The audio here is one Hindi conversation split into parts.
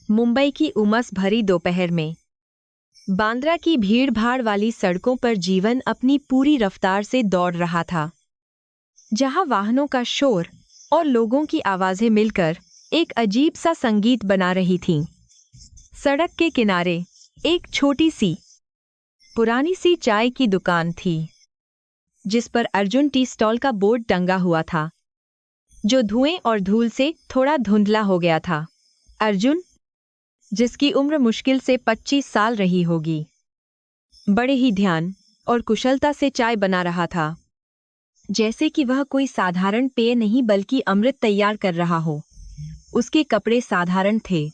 मुंबई की उमस भरी दोपहर में बांद्रा की भीड़-भाड़ वाली सड़कों पर जीवन अपनी पूरी रफ्तार से दौड़ रहा था, जहां वाहनों का शोर और लोगों की आवाजें मिलकर एक अजीब सा संगीत बना रही थीं। सड़क के किनारे एक छोटी सी पुरानी सी चाय की दुकान थी, जिस पर अर्जुन टी स्टॉल का बोर्ड टंगा हुआ था, जो धुएं और धूल से थोड़ा धुंधला हो गया था। अर्जुन, जिसकी उम्र मुश्किल से 25 साल रही होगी, बड़े ही ध्यान और कुशलता से चाय बना रहा था, जैसे कि वह कोई साधारण पेय नहीं बल्कि अमृत तैयार कर रहा हो। उसके कपड़े साधारण थे,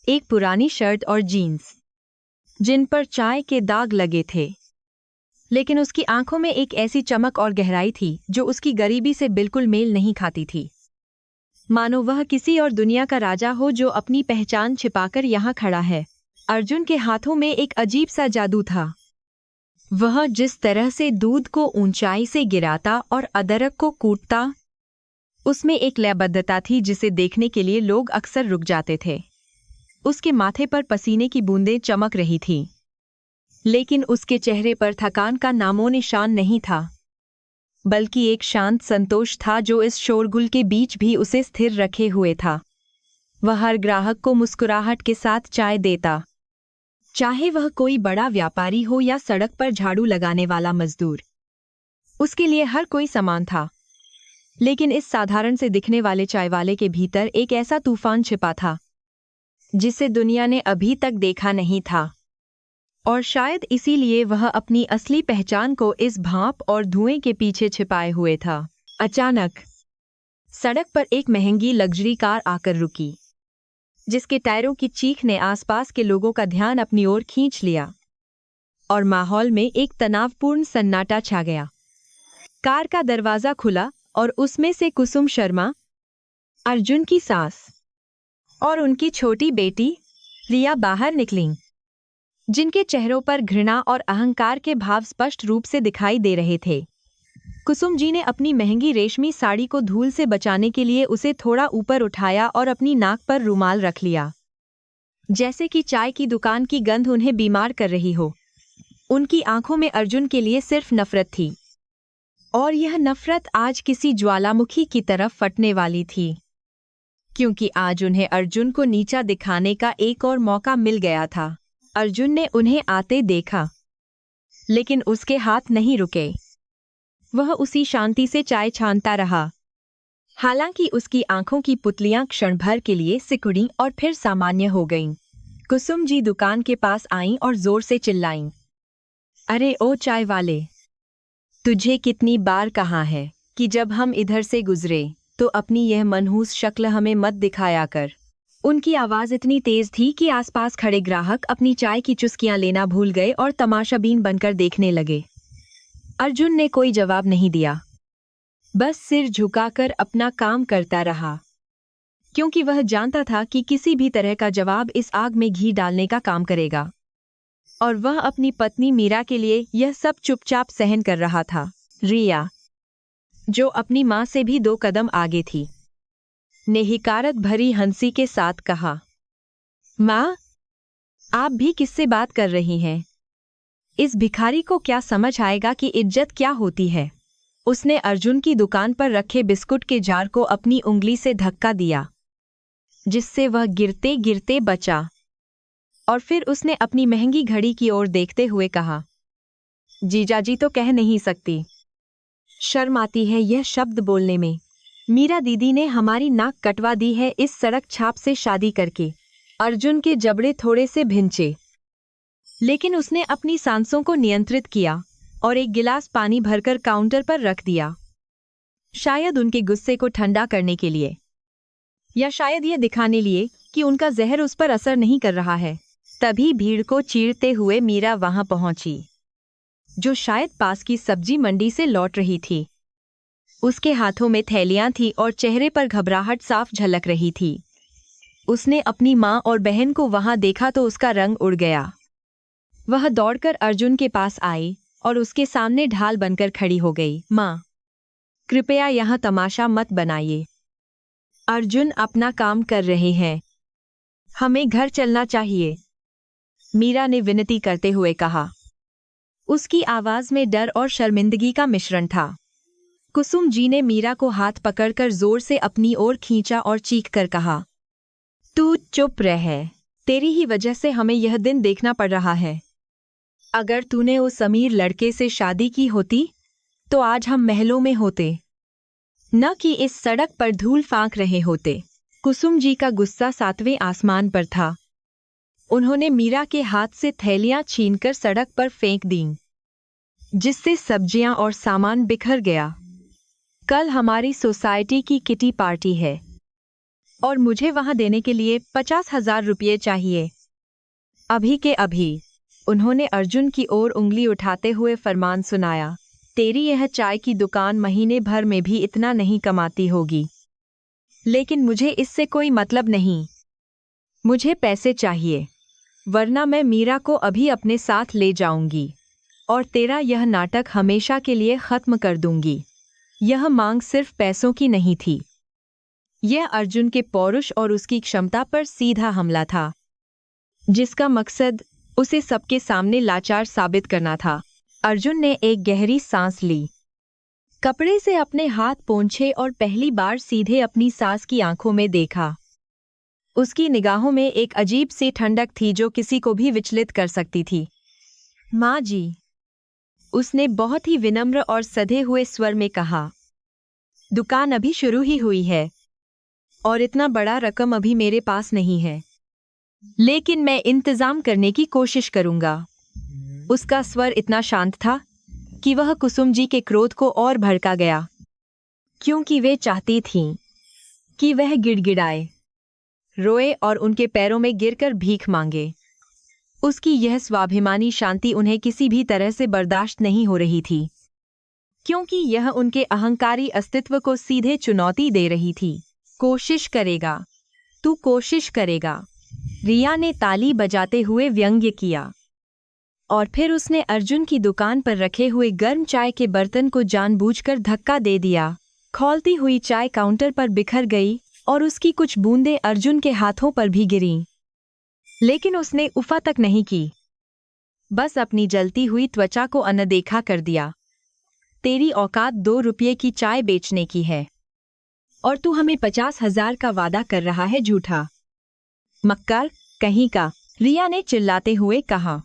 एक पुरानी शर्ट और जीन्स, जिन पर चाय के दाग लगे थे, लेकिन उसकी आंखों में एक ऐसी चमक और गहराई थी जो उसकी गरीबी से बिल्कुल मेल नहीं खाती थी। मानो वह किसी और दुनिया का राजा हो जो अपनी पहचान छिपाकर यहाँ खड़ा है। अर्जुन के हाथों में एक अजीब सा जादू था। वह जिस तरह से दूध को ऊंचाई से गिराता और अदरक को कूटता, उसमें एक लयबद्धता थी जिसे देखने के लिए लोग अक्सर रुक जाते थे। उसके माथे पर पसीने की बूंदें चमक रही थीं, लेकिन उसके चेहरे पर थकान का नामो निशान नहीं था, बल्कि एक शांत संतोष था जो इस शोरगुल के बीच भी उसे स्थिर रखे हुए था। वह हर ग्राहक को मुस्कुराहट के साथ चाय देता, चाहे वह कोई बड़ा व्यापारी हो या सड़क पर झाड़ू लगाने वाला मजदूर। उसके लिए हर कोई समान था, लेकिन इस साधारण से दिखने वाले चाय वाले के भीतर एक ऐसा तूफान छिपा था जिसे दुनिया ने अभी तक देखा नहीं था। और शायद इसीलिए वह अपनी असली पहचान को इस भाप और धुएं के पीछे छिपाए हुए था। अचानक सड़क पर एक महंगी लग्जरी कार आकर रुकी, जिसके टायरों की चीख ने आसपास के लोगों का ध्यान अपनी ओर खींच लिया और माहौल में एक तनावपूर्ण सन्नाटा छा गया। कार का दरवाजा खुला और उसमें से कुसुम शर्मा, अर्जुन की सास, और उनकी छोटी बेटी रिया बाहर निकलीं, जिनके चेहरों पर घृणा और अहंकार के भाव स्पष्ट रूप से दिखाई दे रहे थे। कुसुम जी ने अपनी महंगी रेशमी साड़ी को धूल से बचाने के लिए उसे थोड़ा ऊपर उठाया और अपनी नाक पर रुमाल रख लिया, जैसे कि चाय की दुकान की गंध उन्हें बीमार कर रही हो। उनकी आंखों में अर्जुन के लिए सिर्फ नफरत थी, और यह नफरत आज किसी ज्वालामुखी की तरफ फटने वाली थी, क्योंकि आज उन्हें अर्जुन को नीचा दिखाने का एक और मौका मिल गया था। अर्जुन ने उन्हें आते देखा, लेकिन उसके हाथ नहीं रुके। वह उसी शांति से चाय छानता रहा, हालांकि उसकी आंखों की पुतलियां क्षण भर के लिए सिकुड़ीं और फिर सामान्य हो गईं। कुसुम जी दुकान के पास आईं और जोर से चिल्लाईं, अरे ओ चाय वाले, तुझे कितनी बार कहा है कि जब हम इधर से गुजरे तो अपनी यह मनहूस शक्ल हमें मत दिखाया कर। उनकी आवाज इतनी तेज थी कि आसपास खड़े ग्राहक अपनी चाय की चुस्कियां लेना भूल गए और तमाशाबीन बनकर देखने लगे। अर्जुन ने कोई जवाब नहीं दिया, बस सिर झुकाकर अपना काम करता रहा, क्योंकि वह जानता था कि किसी भी तरह का जवाब इस आग में घी डालने का काम करेगा, और वह अपनी पत्नी मीरा के लिए यह सब चुपचाप सहन कर रहा था। रिया, जो अपनी माँ से भी 2 कदम आगे थी, ने हिकारत भरी हंसी के साथ कहा, माँ, आप भी किससे बात कर रही हैं? इस भिखारी को क्या समझ आएगा कि इज्जत क्या होती है? उसने अर्जुन की दुकान पर रखे बिस्कुट के जार को अपनी उंगली से धक्का दिया, जिससे वह गिरते गिरते बचा, और फिर उसने अपनी महंगी घड़ी की ओर देखते हुए कहा, जीजाजी तो कह नहीं सकती, शर्म आती है यह शब्द बोलने में। मीरा दीदी ने हमारी नाक कटवा दी है इस सड़क छाप से शादी करके। अर्जुन के जबड़े थोड़े से भिंचे, लेकिन उसने अपनी सांसों को नियंत्रित किया और एक गिलास पानी भरकर काउंटर पर रख दिया, शायद उनके गुस्से को ठंडा करने के लिए, या शायद यह दिखाने लिए कि उनका जहर उस पर असर नहीं कर रहा है। तभी भीड़ को चीरते हुए मीरा वहां पहुंची, जो शायद पास की सब्जी मंडी से लौट रही थी। उसके हाथों में थैलियां थी और चेहरे पर घबराहट साफ झलक रही थी। उसने अपनी माँ और बहन को वहां देखा तो उसका रंग उड़ गया। वह दौड़कर अर्जुन के पास आई और उसके सामने ढाल बनकर खड़ी हो गई। माँ, कृपया यहाँ तमाशा मत बनाइए। अर्जुन अपना काम कर रहे हैं। हमें घर चलना चाहिए, मीरा ने विनती करते हुए कहा। उसकी आवाज में डर और शर्मिंदगी का मिश्रण था। कुसुम जी ने मीरा को हाथ पकड़कर जोर से अपनी ओर खींचा और चीख कर कहा, तू चुप रह, तेरी ही वजह से हमें यह दिन देखना पड़ रहा है। अगर तूने उस अमीर लड़के से शादी की होती तो आज हम महलों में होते, न कि इस सड़क पर धूल फांक रहे होते। कुसुम जी का गुस्सा सातवें आसमान पर था। उन्होंने मीरा के हाथ से थैलियां छीनकर सड़क पर फेंक दीं, जिससे सब्जियां और सामान बिखर गया। कल हमारी सोसाइटी की किटी पार्टी है और मुझे वहां देने के लिए 50,000 रुपये चाहिए, अभी के अभी। उन्होंने अर्जुन की ओर उंगली उठाते हुए फरमान सुनाया, तेरी यह चाय की दुकान महीने भर में भी इतना नहीं कमाती होगी, लेकिन मुझे इससे कोई मतलब नहीं। मुझे पैसे चाहिए, वरना मैं मीरा को अभी अपने साथ ले जाऊंगी और तेरा यह नाटक हमेशा के लिए खत्म कर दूंगी। यह मांग सिर्फ पैसों की नहीं थी, यह अर्जुन के पौरुष और उसकी क्षमता पर सीधा हमला था, जिसका मकसद उसे सबके सामने लाचार साबित करना था। अर्जुन ने एक गहरी सांस ली, कपड़े से अपने हाथ पोंछे और पहली बार सीधे अपनी सास की आंखों में देखा। उसकी निगाहों में एक अजीब सी ठंडक थी जो किसी को भी विचलित कर सकती थी। माँ जी, उसने बहुत ही विनम्र और सधे हुए स्वर में कहा, दुकान अभी शुरू ही हुई है और इतना बड़ा रकम अभी मेरे पास नहीं है, लेकिन मैं इंतजाम करने की कोशिश करूंगा। उसका स्वर इतना शांत था कि वह कुसुम जी के क्रोध को और भड़का गया, क्योंकि वे चाहती थीं कि वह गिड़गिड़ाए, रोए और उनके पैरों में गिरकर भीख मांगे। उसकी यह स्वाभिमानी शांति उन्हें किसी भी तरह से बर्दाश्त नहीं हो रही थी, क्योंकि यह उनके अहंकारी अस्तित्व को सीधे चुनौती दे रही थी। कोशिश करेगा, तू कोशिश करेगा, रिया ने ताली बजाते हुए व्यंग्य किया। और फिर उसने अर्जुन की दुकान पर रखे हुए गर्म चाय के बर्तन को जानबूझकर धक्का दे दिया। खौलती हुई चाय काउंटर पर बिखर गई और उसकी कुछ बूंदें अर्जुन के हाथों पर भी गिरीं। लेकिन उसने उफा तक नहीं की, बस अपनी जलती हुई त्वचा को अनदेखा कर दिया। तेरी औकात 2 रुपये की चाय बेचने की है और तू हमें 50,000 का वादा कर रहा है झूठा। मक्कार कहीं का, रिया ने चिल्लाते हुए कहा,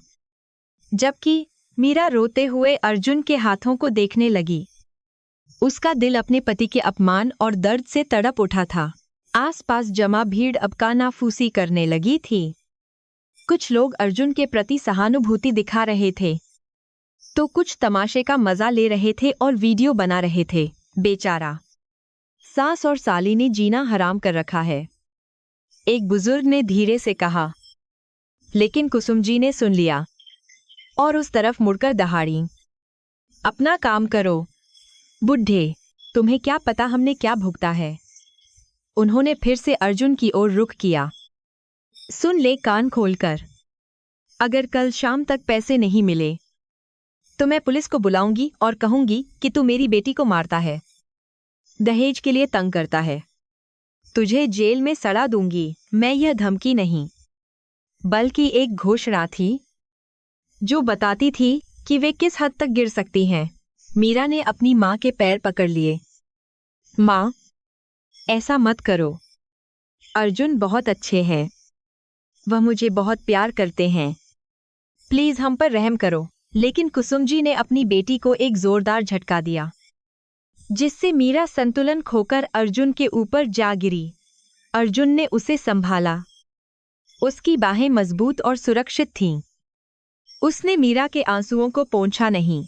जबकि मीरा रोते हुए अर्जुन के हाथों को देखने लगी। उसका दिल अपने पति के अपमान और दर्द से तड़प उठा था। आसपास जमा भीड़ अब कानाफूसी करने लगी थी। कुछ लोग अर्जुन के प्रति सहानुभूति दिखा रहे थे, तो कुछ तमाशे का मजा ले रहे थे और वीडियो बना रहे थे। बेचारा, सास और साली ने जीना हराम कर रखा है, एक बुजुर्ग ने धीरे से कहा। लेकिन कुसुम जी ने सुन लिया और उस तरफ मुड़कर दहाड़ी, अपना काम करो बुढ़े, तुम्हें क्या पता हमने क्या भुगता है। उन्होंने फिर से अर्जुन की ओर रुख किया। सुन ले कान खोलकर, अगर कल शाम तक पैसे नहीं मिले तो मैं पुलिस को बुलाऊंगी और कहूंगी कि तू मेरी बेटी को मारता है, दहेज के लिए तंग करता है, तुझे जेल में सड़ा दूंगी। मैं यह धमकी नहीं, बल्कि एक घोषणा थी जो बताती थी कि वे किस हद तक गिर सकती हैं। मीरा ने अपनी माँ के पैर पकड़ लिए। माँ, ऐसा मत करो, अर्जुन बहुत अच्छे हैं, वह मुझे बहुत प्यार करते हैं, प्लीज हम पर रहम करो। लेकिन कुसुम जी ने अपनी बेटी को एक जोरदार झटका दिया, जिससे मीरा संतुलन खोकर अर्जुन के ऊपर जा गिरी। अर्जुन ने उसे संभाला, उसकी बाहें मजबूत और सुरक्षित थीं। उसने मीरा के आंसुओं को पोंछा नहीं,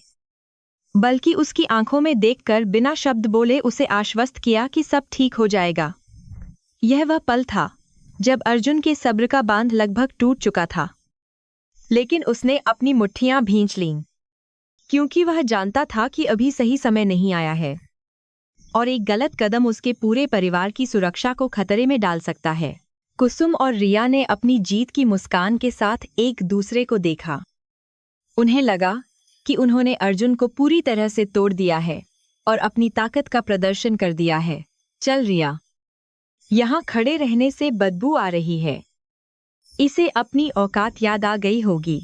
बल्कि उसकी आंखों में देखकर बिना शब्द बोले उसे आश्वस्त किया कि सब ठीक हो जाएगा। यह वह पल था जब अर्जुन के सब्र का बांध लगभग टूट चुका था, लेकिन उसने अपनी मुट्ठियां भींच लीं, क्योंकि वह जानता था कि अभी सही समय नहीं आया है और एक गलत कदम उसके पूरे परिवार की सुरक्षा को खतरे में डाल सकता है। कुसुम और रिया ने अपनी जीत की मुस्कान के साथ एक दूसरे को देखा। उन्हें लगा कि उन्होंने अर्जुन को पूरी तरह से तोड़ दिया है और अपनी ताकत का प्रदर्शन कर दिया है। चल रिया, यहाँ खड़े रहने से बदबू आ रही है, इसे अपनी औकात याद आ गई होगी।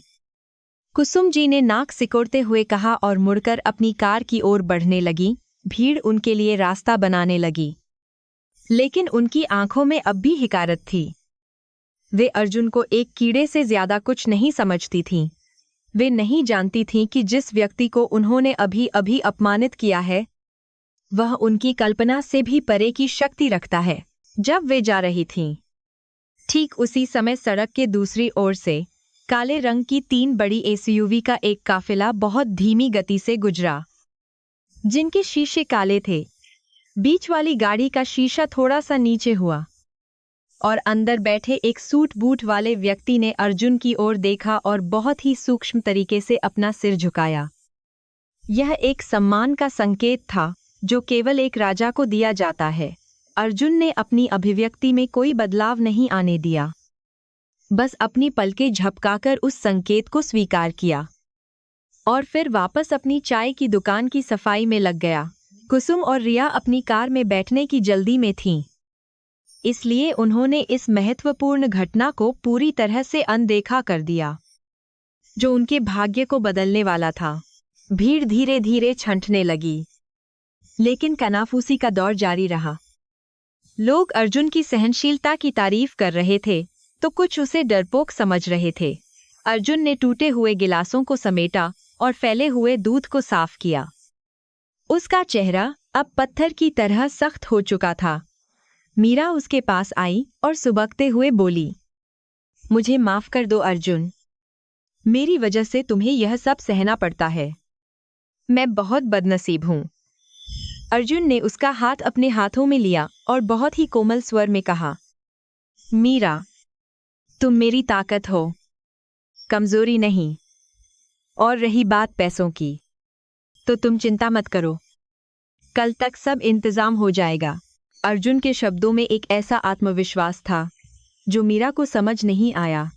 कुसुम जी ने नाक सिकोड़ते हुए कहा और मुड़कर अपनी कार की ओर बढ़ने लगी। भीड़ उनके लिए रास्ता बनाने लगी, लेकिन उनकी आंखों में अब भी हिकारत थी। वे अर्जुन को एक कीड़े से ज्यादा कुछ नहीं समझती थीं। वे नहीं जानती थीं कि जिस व्यक्ति को उन्होंने अभी अभी अपमानित किया है, वह उनकी कल्पना से भी परे की शक्ति रखता है। जब वे जा रही थीं, ठीक उसी समय सड़क के दूसरी ओर से काले रंग की 3 बड़ी एसयूवी का एक काफिला बहुत धीमी गति से गुजरा, जिनके शीशे काले थे। बीच वाली गाड़ी का शीशा थोड़ा सा नीचे हुआ और अंदर बैठे एक सूट बूट वाले व्यक्ति ने अर्जुन की ओर देखा और बहुत ही सूक्ष्म तरीके से अपना सिर झुकाया। यह एक सम्मान का संकेत था जो केवल एक राजा को दिया जाता है। अर्जुन ने अपनी अभिव्यक्ति में कोई बदलाव नहीं आने दिया, बस अपनी पलकें झपकाकर उस संकेत को स्वीकार किया और फिर वापस अपनी चाय की दुकान की सफाई में लग गया। कुसुम और रिया अपनी कार में बैठने की जल्दी में थीं, इसलिए उन्होंने इस महत्वपूर्ण घटना को पूरी तरह से अनदेखा कर दिया, जो उनके भाग्य को बदलने वाला था। भीड़ धीरे धीरे छंटने लगी, लेकिन कनाफूसी का दौर जारी रहा। लोग अर्जुन की सहनशीलता की तारीफ कर रहे थे, तो कुछ उसे डरपोक समझ रहे थे। अर्जुन ने टूटे हुए गिलासों को समेटा और फैले हुए दूध को साफ किया। उसका चेहरा अब पत्थर की तरह सख्त हो चुका था। मीरा उसके पास आई और सुबकते हुए बोली, मुझे माफ कर दो अर्जुन, मेरी वजह से तुम्हें यह सब सहना पड़ता है। मैं बहुत बदनसीब हूं। अर्जुन ने उसका हाथ अपने हाथों में लिया और बहुत ही कोमल स्वर में कहा, मीरा, तुम मेरी ताकत हो, कमजोरी नहीं। और रही बात पैसों की, तो तुम चिंता मत करो, कल तक सब इंतजाम हो जाएगा। अर्जुन के शब्दों में एक ऐसा आत्मविश्वास था जो मीरा को समझ नहीं आया,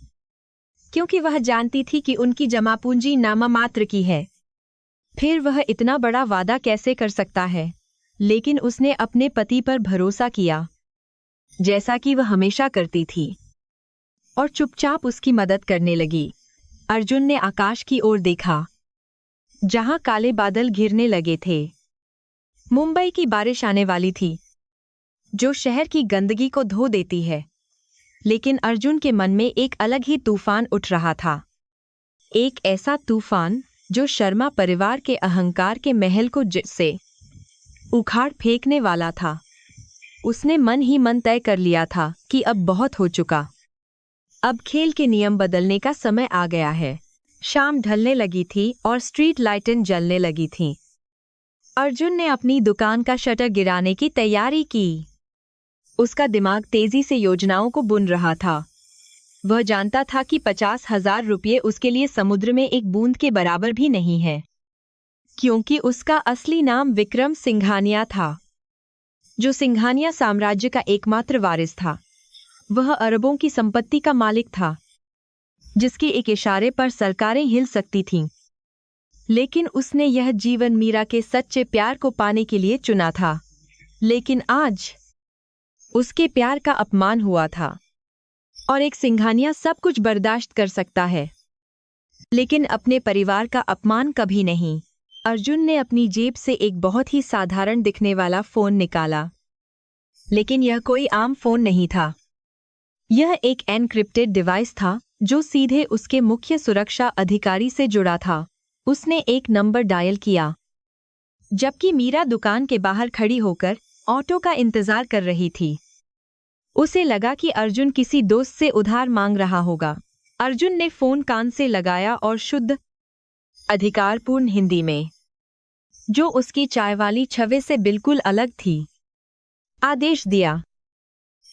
क्योंकि वह जानती थी कि उनकी जमा पूंजी नाममात्र की है। फिर वह इतना बड़ा वादा कैसे कर सकता है? लेकिन उसने अपने पति पर भरोसा किया, जैसा कि वह हमेशा करती थी, और चुपचाप उसकी मदद करने लगी। अर्जुन ने आकाश की ओर देखा, जहां काले बादल घिरने लगे थे। मुंबई की बारिश आने वाली थी, जो शहर की गंदगी को धो देती है। लेकिन अर्जुन के मन में एक अलग ही तूफान उठ रहा था, एक ऐसा तूफान जो शर्मा परिवार के अहंकार के महल को से उखाड़ फेंकने वाला था। उसने मन ही मन तय कर लिया था कि अब बहुत हो चुका, अब खेल के नियम बदलने का समय आ गया है। शाम ढलने लगी थी और स्ट्रीट लाइटें जलने लगी थीं। अर्जुन ने अपनी दुकान का शटर गिराने की तैयारी की। उसका दिमाग तेजी से योजनाओं को बुन रहा था। वह जानता था कि 50,000 रुपये उसके लिए समुद्र में एक बूंद के बराबर भी नहीं है, क्योंकि उसका असली नाम विक्रम सिंघानिया था, जो सिंघानिया साम्राज्य का एकमात्र वारिस था। वह अरबों की संपत्ति का मालिक था, जिसके एक इशारे पर सरकारें हिल सकती थीं। लेकिन उसने यह जीवन मीरा के सच्चे प्यार को पाने के लिए चुना था। लेकिन आज उसके प्यार का अपमान हुआ था, और एक सिंघानिया सब कुछ बर्दाश्त कर सकता है, लेकिन अपने परिवार का अपमान कभी नहीं। अर्जुन ने अपनी जेब से एक बहुत ही साधारण दिखने वाला फोन निकाला, लेकिन यह कोई आम फोन नहीं था। यह एक एनक्रिप्टेड डिवाइस था जो सीधे उसके मुख्य सुरक्षा अधिकारी से जुड़ा था। उसने एक नंबर डायल किया, जबकि मीरा दुकान के बाहर खड़ी होकर ऑटो का इंतजार कर रही थी। उसे लगा कि अर्जुन किसी दोस्त से उधार मांग रहा होगा। अर्जुन ने फोन कान से लगाया और शुद्ध अधिकारपूर्ण हिंदी में, जो उसकी चाय वाली छवि से बिल्कुल अलग थी, आदेश दिया,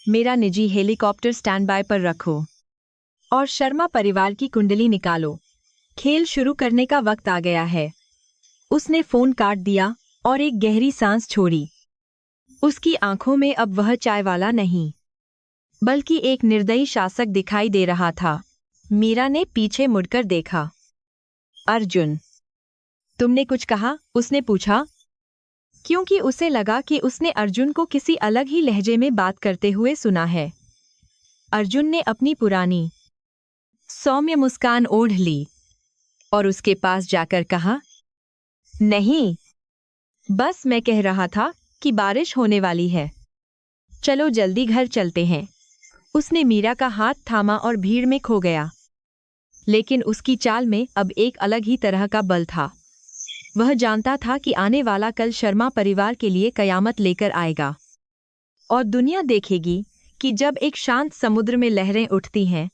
मेरा निजी हेलीकॉप्टर स्टैंड बाय पर रखो और शर्मा परिवार की कुंडली निकालो। खेल शुरू करने का वक्त आ गया है। उसने फोन काट दिया और एक गहरी सांस छोड़ी। उसकी आंखों में अब वह चाय वाला नहीं, बल्कि एक निर्दयी शासक दिखाई दे रहा था। मीरा ने पीछे मुड़कर देखा। अर्जुन, तुमने कुछ कहा? उसने पूछा, क्योंकि उसे लगा कि उसने अर्जुन को किसी अलग ही लहजे में बात करते हुए सुना है। अर्जुन ने अपनी पुरानी सौम्य मुस्कान ओढ़ ली और उसके पास जाकर कहा, नहीं, बस मैं कह रहा था कि बारिश होने वाली है। चलो जल्दी घर चलते हैं। उसने मीरा का हाथ थामा और भीड़ में खो गया। लेकिन उसकी चाल में अब एक अलग ही तरह का बल था। वह जानता था कि आने वाला कल शर्मा परिवार के लिए कयामत लेकर आएगा और दुनिया देखेगी कि जब एक शांत समुद्र में लहरें उठती हैं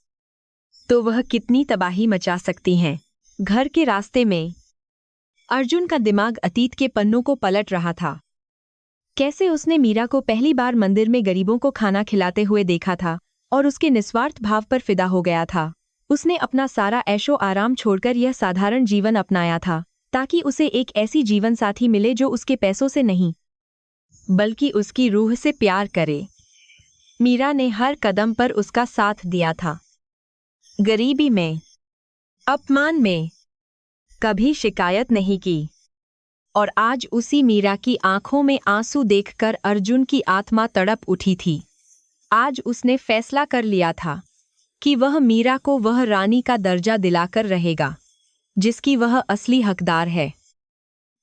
तो वह कितनी तबाही मचा सकती हैं। घर के रास्ते में अर्जुन का दिमाग अतीत के पन्नों को पलट रहा था। कैसे उसने मीरा को पहली बार मंदिर में गरीबों को खाना खिलाते हुए देखा था और उसके निस्वार्थ भाव पर फिदा हो गया था। उसने अपना सारा ऐशो आराम छोड़कर यह साधारण जीवन अपनाया था ताकि उसे एक ऐसी जीवन साथी मिले जो उसके पैसों से नहीं बल्कि उसकी रूह से प्यार करे। मीरा ने हर कदम पर उसका साथ दिया था, गरीबी में, अपमान में, कभी शिकायत नहीं की। और आज उसी मीरा की आंखों में आंसू देखकर अर्जुन की आत्मा तड़प उठी थी। आज उसने फैसला कर लिया था कि वह मीरा को वह रानी का दर्जा दिलाकर रहेगा जिसकी वह असली हकदार है,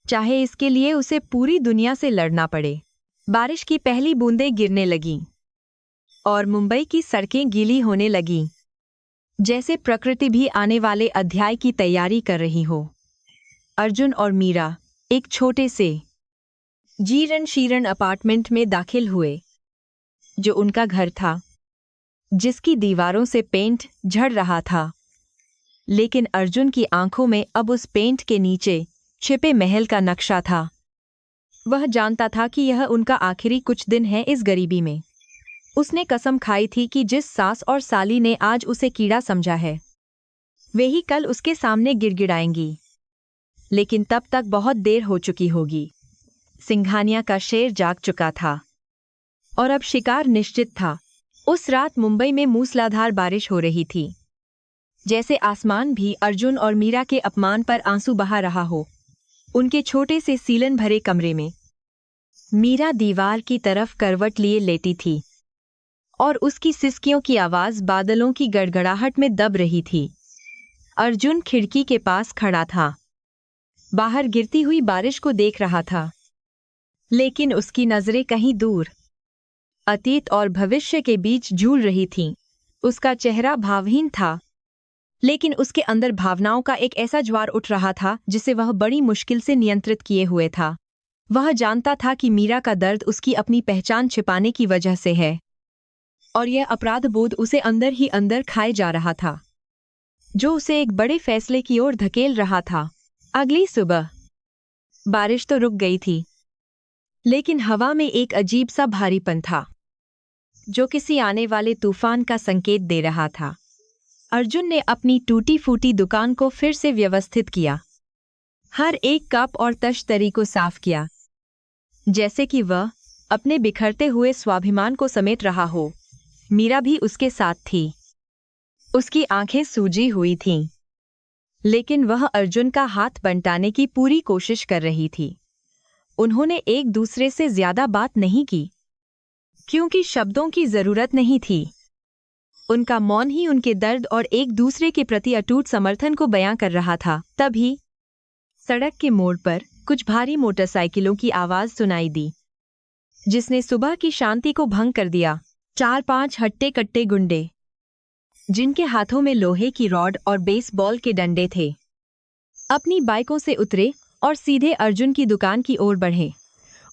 चाहे इसके लिए उसे पूरी दुनिया से लड़ना पड़े। बारिश की पहली बूंदें गिरने लगीं और मुंबई की सड़कें गीली होने लगीं, जैसे प्रकृति भी आने वाले अध्याय की तैयारी कर रही हो। अर्जुन और मीरा एक छोटे से जीर्ण शीर्ण अपार्टमेंट में दाखिल हुए, जो उनका घर था, जिसकी दीवारों से पेंट झड़ रहा था। लेकिन अर्जुन की आंखों में अब उस पेंट के नीचे छिपे महल का नक्शा था। वह जानता था कि यह उनका आखिरी कुछ दिन है इस गरीबी में। उसने कसम खाई थी कि जिस सास और साली ने आज उसे कीड़ा समझा है, वे ही कल उसके सामने गिड़गिड़ाएंगी। लेकिन तब तक बहुत देर हो चुकी होगी। सिंघानिया का शेर जाग चुका था और अब शिकार निश्चित था। उस रात मुंबई में मूसलाधार बारिश हो रही थी, जैसे आसमान भी अर्जुन और मीरा के अपमान पर आंसू बहा रहा हो। उनके छोटे से सीलन भरे कमरे में मीरा दीवार की तरफ करवट लिए लेटी थी और उसकी सिसकियों की आवाज बादलों की गड़गड़ाहट में दब रही थी। अर्जुन खिड़की के पास खड़ा था, बाहर गिरती हुई बारिश को देख रहा था। लेकिन उसकी नजरें कहीं दूर, अतीत और भविष्य के बीच झूल रही थीं। उसका चेहरा भावहीन था, लेकिन उसके अंदर भावनाओं का एक ऐसा ज्वार उठ रहा था जिसे वह बड़ी मुश्किल से नियंत्रित किए हुए था। वह जानता था कि मीरा का दर्द उसकी अपनी पहचान छिपाने की वजह से है और यह अपराध बोध उसे अंदर ही अंदर खाए जा रहा था, जो उसे एक बड़े फैसले की ओर धकेल रहा था। अगली सुबह बारिश तो रुक गई थी, लेकिन हवा में एक अजीब सा भारीपन था जो किसी आने वाले तूफान का संकेत दे रहा था। अर्जुन ने अपनी टूटी फूटी दुकान को फिर से व्यवस्थित किया, हर एक कप और तश्तरी को साफ किया, जैसे कि वह अपने बिखरते हुए स्वाभिमान को समेट रहा हो। मीरा भी उसके साथ थी। उसकी आंखें सूजी हुई थीं, लेकिन वह अर्जुन का हाथ बंटाने की पूरी कोशिश कर रही थी। उन्होंने एक दूसरे से ज्यादा बात नहीं की, क्योंकि शब्दों की जरूरत नहीं थी। उनका मौन ही उनके दर्द और एक दूसरे के प्रति अटूट समर्थन को बयां कर रहा था। तभी सड़क के मोड़ पर कुछ भारी मोटरसाइकिलों की आवाज सुनाई दी, जिसने सुबह की शांति को भंग कर दिया। 4-5 हट्टे कट्टे गुंडे, जिनके हाथों में लोहे की रॉड और बेसबॉल के डंडे थे, अपनी बाइकों से उतरे और सीधे अर्जुन की दुकान की ओर बढ़े।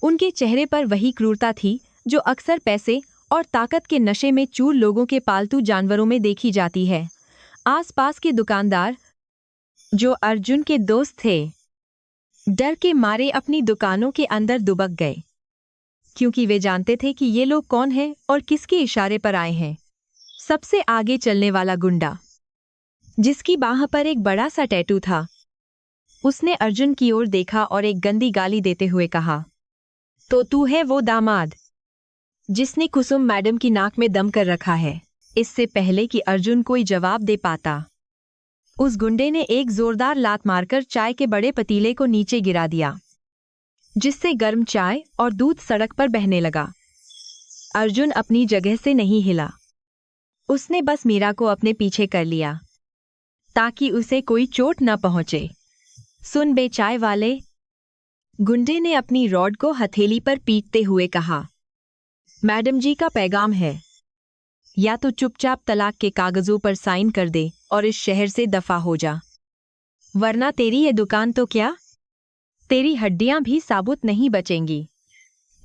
उनके चेहरे पर वही क्रूरता थी जो अक्सर पैसे और ताकत के नशे में चूर लोगों के पालतू जानवरों में देखी जाती है। आसपास के दुकानदार, जो अर्जुन के दोस्त थे, डर के मारे अपनी दुकानों के अंदर दुबक गए, क्योंकि वे जानते थे कि ये लोग कौन हैं और किसके इशारे पर आए हैं। सबसे आगे चलने वाला गुंडा, जिसकी बाह पर एक बड़ा सा टैटू था, उसने अर्जुन की ओर देखा और एक गंदी गाली देते हुए कहा, तो तू है वो दामाद जिसने कुसुम मैडम की नाक में दम कर रखा है। इससे पहले कि अर्जुन कोई जवाब दे पाता, उस गुंडे ने एक जोरदार लात मारकर चाय के बड़े पतीले को नीचे गिरा दिया, जिससे गर्म चाय और दूध सड़क पर बहने लगा। अर्जुन अपनी जगह से नहीं हिला। उसने बस मीरा को अपने पीछे कर लिया ताकि उसे कोई चोट न पहुंचे। सुन बे चाय वाले, गुंडे ने अपनी रॉड को हथेली पर पीटते हुए कहा। मैडम जी का पैगाम है, या तो चुपचाप तलाक के कागजों पर साइन कर दे और इस शहर से दफा हो जा, वरना तेरी ये दुकान तो क्या, तेरी हड्डियां भी साबुत नहीं बचेंगी।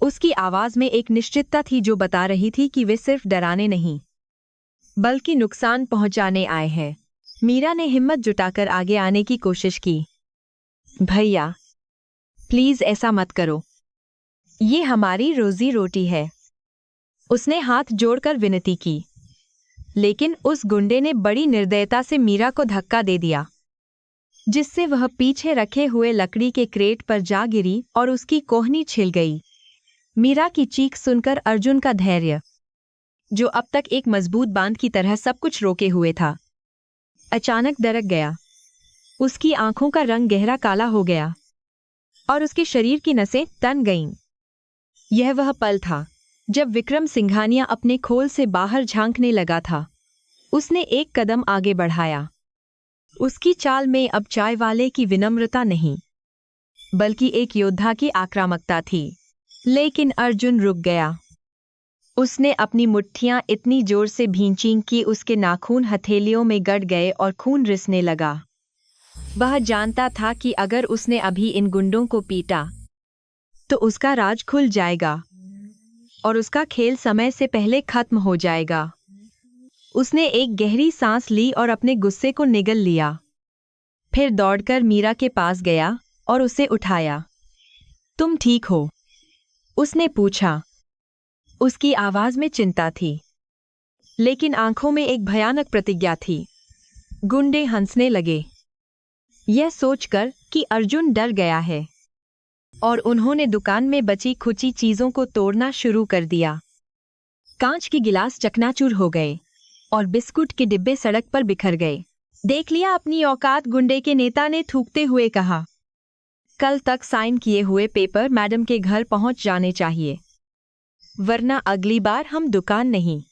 उसकी आवाज में एक निश्चितता थी जो बता रही थी कि वे सिर्फ डराने नहीं बल्कि नुकसान पहुंचाने आए हैं। मीरा ने हिम्मत जुटाकर आगे आने की कोशिश की। भैया प्लीज ऐसा मत करो, ये हमारी रोजी रोटी है, उसने हाथ जोड़कर विनती की। लेकिन उस गुंडे ने बड़ी निर्दयता से मीरा को धक्का दे दिया, जिससे वह पीछे रखे हुए लकड़ी के क्रेट पर जा गिरी और उसकी कोहनी छिल गई। मीरा की चीख सुनकर अर्जुन का धैर्य, जो अब तक एक मजबूत बांध की तरह सब कुछ रोके हुए था, अचानक दरक गया। उसकी आंखों का रंग गहरा काला हो गया और उसके शरीर की नसें तन गईं। यह वह पल था जब विक्रम सिंघानिया अपने खोल से बाहर झांकने लगा था। उसने एक कदम आगे बढ़ाया। उसकी चाल में अब चाय वाले की विनम्रता नहीं, बल्कि एक योद्धा की आक्रामकता थी। लेकिन अर्जुन रुक गया। उसने अपनी मुट्ठियां इतनी जोर से भींचीं कि उसके नाखून हथेलियों में गड़ गए और खून रिसने लगा। वह जानता था कि अगर उसने अभी इन गुंडों को पीटा तो उसका राज खुल जाएगा और उसका खेल समय से पहले खत्म हो जाएगा। उसने एक गहरी सांस ली और अपने गुस्से को निगल लिया। फिर दौड़कर मीरा के पास गया और उसे उठाया। तुम ठीक हो? उसने पूछा। उसकी आवाज में चिंता थी, लेकिन आंखों में एक भयानक प्रतिज्ञा थी। गुंडे हंसने लगे, यह सोचकर कि अर्जुन डर गया है, और उन्होंने दुकान में बची खुची चीजों को तोड़ना शुरू कर दिया। कांच के गिलास चकनाचूर हो गए और बिस्कुट के डिब्बे सड़क पर बिखर गए। देख लिया अपनी औकात, गुंडे के नेता ने थूकते हुए कहा। कल तक साइन किए हुए पेपर मैडम के घर पहुंच जाने चाहिए, वरना अगली बार हम दुकान नहीं,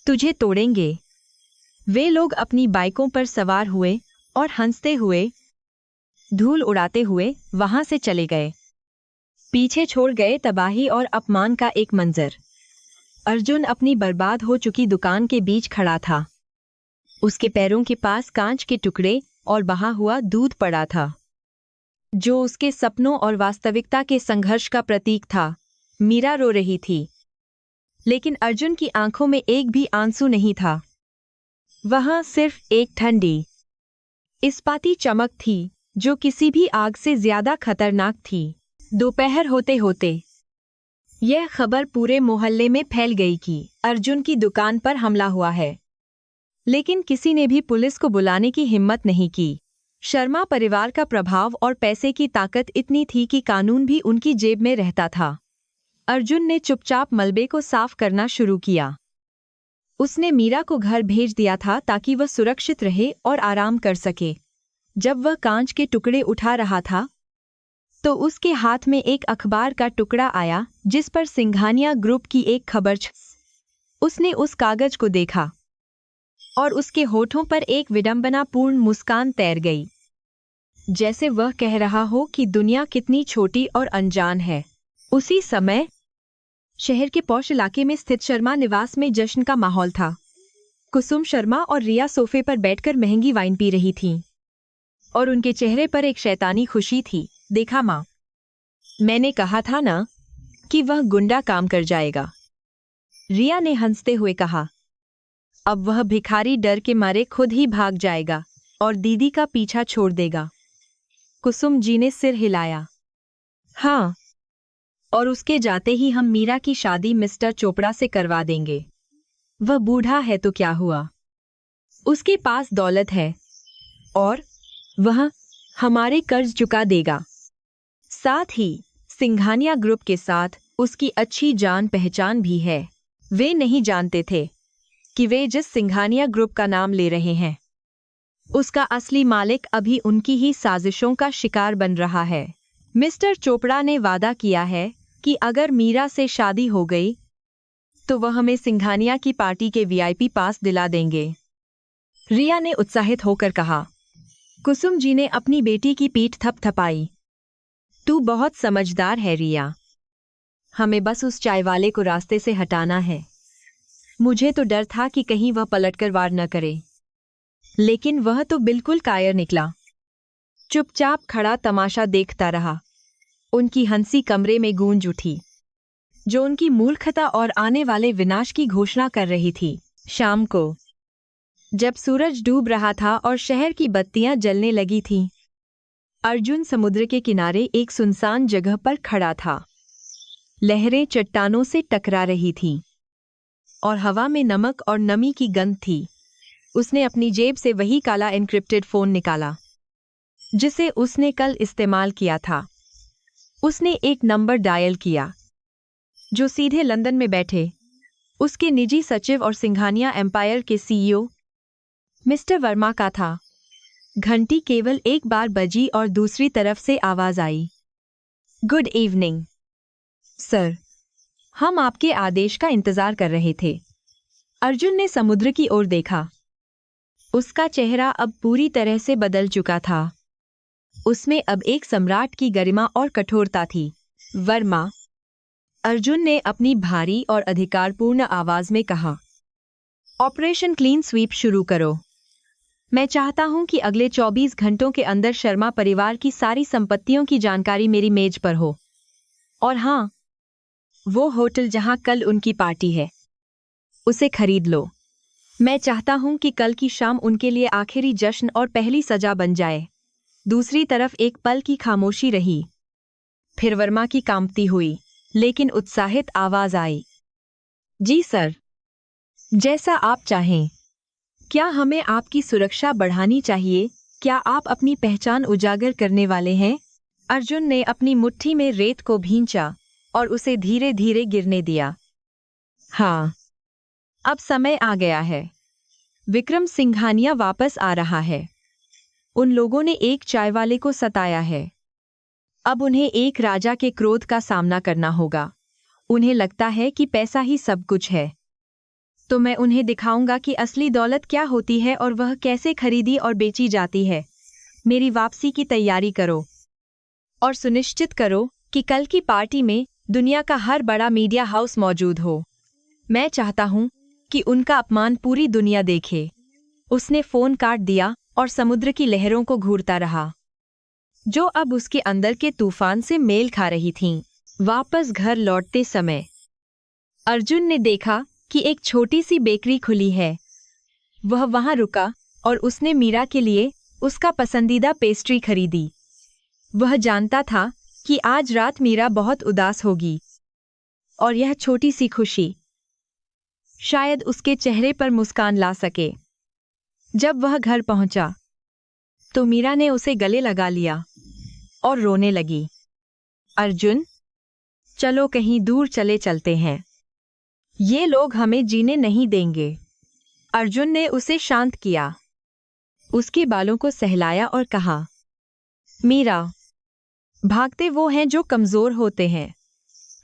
तुझे तोड़ेंगे। वे लोग अपनी बाइकों पर सवार हुए और हंसते हुए, धूल उड़ाते हुए वहां से चले गए। पीछे छोड़ गए तबाही और अपमान का एक मंजर। अर्जुन अपनी बर्बाद हो चुकी दुकान के बीच खड़ा था। उसके पैरों के पास कांच के टुकड़े और बहा हुआ दूध पड़ा था, जो उसके सपनों और वास्तविकता के संघर्ष का प्रतीक था। मीरा रो रही थी, लेकिन अर्जुन की आंखों में एक भी आंसू नहीं था। वहां सिर्फ एक ठंडी, इस्पाती चमक थी जो किसी भी आग से ज्यादा खतरनाक थी। दोपहर होते होते यह खबर पूरे मोहल्ले में फैल गई कि अर्जुन की दुकान पर हमला हुआ है, लेकिन किसी ने भी पुलिस को बुलाने की हिम्मत नहीं की। शर्मा परिवार का प्रभाव और पैसे की ताकत इतनी थी कि कानून भी उनकी जेब में रहता था। अर्जुन ने चुपचाप मलबे को साफ करना शुरू किया। उसने मीरा को घर भेज दिया था ताकि वह सुरक्षित रहे और आराम कर सके। जब वह कांच के टुकड़े उठा रहा था, तो उसके हाथ में एक अखबार का टुकड़ा आया जिस पर सिंघानिया ग्रुप की एक खबर छपी। उसने उस कागज को देखा और उसके होठों पर एक विडंबनापूर्ण मुस्कान तैर गई, जैसे वह कह रहा हो कि दुनिया कितनी छोटी और अनजान है। उसी समय शहर के पौष इलाके में स्थित शर्मा निवास में जश्न का माहौल था। कुसुम शर्मा और रिया सोफे पर बैठकर महंगी वाइन पी रही थीं, और उनके चेहरे पर एक शैतानी खुशी थी। देखा माँ, मैंने कहा था ना कि वह गुंडा काम कर जाएगा, रिया ने हंसते हुए कहा। अब वह भिखारी डर के मारे खुद ही भाग जाएगा और दीदी का पीछा छोड़ देगा। कुसुम जी ने सिर हिलाया। हाँ, और उसके जाते ही हम मीरा की शादी मिस्टर चोपड़ा से करवा देंगे। वह बूढ़ा है तो क्या हुआ, उसके पास दौलत है और वह हमारे कर्ज चुका देगा। साथ ही सिंघानिया ग्रुप के साथ उसकी अच्छी जान पहचान भी है। वे नहीं जानते थे कि वे जिस सिंघानिया ग्रुप का नाम ले रहे हैं, उसका असली मालिक अभी उनकी ही साजिशों का शिकार बन रहा है। मिस्टर चोपड़ा ने वादा किया है कि अगर मीरा से शादी हो गई तो वह हमें सिंघानिया की पार्टी के वीआईपी पास दिला देंगे। रिया ने उत्साहित होकर कहा। कुसुम जी ने अपनी बेटी की पीठ थपथपाई। तू बहुत समझदार है रिया। हमें बस उस चाय वाले को रास्ते से हटाना है। मुझे तो डर था कि कहीं वह पलटकर वार न करे, लेकिन वह तो बिल्कुल कायर निकला। चुपचाप खड़ा तमाशा देखता रहा। उनकी हंसी कमरे में गूंज उठी, जो उनकी मूर्खता और आने वाले विनाश की घोषणा कर रही थी। शाम को जब सूरज डूब रहा था और शहर की बत्तियां जलने लगी थीं, अर्जुन समुद्र के किनारे एक सुनसान जगह पर खड़ा था। लहरें चट्टानों से टकरा रही थीं और हवा में नमक और नमी की गंध थी। उसने अपनी जेब से वही काला एन्क्रिप्टेड फोन निकाला जिसे उसने कल इस्तेमाल किया था। उसने एक नंबर डायल किया जो सीधे लंदन में बैठे उसके निजी सचिव और सिंघानिया एम्पायर के सीईओ मिस्टर वर्मा का था। घंटी केवल एक बार बजी और दूसरी तरफ से आवाज आई। गुड इवनिंग सर, हम आपके आदेश का इंतजार कर रहे थे। अर्जुन ने समुद्र की ओर देखा। उसका चेहरा अब पूरी तरह से बदल चुका था। उसमें अब एक सम्राट की गरिमा और कठोरता थी। वर्मा, अर्जुन ने अपनी भारी और अधिकारपूर्ण आवाज में कहा, ऑपरेशन क्लीन स्वीप शुरू करो। मैं चाहता हूं कि अगले 24 घंटों के अंदर शर्मा परिवार की सारी संपत्तियों की जानकारी मेरी मेज पर हो। और हां, वो होटल जहां कल उनकी पार्टी है, उसे खरीद लो। मैं चाहता हूं कि कल की शाम उनके लिए आखिरी जश्न और पहली सजा बन जाए। दूसरी तरफ एक पल की खामोशी रही। फिर वर्मा की कांपती हुई लेकिन उत्साहित आवाज आई, जी सर, जैसा आप चाहें। क्या हमें आपकी सुरक्षा बढ़ानी चाहिए? क्या आप अपनी पहचान उजागर करने वाले हैं? अर्जुन ने अपनी मुट्ठी में रेत को भींचा और उसे धीरे धीरे गिरने दिया। हाँ, अब समय आ गया है। विक्रम सिंघानिया वापस आ रहा है। उन लोगों ने एक चाय वाले को सताया है। अब उन्हें एक राजा के क्रोध का सामना करना होगा। उन्हें लगता है कि पैसा ही सब कुछ है। तो मैं उन्हें दिखाऊंगा कि असली दौलत क्या होती है और वह कैसे खरीदी और बेची जाती है। मेरी वापसी की तैयारी करो और सुनिश्चित करो कि कल की पार्टी में दुनिया का हर बड़ा मीडिया हाउस मौजूद हो। मैं चाहता हूं कि उनका अपमान पूरी दुनिया देखे। उसने फोन काट दिया और समुद्र की लहरों को घूरता रहा, जो अब उसके अंदर के तूफान से मेल खा रही थीं। वापस घर लौटते समय अर्जुन ने देखा कि एक छोटी सी बेकरी खुली है। वह वहां रुका और उसने मीरा के लिए उसका पसंदीदा पेस्ट्री खरीदी। वह जानता था कि आज रात मीरा बहुत उदास होगी और यह छोटी सी खुशी शायद उसके चेहरे पर मुस्कान ला सके। जब वह घर पहुंचा तो मीरा ने उसे गले लगा लिया और रोने लगी। अर्जुन, चलो कहीं दूर चले चलते हैं। ये लोग हमें जीने नहीं देंगे। अर्जुन ने उसे शांत किया, उसके बालों को सहलाया और कहा, मीरा, भागते वो हैं जो कमजोर होते हैं।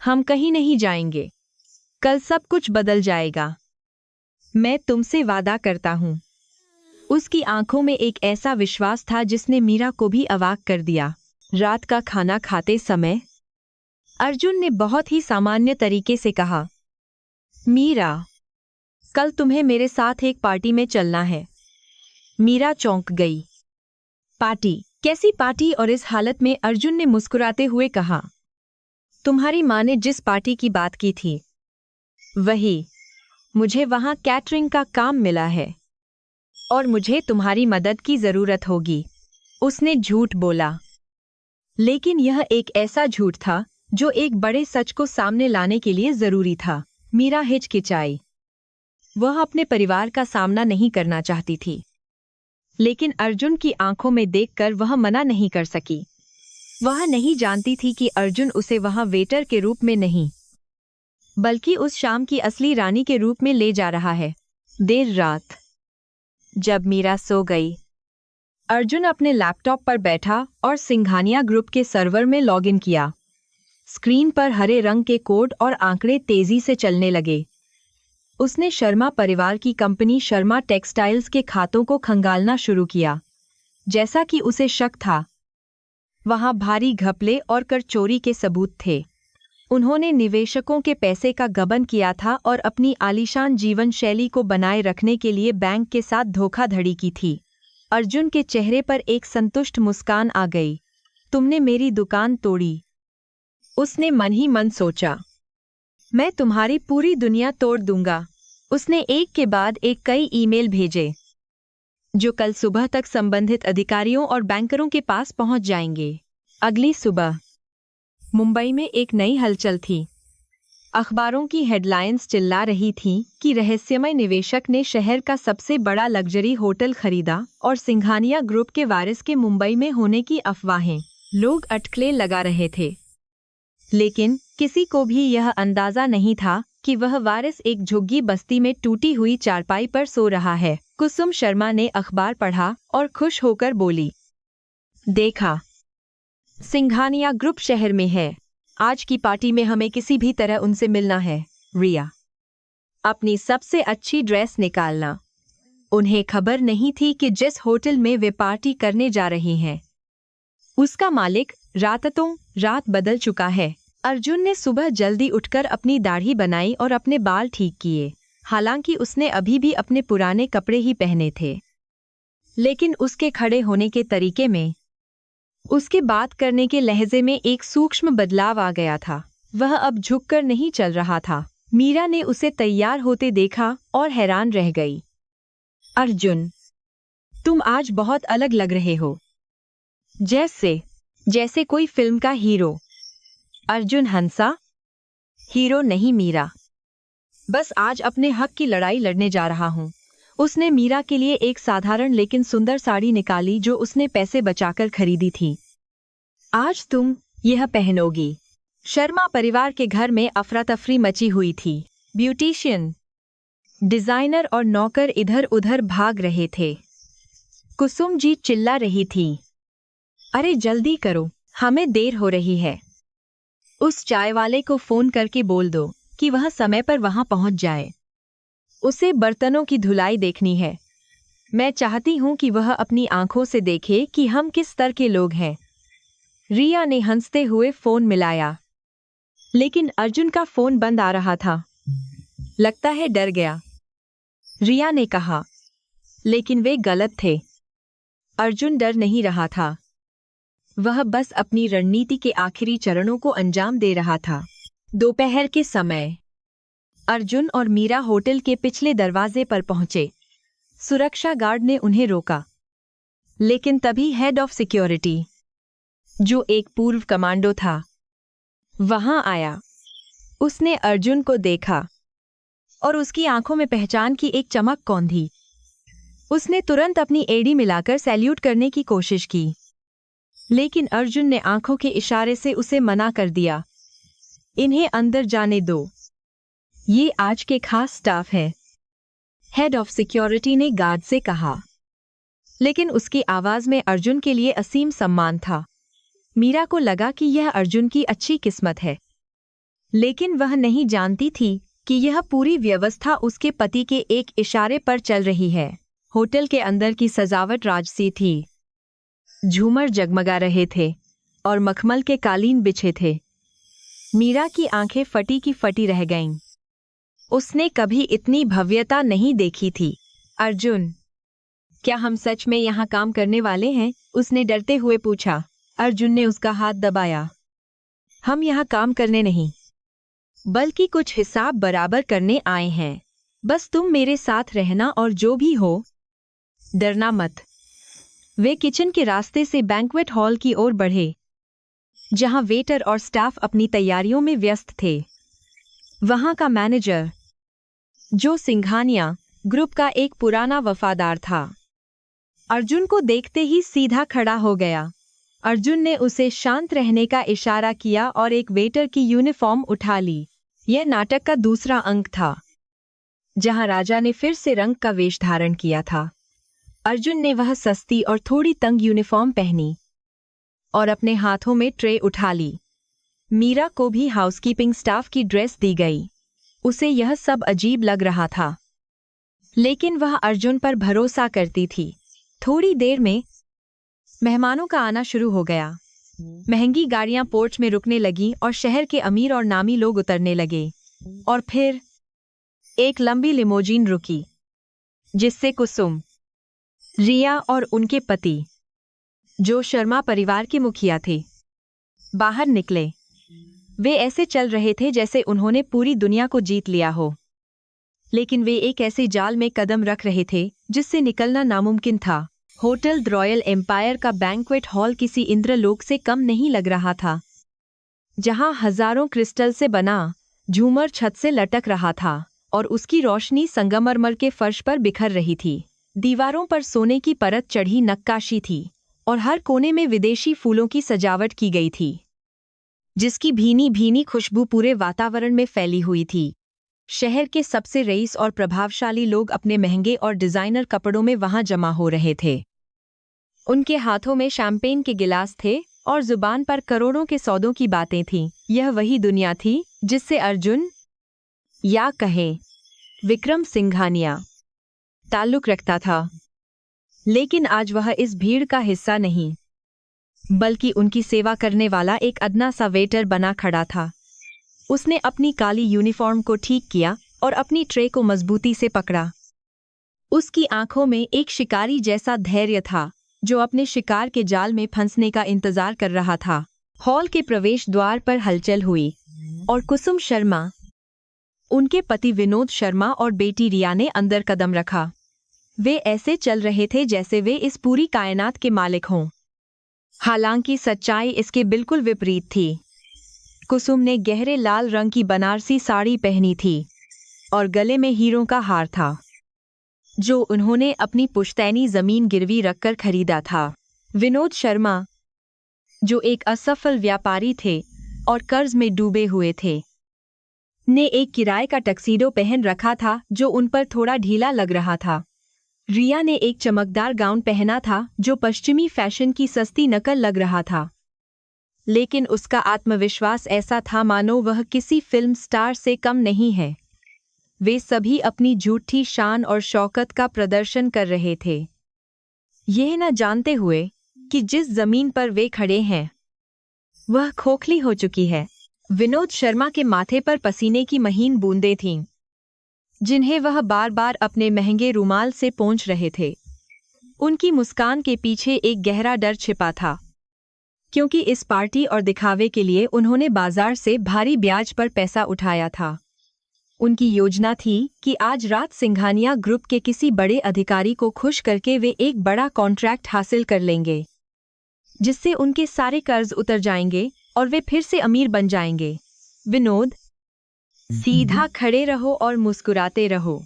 हम कहीं नहीं जाएंगे। कल सब कुछ बदल जाएगा। मैं तुमसे वादा करता हूं। उसकी आंखों में एक ऐसा विश्वास था जिसने मीरा को भी अवाक कर दिया। रात का खाना खाते समय अर्जुन ने बहुत ही सामान्य तरीके से कहा, मीरा, कल तुम्हें मेरे साथ एक पार्टी में चलना है। मीरा चौंक गई। पार्टी? कैसी पार्टी? और इस हालत में अर्जुन ने मुस्कुराते हुए कहा, तुम्हारी माँ ने जिस पार्टी की बात की थी वही। मुझे वहां कैटरिंग का काम मिला है और मुझे तुम्हारी मदद की जरूरत होगी। उसने झूठ बोला, लेकिन यह एक ऐसा झूठ था जो एक बड़े सच को सामने लाने के लिए जरूरी था। मीरा हिचकिचाई। वह अपने परिवार का सामना नहीं करना चाहती थी, लेकिन अर्जुन की आंखों में देखकर वह मना नहीं कर सकी। वह नहीं जानती थी कि अर्जुन उसे वहां वेटर के रूप में नहीं, बल्कि उस शाम की असली रानी के रूप में ले जा रहा है। देर रात जब मीरा सो गई, अर्जुन अपने लैपटॉप पर बैठा और सिंघानिया ग्रुप के सर्वर में लॉगिन किया। स्क्रीन पर हरे रंग के कोड और आंकड़े तेजी से चलने लगे। उसने शर्मा परिवार की कंपनी शर्मा टेक्सटाइल्स के खातों को खंगालना शुरू किया। जैसा कि उसे शक था, वहां भारी घपले और कर चोरी के सबूत थे। उन्होंने निवेशकों के पैसे का गबन किया था और अपनी आलीशान जीवन शैली को बनाए रखने के लिए बैंक के साथ धोखाधड़ी की थी। अर्जुन के चेहरे पर एक संतुष्ट मुस्कान आ गई। तुमने मेरी दुकान तोड़ी, उसने मन ही मन सोचा। मैं तुम्हारी पूरी दुनिया तोड़ दूंगा। उसने एक के बाद एक कई ईमेल भेजे, जो कल सुबह तक संबंधित अधिकारियों और बैंकरों के पास पहुंच जाएंगे। अगली सुबह मुंबई में एक नई हलचल थी। अखबारों की हेडलाइंस चिल्ला रही थीं कि रहस्यमय निवेशक ने शहर का सबसे बड़ा लग्जरी होटल खरीदा और सिंघानिया ग्रुप के वारिस के मुंबई में होने की अफवाहें। लोग अटकलें लगा रहे थे, लेकिन किसी को भी यह अंदाजा नहीं था कि वह वारिस एक झुग्गी बस्ती में टूटी हुई चारपाई पर सो रहा है। कुसुम शर्मा ने अखबार पढ़ा और खुश होकर बोली, देखा, सिंघानिया ग्रुप शहर में है। आज की पार्टी में हमें किसी भी तरह उनसे मिलना है। रिया, अपनी सबसे अच्छी ड्रेस निकालना। उन्हें खबर नहीं थी कि जिस होटल में वे पार्टी करने जा रही हैं, उसका मालिक रातों रात बदल चुका है। अर्जुन ने सुबह जल्दी उठकर अपनी दाढ़ी बनाई और अपने बाल ठीक किए। हालांकि उसने अभी भी अपने पुराने कपड़े ही पहने थे, लेकिन उसके खड़े होने के तरीके में, उसके बात करने के लहजे में एक सूक्ष्म बदलाव आ गया था। वह अब झुककर नहीं चल रहा था। मीरा ने उसे तैयार होते देखा और हैरान रह गई। अर्जुन, तुम आज बहुत अलग लग रहे हो, जैसे कोई फिल्म का हीरो। अर्जुन हंसा। हीरो नहीं मीरा, बस आज अपने हक की लड़ाई लड़ने जा रहा हूँ। उसने मीरा के लिए एक साधारण लेकिन सुंदर साड़ी निकाली जो उसने पैसे बचाकर खरीदी थी। आज तुम यह पहनोगी। शर्मा परिवार के घर में अफरा तफरी मची हुई थी। ब्यूटिशियन, डिजाइनर और नौकर इधर उधर भाग रहे थे। कुसुम जी चिल्ला रही थी, अरे जल्दी करो, हमें देर हो रही है। उस चाय वाले को फोन करके बोल दो कि वह समय पर वहां पहुंच जाए। उसे बर्तनों की धुलाई देखनी है। मैं चाहती हूं कि वह अपनी आंखों से देखे कि हम किस स्तर के लोग हैं। रिया ने हंसते हुए फोन मिलाया, लेकिन अर्जुन का फोन बंद आ रहा था। लगता है डर गया, रिया ने कहा, लेकिन वे गलत थे। अर्जुन डर नहीं रहा था, वह बस अपनी रणनीति के आखिरी चरणों को अंजाम दे रहा था। दोपहर के समय अर्जुन और मीरा होटल के पिछले दरवाजे पर पहुंचे। सुरक्षा गार्ड ने उन्हें रोका, लेकिन तभी हेड ऑफ सिक्योरिटी, जो एक पूर्व कमांडो था, वहां आया। उसने अर्जुन को देखा और उसकी आंखों में पहचान की एक चमक कौंधी। उसने तुरंत अपनी एड़ी मिलाकर सैल्यूट करने की कोशिश की, लेकिन अर्जुन ने आंखों के इशारे से उसे मना कर दिया। इन्हें अंदर जाने दो, ये आज के खास स्टाफ है, हेड ऑफ सिक्योरिटी ने गार्ड से कहा। लेकिन उसकी आवाज में अर्जुन के लिए असीम सम्मान था। मीरा को लगा कि यह अर्जुन की अच्छी किस्मत है, लेकिन वह नहीं जानती थी कि यह पूरी व्यवस्था उसके पति के एक इशारे पर चल रही है। होटल के अंदर की सजावट राजसी थी। झूमर जगमगा रहे थे और मखमल के कालीन बिछे थे। मीरा की आंखें फटी की फटी रह गईं। उसने कभी इतनी भव्यता नहीं देखी थी। अर्जुन, क्या हम सच में यहाँ काम करने वाले हैं? उसने डरते हुए पूछा। अर्जुन ने उसका हाथ दबाया। हम यहाँ काम करने नहीं, बल्कि कुछ हिसाब बराबर करने आए हैं। बस तुम मेरे साथ रहना और जो भी हो, डरना मत। वे किचन के रास्ते से बैंक्वेट हॉल की ओर बढ़े, जहां वेटर और स्टाफ अपनी तैयारियों में व्यस्त थे। वहां का मैनेजर, जो सिंघानिया ग्रुप का एक पुराना वफादार था, अर्जुन को देखते ही सीधा खड़ा हो गया। अर्जुन ने उसे शांत रहने का इशारा किया और एक वेटर की यूनिफॉर्म उठा ली। यह नाटक का दूसरा अंक था, जहां राजा ने फिर से रंग का वेश धारण किया था। अर्जुन ने वह सस्ती और थोड़ी तंग यूनिफॉर्म पहनी और अपने हाथों में ट्रे उठा ली। मीरा को भी हाउसकीपिंग स्टाफ की ड्रेस दी गई। उसे यह सब अजीब लग रहा था, लेकिन वह अर्जुन पर भरोसा करती थी। थोड़ी देर में मेहमानों का आना शुरू हो गया। महंगी गाड़ियां पोर्च में रुकने लगीं और शहर के अमीर और नामी लोग उतरने लगे। और फिर एक लंबी लिमोजीन रुकी, जिससे कुसुम, रिया और उनके पति, जो शर्मा परिवार के मुखिया थे, बाहर निकले। वे ऐसे चल रहे थे जैसे उन्होंने पूरी दुनिया को जीत लिया हो, लेकिन वे एक ऐसे जाल में कदम रख रहे थे जिससे निकलना नामुमकिन था। होटल द रॉयल एम्पायर का बैंक्वेट हॉल किसी इंद्रलोक से कम नहीं लग रहा था, जहां हजारों क्रिस्टल से बना झूमर छत से लटक रहा था और उसकी रोशनी संगमरमर के फर्श पर बिखर रही थी। दीवारों पर सोने की परत चढ़ी नक्काशी थी और हर कोने में विदेशी फूलों की सजावट की गई थी, जिसकी भीनी भीनी खुशबू पूरे वातावरण में फैली हुई थी। शहर के सबसे रईस और प्रभावशाली लोग अपने महंगे और डिजाइनर कपड़ों में वहां जमा हो रहे थे। उनके हाथों में शैंपेन के गिलास थे और जुबान पर करोड़ों के सौदों की बातें थीं। यह वही दुनिया थी जिससे अर्जुन, या कहें विक्रम सिंघानिया, ताल्लुक रखता था। लेकिन आज वह इस भीड़ का हिस्सा नहीं, बल्कि उनकी सेवा करने वाला एक अदना सा वेटर बना खड़ा था। उसने अपनी काली यूनिफॉर्म को ठीक किया और अपनी ट्रे को मजबूती से पकड़ा। उसकी आंखों में एक शिकारी जैसा धैर्य था, जो अपने शिकार के जाल में फंसने का इंतजार कर रहा था। हॉल के प्रवेश द्वार पर हलचल हुई और कुसुम शर्मा, उनके पति विनोद शर्मा और बेटी रिया ने अंदर कदम रखा। वे ऐसे चल रहे थे जैसे वे इस पूरी कायनात के मालिक हों। हालांकि सच्चाई इसके बिल्कुल विपरीत थी। कुसुम ने गहरे लाल रंग की बनारसी साड़ी पहनी थी और गले में हीरों का हार था, जो उन्होंने अपनी पुश्तैनी जमीन गिरवी रखकर खरीदा था। विनोद शर्मा, जो एक असफल व्यापारी थे और कर्ज में डूबे हुए थे, ने एक किराए का टक्सीडो पहन रखा था जो उन पर थोड़ा ढीला लग रहा था। रिया ने एक चमकदार गाउन पहना था जो पश्चिमी फैशन की सस्ती नकल लग रहा था, लेकिन उसका आत्मविश्वास ऐसा था मानो वह किसी फिल्म स्टार से कम नहीं है। वे सभी अपनी झूठी शान और शौकत का प्रदर्शन कर रहे थे, यह न जानते हुए कि जिस जमीन पर वे खड़े हैं वह खोखली हो चुकी है। विनोद शर्मा के माथे पर पसीने की महीन बूंदें थीं, जिन्हें वह बार बार अपने महंगे रुमाल से पोंछ रहे थे। उनकी मुस्कान के पीछे एक गहरा डर छिपा था, क्योंकि इस पार्टी और दिखावे के लिए उन्होंने बाजार से भारी ब्याज पर पैसा उठाया था। उनकी योजना थी कि आज रात सिंघानिया ग्रुप के किसी बड़े अधिकारी को खुश करके वे एक बड़ा कॉन्ट्रैक्ट हासिल कर लेंगे, जिससे उनके सारे कर्ज उतर जाएंगे और वे फिर से अमीर बन जाएंगे। विनोद, सीधा खड़े रहो और मुस्कुराते रहो,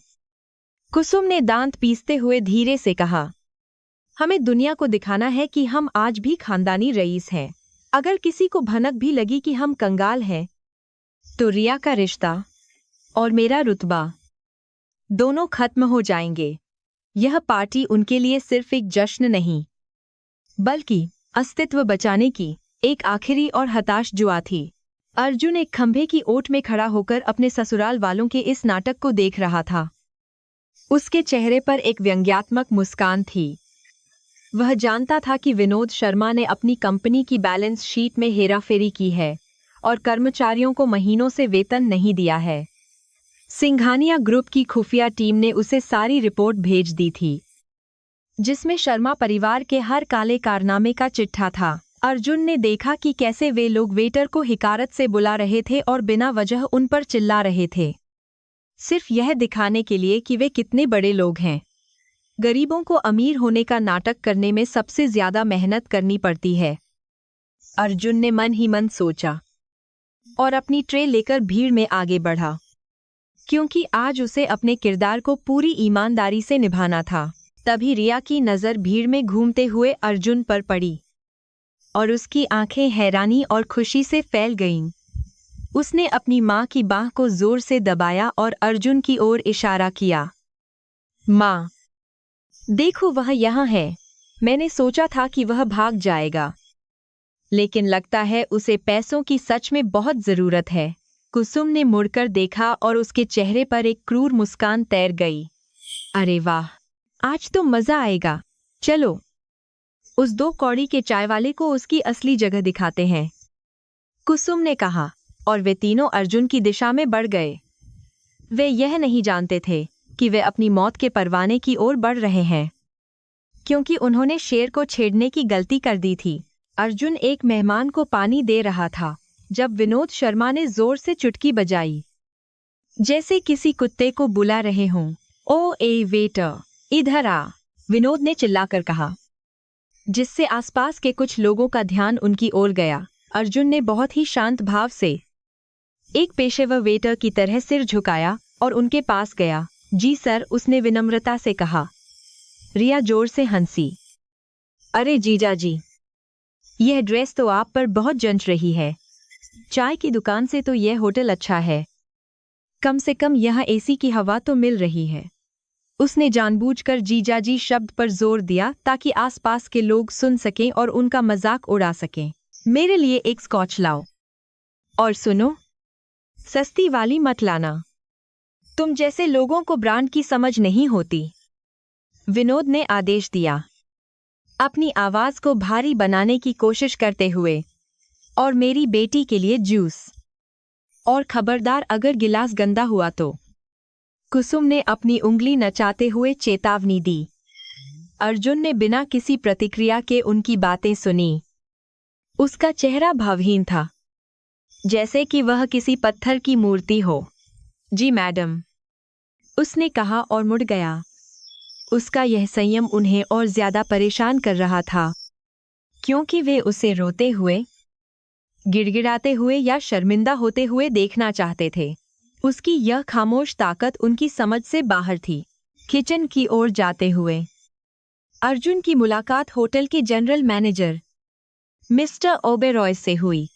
कुसुम ने दांत पीसते हुए धीरे से कहा। हमें दुनिया को दिखाना है कि हम आज भी खानदानी रईस हैं। अगर किसी को भनक भी लगी कि हम कंगाल हैं, तो रिया का रिश्ता और मेरा रुतबा दोनों खत्म हो जाएंगे। यह पार्टी उनके लिए सिर्फ एक जश्न नहीं, बल्कि अस्तित्व बचाने की एक आखिरी और हताश जुआ थी। अर्जुन एक खंभे की ओट में खड़ा होकर अपने ससुराल वालों के इस नाटक को देख रहा था। उसके चेहरे पर एक व्यंग्यात्मक मुस्कान थी। वह जानता था कि विनोद शर्मा ने अपनी कंपनी की बैलेंस शीट में हेराफेरी की है और कर्मचारियों को महीनों से वेतन नहीं दिया है। सिंघानिया ग्रुप की खुफिया टीम ने उसे सारी रिपोर्ट भेज दी थी, जिसमें शर्मा परिवार के हर काले कारनामे का चिट्ठा था। अर्जुन ने देखा कि कैसे वे लोग वेटर को हिकारत से बुला रहे थे और बिना वजह उन पर चिल्ला रहे थे, सिर्फ यह दिखाने के लिए कि वे कितने बड़े लोग हैं। गरीबों को अमीर होने का नाटक करने में सबसे ज्यादा मेहनत करनी पड़ती है, अर्जुन ने मन ही मन सोचा और अपनी ट्रे लेकर भीड़ में आगे बढ़ा, क्योंकि आज उसे अपने किरदार को पूरी ईमानदारी से निभाना था। तभी रिया की नज़र भीड़ में घूमते हुए अर्जुन पर पड़ी और उसकी आंखें हैरानी और खुशी से फैल गईं। उसने अपनी माँ की बाह को जोर से दबाया और अर्जुन की ओर इशारा किया। माँ, देखो वह यहाँ है। मैंने सोचा था कि वह भाग जाएगा, लेकिन लगता है उसे पैसों की सच में बहुत जरूरत है। कुसुम ने मुड़कर देखा और उसके चेहरे पर एक क्रूर मुस्कान तैर गई। अरे वाह, आज तो मजा आएगा। चलो, उस 2 कौड़ी के चाय वाले को उसकी असली जगह दिखाते हैं, कुसुम ने कहा, और वे तीनों अर्जुन की दिशा में बढ़ गए। वे यह नहीं जानते थे कि वे अपनी मौत के परवाने की ओर बढ़ रहे हैं, क्योंकि उन्होंने शेर को छेड़ने की गलती कर दी थी। अर्जुन एक मेहमान को पानी दे रहा था जब विनोद शर्मा ने जोर से चुटकी बजाई, जैसे किसी कुत्ते को बुला रहे हों। ओ ए वेटर, इधर आ, विनोद ने चिल्लाकर कहा, जिससे आसपास के कुछ लोगों का ध्यान उनकी ओर गया। अर्जुन ने बहुत ही शांत भाव से एक पेशेवर वेटर की तरह सिर झुकाया और उनके पास गया। जी सर, उसने विनम्रता से कहा। रिया जोर से हंसी। अरे जीजा जी, यह ड्रेस तो आप पर बहुत जंच रही है। चाय की दुकान से तो यह होटल अच्छा है, कम से कम यहाँ एसी की हवा तो मिल रही है। उसने जानबूझकर जीजाजी शब्द पर जोर दिया ताकि आसपास के लोग सुन सकें और उनका मजाक उड़ा सकें। मेरे लिए एक स्कॉच लाओ, और सुनो, सस्ती वाली मत लाना, तुम जैसे लोगों को ब्रांड की समझ नहीं होती, विनोद ने आदेश दिया, अपनी आवाज को भारी बनाने की कोशिश करते हुए। और मेरी बेटी के लिए जूस, और खबरदार अगर गिलास गंदा हुआ तो। कुसुम ने अपनी उंगली नचाते हुए चेतावनी दी। अर्जुन ने बिना किसी प्रतिक्रिया के उनकी बातें सुनी। उसका चेहरा भावहीन था, जैसे कि वह किसी पत्थर की मूर्ति हो। जी मैडम, उसने कहा और मुड़ गया। उसका यह संयम उन्हें और ज्यादा परेशान कर रहा था, क्योंकि वे उसे रोते हुए, गिड़गिड़ाते हुए या शर्मिंदा होते हुए देखना चाहते थे। उसकी यह खामोश ताकत उनकी समझ से बाहर थी। किचन की ओर जाते हुए अर्जुन की मुलाकात होटल के जनरल मैनेजर मिस्टर ओबेरॉय से हुई,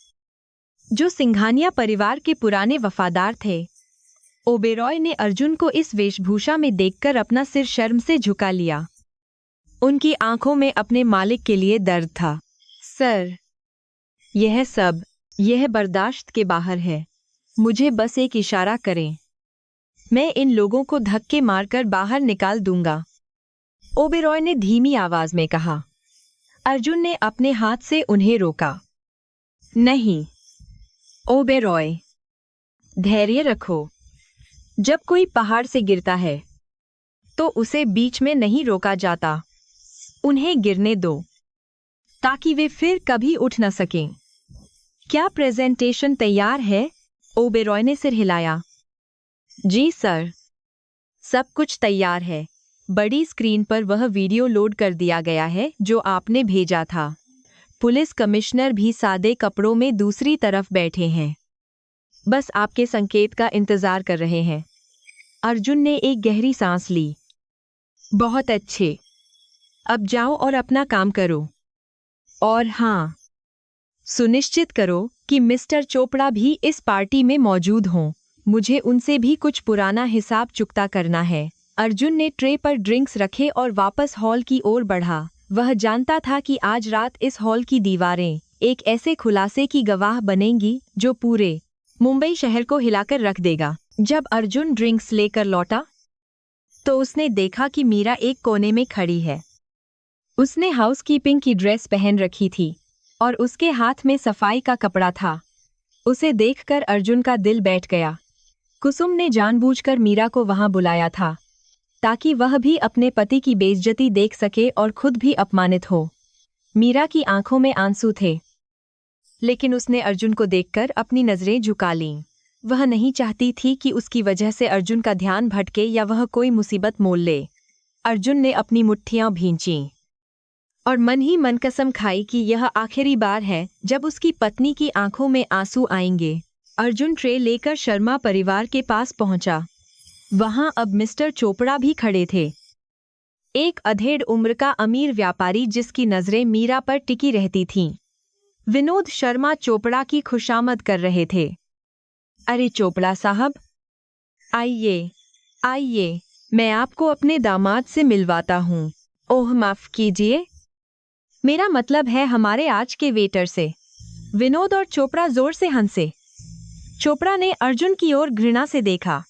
जो सिंघानिया परिवार के पुराने वफादार थे। ओबेरॉय ने अर्जुन को इस वेशभूषा में देखकर अपना सिर शर्म से झुका लिया। उनकी आंखों में अपने मालिक के लिए दर्द था। सर, यह बर्दाश्त के बाहर है। मुझे बस एक इशारा करें, मैं इन लोगों को धक्के मारकर बाहर निकाल दूंगा, ओबेरॉय ने धीमी आवाज में कहा। अर्जुन ने अपने हाथ से उन्हें रोका। नहीं ओबेरॉय, धैर्य रखो। जब कोई पहाड़ से गिरता है तो उसे बीच में नहीं रोका जाता। उन्हें गिरने दो ताकि वे फिर कभी उठ न सकें। क्या प्रेजेंटेशन तैयार है? ओबेरॉय ने सिर हिलाया। जी सर, सब कुछ तैयार है। बड़ी स्क्रीन पर वह वीडियो लोड कर दिया गया है जो आपने भेजा था। पुलिस कमिश्नर भी सादे कपड़ों में दूसरी तरफ बैठे हैं, बस आपके संकेत का इंतजार कर रहे हैं। अर्जुन ने एक गहरी सांस ली। बहुत अच्छे, अब जाओ और अपना काम करो। और हाँ, सुनिश्चित करो कि मिस्टर चोपड़ा भी इस पार्टी में मौजूद हों। मुझे उनसे भी कुछ पुराना हिसाब चुकता करना है। अर्जुन ने ट्रे पर ड्रिंक्स रखे और वापस हॉल की ओर बढ़ा। वह जानता था कि आज रात इस हॉल की दीवारें एक ऐसे खुलासे की गवाह बनेंगी जो पूरे मुंबई शहर को हिलाकर रख देगा। जब अर्जुन ड्रिंक्स लेकर लौटा तो उसने देखा कि मीरा एक कोने में खड़ी है। उसने हाउसकीपिंग की ड्रेस पहन रखी थी और उसके हाथ में सफाई का कपड़ा था। उसे देखकर अर्जुन का दिल बैठ गया। कुसुम ने जानबूझकर मीरा को वहां बुलाया था ताकि वह भी अपने पति की बेइज्जती देख सके और खुद भी अपमानित हो। मीरा की आंखों में आंसू थे, लेकिन उसने अर्जुन को देखकर अपनी नजरें झुका लीं। वह नहीं चाहती थी कि उसकी वजह से अर्जुन का ध्यान भटके या वह कोई मुसीबत मोल ले। अर्जुन ने अपनी मुट्ठियां भींचीं और मन ही मन कसम खाई कि यह आखिरी बार है जब उसकी पत्नी की आंखों में आंसू आएंगे। अर्जुन ट्रे लेकर शर्मा परिवार के पास पहुंचा। वहां अब मिस्टर चोपड़ा भी खड़े थे, एक अधेड़ उम्र का अमीर व्यापारी जिसकी नजरें मीरा पर टिकी रहती थीं। विनोद शर्मा चोपड़ा की खुशामद कर रहे थे। अरे चोपड़ा साहब, आइए आइए, मैं आपको अपने दामाद से मिलवाता हूँ। ओह माफ कीजिए, मेरा मतलब है हमारे आज के वेटर से। विनोद और चोपड़ा जोर से हंसे। चोपड़ा ने अर्जुन की ओर घृणा से देखा।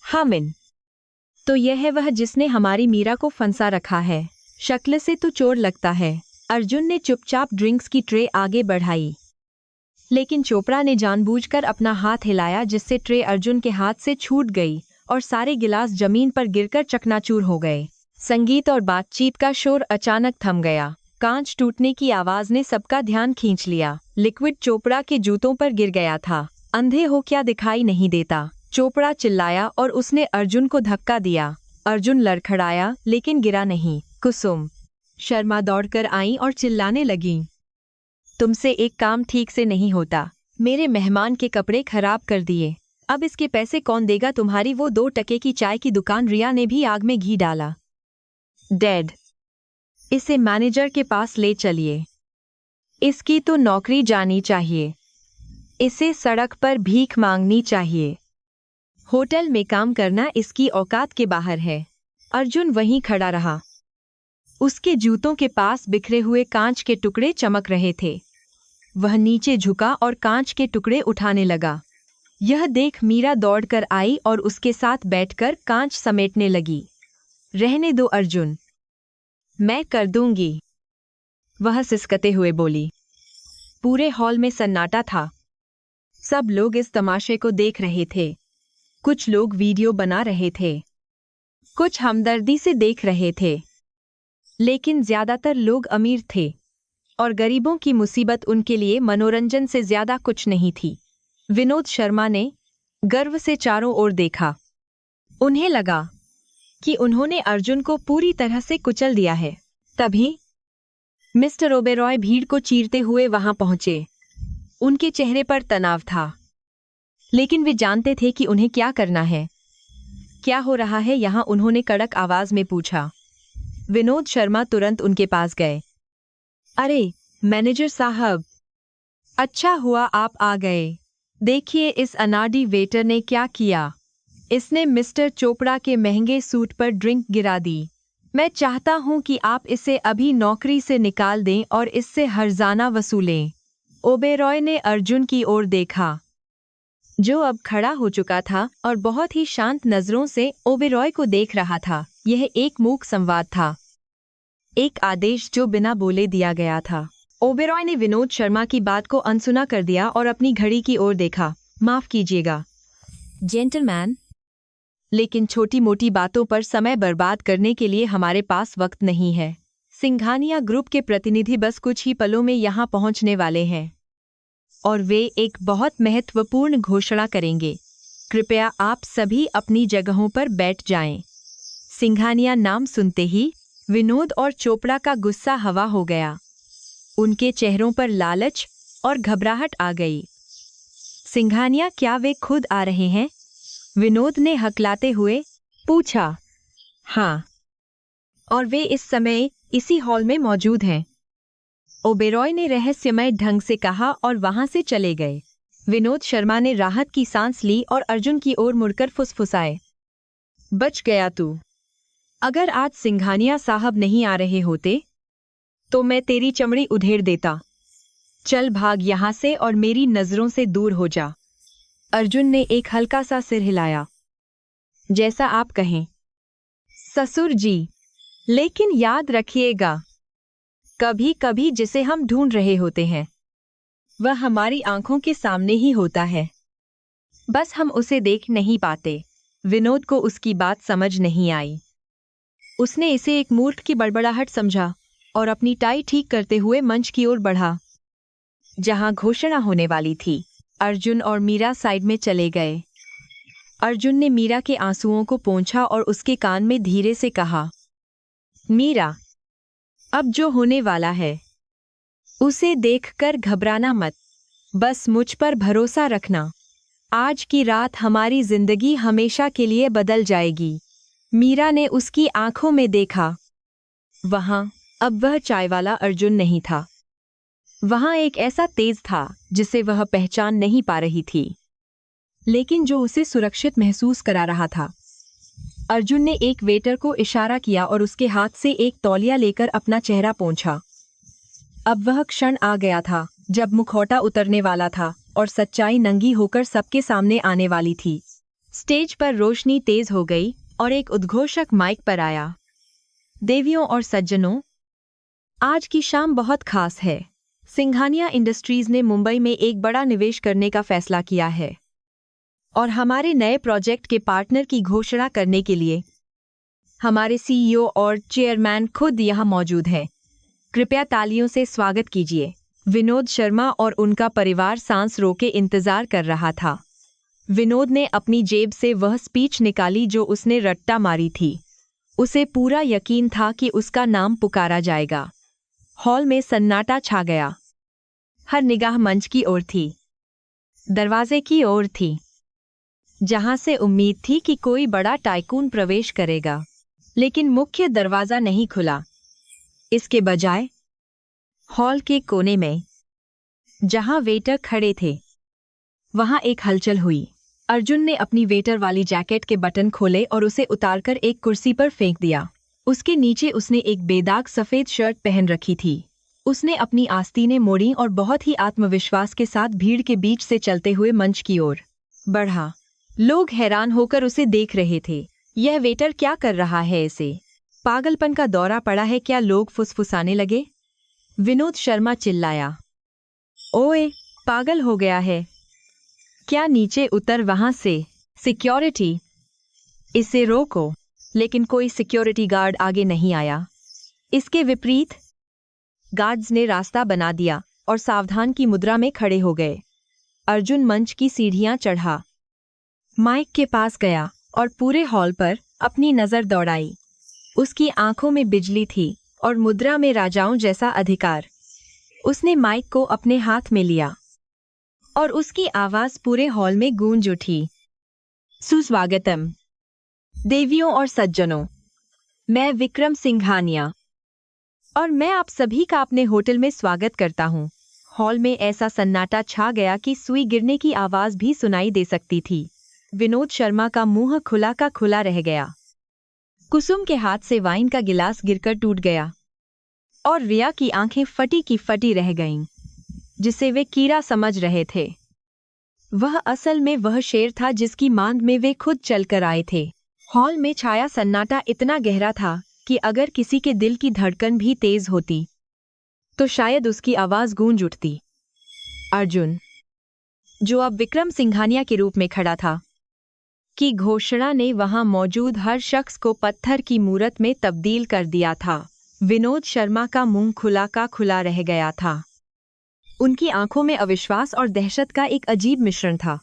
हामिन, तो यह है वह जिसने हमारी मीरा को फंसा रखा है। शक्ल से तो चोर लगता है। अर्जुन ने चुपचाप ड्रिंक्स की ट्रे आगे बढ़ाई, लेकिन चोपड़ा ने जानबूझकर अपना हाथ हिलाया, जिससे ट्रे अर्जुन के हाथ से छूट गई और सारे गिलास जमीन पर गिरकर चकनाचूर हो गए। संगीत और बातचीत का शोर अचानक थम गया। कांच टूटने की आवाज ने सबका ध्यान खींच लिया। लिक्विड चोपड़ा के जूतों पर गिर गया था। अंधे हो क्या दिखाई नहीं देता? चोपड़ा चिल्लाया और उसने अर्जुन को धक्का दिया। अर्जुन लड़खड़ाया लेकिन गिरा नहीं। कुसुम शर्मा दौड़कर आई और चिल्लाने लगी, तुमसे एक काम ठीक से नहीं होता। मेरे मेहमान के कपड़े खराब कर दिए। अब इसके पैसे कौन देगा? तुम्हारी वो 2 टके की चाय की दुकान रिया ने भी आग में घी डाला। डेड। इसे मैनेजर के पास ले चलिए। इसकी तो नौकरी जानी चाहिए। इसे सड़क पर भीख मांगनी चाहिए। होटल में काम करना इसकी औकात के बाहर है। अर्जुन वहीं खड़ा रहा। उसके जूतों के पास बिखरे हुए कांच के टुकड़े चमक रहे थे। वह नीचे झुका और कांच के टुकड़े उठाने लगा। यह देख मीरा दौड़कर आई और उसके साथ बैठकर कांच समेटने लगी। रहने दो अर्जुन, मैं कर दूंगी, वह सिसकते हुए बोली। पूरे हॉल में सन्नाटा था। सब लोग इस तमाशे को देख रहे थे। कुछ लोग वीडियो बना रहे थे, कुछ हमदर्दी से देख रहे थे, लेकिन ज्यादातर लोग अमीर थे और गरीबों की मुसीबत उनके लिए मनोरंजन से ज्यादा कुछ नहीं थी। विनोद शर्मा ने गर्व से चारों ओर देखा। उन्हें लगा कि उन्होंने अर्जुन को पूरी तरह से कुचल दिया है। तभी मिस्टर ओबेरॉय भीड़ को चीरते हुए वहां पहुंचे। उनके चेहरे पर तनाव था, लेकिन वे जानते थे कि उन्हें क्या करना है। क्या हो रहा है यहाँ? उन्होंने कड़क आवाज में पूछा। विनोद शर्मा तुरंत उनके पास गए। अरे मैनेजर साहब, अच्छा हुआ आप आ गए। देखिए इस अनाड़ी वेटर ने क्या किया। इसने मिस्टर चोपड़ा के महंगे सूट पर ड्रिंक गिरा दी। मैं चाहता हूं कि आप इसे अभी नौकरी से निकाल दें और इससे हर्जाना वसूलें। ओबेरॉय ने अर्जुन की ओर देखा, जो अब खड़ा हो चुका था और बहुत ही शांत नजरों से ओबेरॉय को देख रहा था। यह एक मूक संवाद था, एक आदेश जो बिना बोले दिया गया था। ओबेरॉय ने विनोद शर्मा की बात को अनसुना कर दिया और अपनी घड़ी की ओर देखा। माफ कीजिएगा जेंटलमैन, लेकिन छोटी मोटी बातों पर समय बर्बाद करने के लिए हमारे पास वक्त नहीं है। सिंघानिया ग्रुप के प्रतिनिधि बस कुछ ही पलों में यहाँ पहुँचने वाले हैं और वे एक बहुत महत्वपूर्ण घोषणा करेंगे। कृपया आप सभी अपनी जगहों पर बैठ जाएं। सिंघानिया नाम सुनते ही विनोद और चोपड़ा का गुस्सा हवा हो गया। उनके चेहरों पर लालच और घबराहट आ गई। सिंघानिया, क्या वे खुद आ रहे हैं? विनोद ने हकलाते हुए पूछा। हाँ, और वे इस समय इसी हॉल में मौजूद हैं, ओबेरॉय ने रहस्यमय ढंग से कहा और वहां से चले गए। विनोद शर्मा ने राहत की सांस ली और अर्जुन की ओर मुड़कर फुसफुसाए, बच गया तू। अगर आज सिंघानिया साहब नहीं आ रहे होते तो मैं तेरी चमड़ी उधेड़ देता। चल भाग यहां से और मेरी नजरों से दूर हो जा। अर्जुन ने एक हल्का सा सिर हिलाया। जैसा आप कहें ससुर जी, लेकिन याद रखिएगा, कभी कभी जिसे हम ढूंढ रहे होते हैं वह हमारी आंखों के सामने ही होता है, बस हम उसे देख नहीं पाते। विनोद को उसकी बात समझ नहीं आई। उसने इसे एक मूर्ख की बड़बड़ाहट समझा और अपनी टाई ठीक करते हुए मंच की ओर बढ़ा, जहां घोषणा होने वाली थी। अर्जुन और मीरा साइड में चले गए। अर्जुन ने मीरा के आंसुओं को पोंछा और उसके कान में धीरे से कहा, मीरा, अब जो होने वाला है उसे देखकर घबराना मत, बस मुझ पर भरोसा रखना। आज की रात हमारी जिंदगी हमेशा के लिए बदल जाएगी। मीरा ने उसकी आंखों में देखा। वहां अब वह चाय वाला अर्जुन नहीं था। वहां एक ऐसा तेज था जिसे वह पहचान नहीं पा रही थी, लेकिन जो उसे सुरक्षित महसूस करा रहा था। अर्जुन ने एक वेटर को इशारा किया और उसके हाथ से एक तौलिया लेकर अपना चेहरा पोंछा। अब वह क्षण आ गया था जब मुखौटा उतरने वाला था। और सच्चाई नंगी होकर सबके सामने आने वाली थी। स्टेज पर रोशनी तेज हो गई और एक उद्घोषक माइक पर आया। देवियों और सज्जनों, आज की शाम बहुत खास है। सिंघानिया इंडस्ट्रीज ने मुंबई में एक बड़ा निवेश करने का फैसला किया है और हमारे नए प्रोजेक्ट के पार्टनर की घोषणा करने के लिए हमारे सीईओ और चेयरमैन खुद यहाँ मौजूद हैं। कृपया तालियों से स्वागत कीजिए। विनोद शर्मा और उनका परिवार सांस रोके इंतजार कर रहा था। विनोद ने अपनी जेब से वह स्पीच निकाली जो उसने रट्टा मारी थी। उसे पूरा यकीन था कि उसका नाम पुकारा जाएगा। हॉल में सन्नाटा छा गया। हर निगाह मंच की ओर थी, दरवाजे की ओर थी, जहां से उम्मीद थी कि कोई बड़ा टाइकून प्रवेश करेगा। लेकिन मुख्य दरवाजा नहीं खुला। इसके बजाय हॉल के कोने में, जहां वेटर खड़े थे, वहां एक हलचल हुई। अर्जुन ने अपनी वेटर वाली जैकेट के बटन खोले और उसे उतारकर एक कुर्सी पर फेंक दिया। उसके नीचे उसने एक बेदाग सफेद शर्ट पहन रखी थी। उसने अपनी आस्तीनें मोड़ी और बहुत ही आत्मविश्वास के साथ भीड़ के बीच से चलते हुए मंच की ओर बढ़ा। लोग हैरान होकर उसे देख रहे थे। यह वेटर क्या कर रहा है? इसे पागलपन का दौरा पड़ा है क्या? लोग फुसफुसाने लगे। विनोद शर्मा चिल्लाया, ओए, पागल हो गया है क्या? नीचे उतर वहां से। सिक्योरिटी, इसे रोको। लेकिन कोई सिक्योरिटी गार्ड आगे नहीं आया। इसके विपरीत गार्ड्स ने रास्ता बना दिया और सावधान की मुद्रा में खड़े हो गए। अर्जुन मंच की सीढ़ियां चढ़ा, माइक के पास गया और पूरे हॉल पर अपनी नजर दौड़ाई। उसकी आंखों में बिजली थी और मुद्रा में राजाओं जैसा अधिकार। उसने माइक को अपने हाथ में लिया और उसकी आवाज पूरे हॉल में गूंज उठी। सुस्वागतम देवियों और सज्जनों, मैं विक्रम सिंघानिया और मैं आप सभी का अपने होटल में स्वागत करता हूँ। हॉल में ऐसा सन्नाटा छा गया कि सुई गिरने की आवाज भी सुनाई दे सकती थी। विनोद शर्मा का मुंह खुला का खुला रह गया। कुसुम के हाथ से वाइन का गिलास गिरकर टूट गया और रिया की आंखें फटी की फटी रह गईं, जिसे वे कीड़ा समझ रहे थे। वह असल में वह शेर था जिसकी मांग में वे खुद चलकर आए थे। हॉल में छाया सन्नाटा इतना गहरा था कि अगर किसी के दिल की धड़कन भी तेज होती तो शायद उसकी आवाज गूंज उठती। अर्जुन, जो अब विक्रम सिंघानिया के रूप में खड़ा था, की घोषणा ने वहां मौजूद हर शख्स को पत्थर की मूरत में तब्दील कर दिया था। विनोद शर्मा का मुंह खुला का खुला रह गया था। उनकी आंखों में अविश्वास और दहशत का एक अजीब मिश्रण था,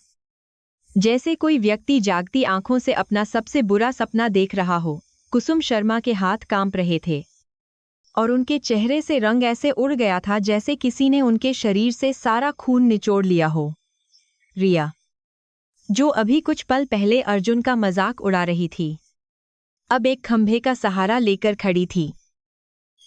जैसे कोई व्यक्ति जागती आंखों से अपना सबसे बुरा सपना देख रहा हो। कुसुम शर्मा के हाथ कांप रहे थे और उनके चेहरे से रंग ऐसे उड़ गया था जैसे किसी ने उनके शरीर से सारा खून निचोड़ लिया हो। रिया, जो अभी कुछ पल पहले अर्जुन का मजाक उड़ा रही थी, अब एक खंभे का सहारा लेकर खड़ी थी।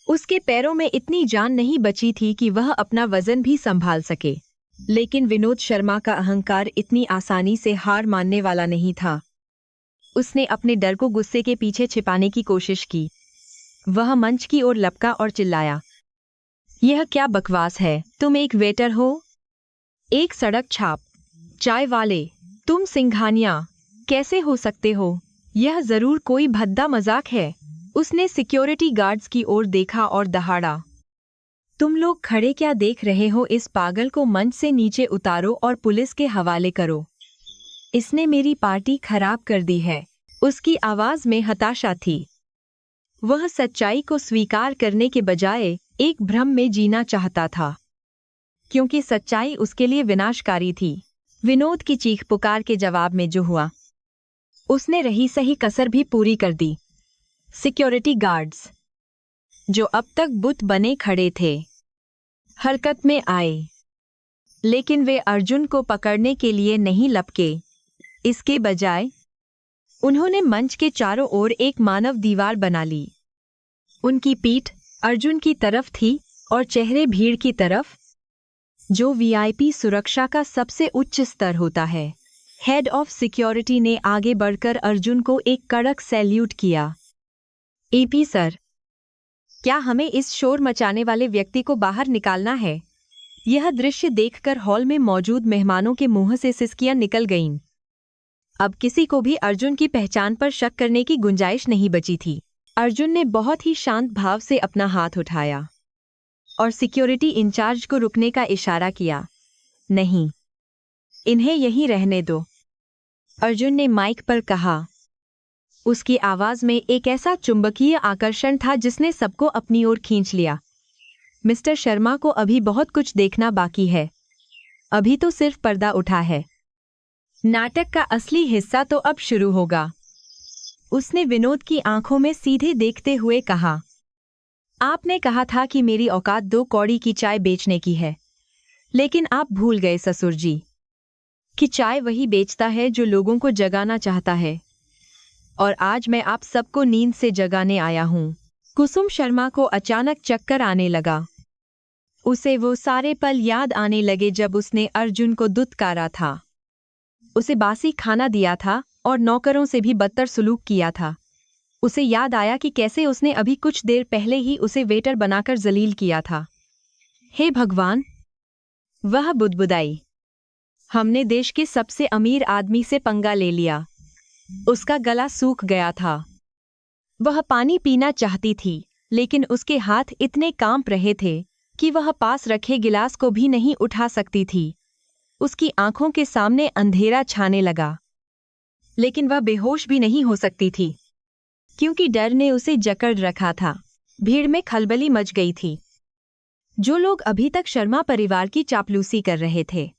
उसके पैरों में इतनी जान नहीं बची थी कि वह अपना वजन भी संभाल सके। लेकिन विनोद शर्मा का अहंकार इतनी आसानी से हार मानने वाला नहीं था। उसने अपने डर को गुस्से के पीछे छिपाने की कोशिश की। वह मंच की ओर लपका और चिल्लाया, यह क्या बकवास है? तुम एक वेटर हो, एक सड़क छाप, चाय वाले। तुम सिंघानिया कैसे हो सकते हो? यह जरूर कोई भद्दा मजाक है। उसने सिक्योरिटी गार्ड्स की ओर देखा और दहाड़ा, तुम लोग खड़े क्या देख रहे हो? इस पागल को मंच से नीचे उतारो और पुलिस के हवाले करो। इसने मेरी पार्टी खराब कर दी है। उसकी आवाज में हताशा थी। वह सच्चाई को स्वीकार करने के बजाय एक भ्रम में जीना चाहता था, क्योंकि सच्चाई उसके लिए विनाशकारी थी। विनोद की चीख पुकार के जवाब में जो हुआ, उसने रही सही कसर भी पूरी कर दी। सिक्योरिटी गार्ड्स, जो अब तक बुत बने खड़े थे, हरकत में आए, लेकिन वे अर्जुन को पकड़ने के लिए नहीं लपके। इसके बजाय उन्होंने मंच के चारों ओर एक मानव दीवार बना ली। उनकी पीठ अर्जुन की तरफ थी और चेहरे भीड़ की तरफ, जो वीआईपी सुरक्षा का सबसे उच्च स्तर होता है। हेड ऑफ सिक्योरिटी ने आगे बढ़कर अर्जुन को एक कड़क सैल्यूट किया। एपी सर, क्या हमें इस शोर मचाने वाले व्यक्ति को बाहर निकालना है? यह दृश्य देखकर हॉल में मौजूद मेहमानों के मुंह से सिसकियां निकल गईं। अब किसी को भी अर्जुन की पहचान पर शक करने की गुंजाइश नहीं बची थी। अर्जुन ने बहुत ही शांत भाव से अपना हाथ उठाया और सिक्योरिटी इंचार्ज को रुकने का इशारा किया। नहीं, इन्हें यहीं रहने दो, अर्जुन ने माइक पर कहा। उसकी आवाज में एक ऐसा चुंबकीय आकर्षण था जिसने सबको अपनी ओर खींच लिया। मिस्टर शर्मा को अभी बहुत कुछ देखना बाकी है। अभी तो सिर्फ पर्दा उठा है। नाटक का असली हिस्सा तो अब शुरू होगा। उसने विनोद की आंखों में सीधे देखते हुए कहा, आपने कहा था कि मेरी औकात 2 कौड़ी की चाय बेचने की है, लेकिन आप भूल गए ससुर जी कि चाय वही बेचता है जो लोगों को जगाना चाहता है, और आज मैं आप सबको नींद से जगाने आया हूं। कुसुम शर्मा को अचानक चक्कर आने लगा। उसे वो सारे पल याद आने लगे जब उसने अर्जुन को दुत्कारा था, उसे बासी खाना दिया था और नौकरों से भी बदतर सलूक किया था। उसे याद आया कि कैसे उसने अभी कुछ देर पहले ही उसे वेटर बनाकर जलील किया था। हे भगवान, वह बुदबुदाई, हमने देश के सबसे अमीर आदमी से पंगा ले लिया। उसका गला सूख गया था। वह पानी पीना चाहती थी, लेकिन उसके हाथ इतने कांप रहे थे कि वह पास रखे गिलास को भी नहीं उठा सकती थी। उसकी आंखों के सामने अंधेरा छाने लगा, लेकिन वह बेहोश भी नहीं हो सकती थी, क्योंकि डर ने उसे जकड़ रखा था। भीड़ में खलबली मच गई थी। जो लोग अभी तक शर्मा परिवार की चापलूसी कर रहे थे,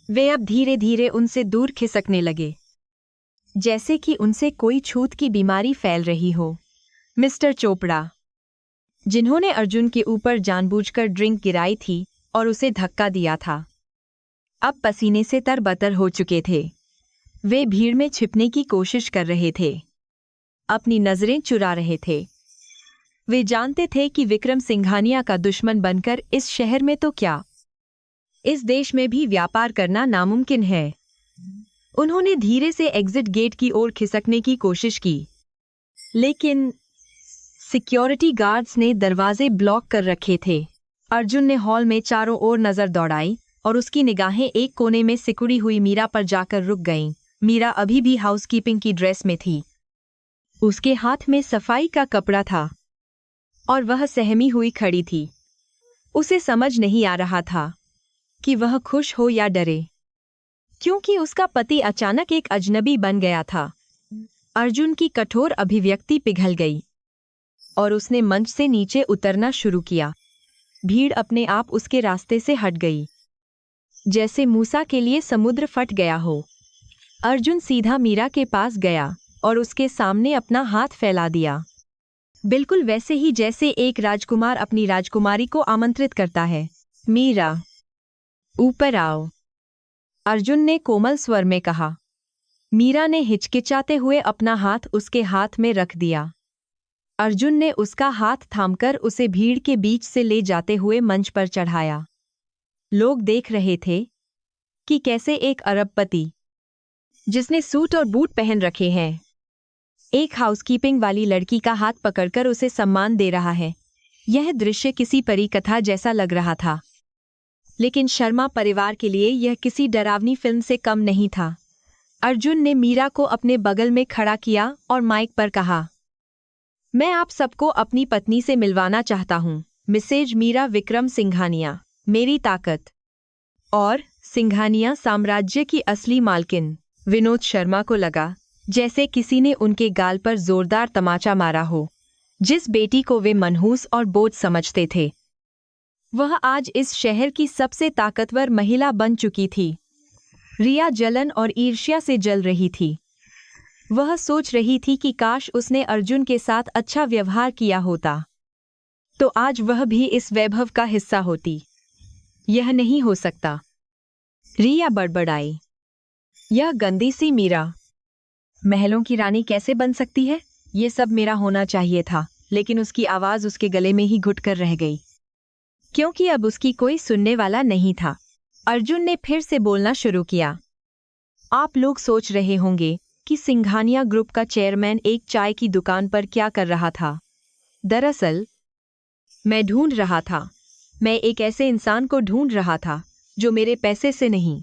वे अब धीरे धीरे उनसे दूर खिसकने लगे, जैसे कि उनसे कोई छूत की बीमारी फैल रही हो। मिस्टर चोपड़ा, जिन्होंने अर्जुन के ऊपर जानबूझकर ड्रिंक गिराई थी और उसे धक्का दिया था, अब पसीने से तरबतर हो चुके थे। वे भीड़ में छिपने की कोशिश कर रहे थे, अपनी नजरें चुरा रहे थे। वे जानते थे कि विक्रम सिंघानिया का दुश्मन बनकर इस शहर में तो क्या, इस देश में भी व्यापार करना नामुमकिन है। उन्होंने धीरे से एग्जिट गेट की ओर खिसकने की कोशिश की, लेकिन सिक्योरिटी गार्ड्स ने दरवाजे ब्लॉक कर रखे थे। अर्जुन ने हॉल में चारों ओर नजर दौड़ाई और उसकी निगाहें एक कोने में सिकुड़ी हुई मीरा पर जाकर रुक गईं। मीरा अभी भी हाउसकीपिंग की ड्रेस में थी। उसके हाथ में सफाई का कपड़ा था और वह सहमी हुई खड़ी थी। उसे समझ नहीं आ रहा था कि वह खुश हो या डरे, क्योंकि उसका पति अचानक एक अजनबी बन गया था। अर्जुन की कठोर अभिव्यक्ति पिघल गई और उसने मंच से नीचे उतरना शुरू किया। भीड़ अपने आप उसके रास्ते से हट गई, जैसे मूसा के लिए समुद्र फट गया हो। अर्जुन सीधा मीरा के पास गया और उसके सामने अपना हाथ फैला दिया, बिल्कुल वैसे ही जैसे एक राजकुमार अपनी राजकुमारी को आमंत्रित करता है। मीरा, ऊपर आओ, अर्जुन ने कोमल स्वर में कहा। मीरा ने हिचकिचाते हुए अपना हाथ उसके हाथ में रख दिया। अर्जुन ने उसका हाथ थामकर उसे भीड़ के बीच से ले जाते हुए मंच पर चढ़ाया। लोग देख रहे थे कि कैसे एक अरबपति, जिसने सूट और बूट पहन रखे हैं, एक हाउसकीपिंग वाली लड़की का हाथ पकड़कर उसे सम्मान दे रहा है। यह दृश्य किसी परी कथा जैसा लग रहा था, लेकिन शर्मा परिवार के लिए यह किसी डरावनी फिल्म से कम नहीं था। अर्जुन ने मीरा को अपने बगल में खड़ा किया और माइक पर कहा, मैं आप सबको अपनी पत्नी से मिलवाना चाहता हूं, मिसेज मीरा विक्रम सिंघानिया, मेरी ताकत और सिंघानिया साम्राज्य की असली मालकिन। विनोद शर्मा को लगा जैसे किसी ने उनके गाल पर जोरदार तमाचा मारा हो। जिस बेटी को वे मनहूस और बोझ समझते थे, वह आज इस शहर की सबसे ताकतवर महिला बन चुकी थी। रिया जलन और ईर्ष्या से जल रही थी। वह सोच रही थी कि काश उसने अर्जुन के साथ अच्छा व्यवहार किया होता, तो आज वह भी इस वैभव का हिस्सा होती। यह नहीं हो सकता, रिया बड़बड़ाई। यह गंदी सी मीरा महलों की रानी कैसे बन सकती है? ये सब मेरा होना चाहिए था, लेकिन उसकी आवाज उसके गले में ही घुटकर रह गई, क्योंकि अब उसकी कोई सुनने वाला नहीं था। अर्जुन ने फिर से बोलना शुरू किया। आप लोग सोच रहे होंगे कि सिंघानिया ग्रुप का चेयरमैन एक चाय की दुकान पर क्या कर रहा था। दरअसल मैं ढूंढ रहा था मैं एक ऐसे इंसान को ढूंढ रहा था जो मेरे पैसे से नहीं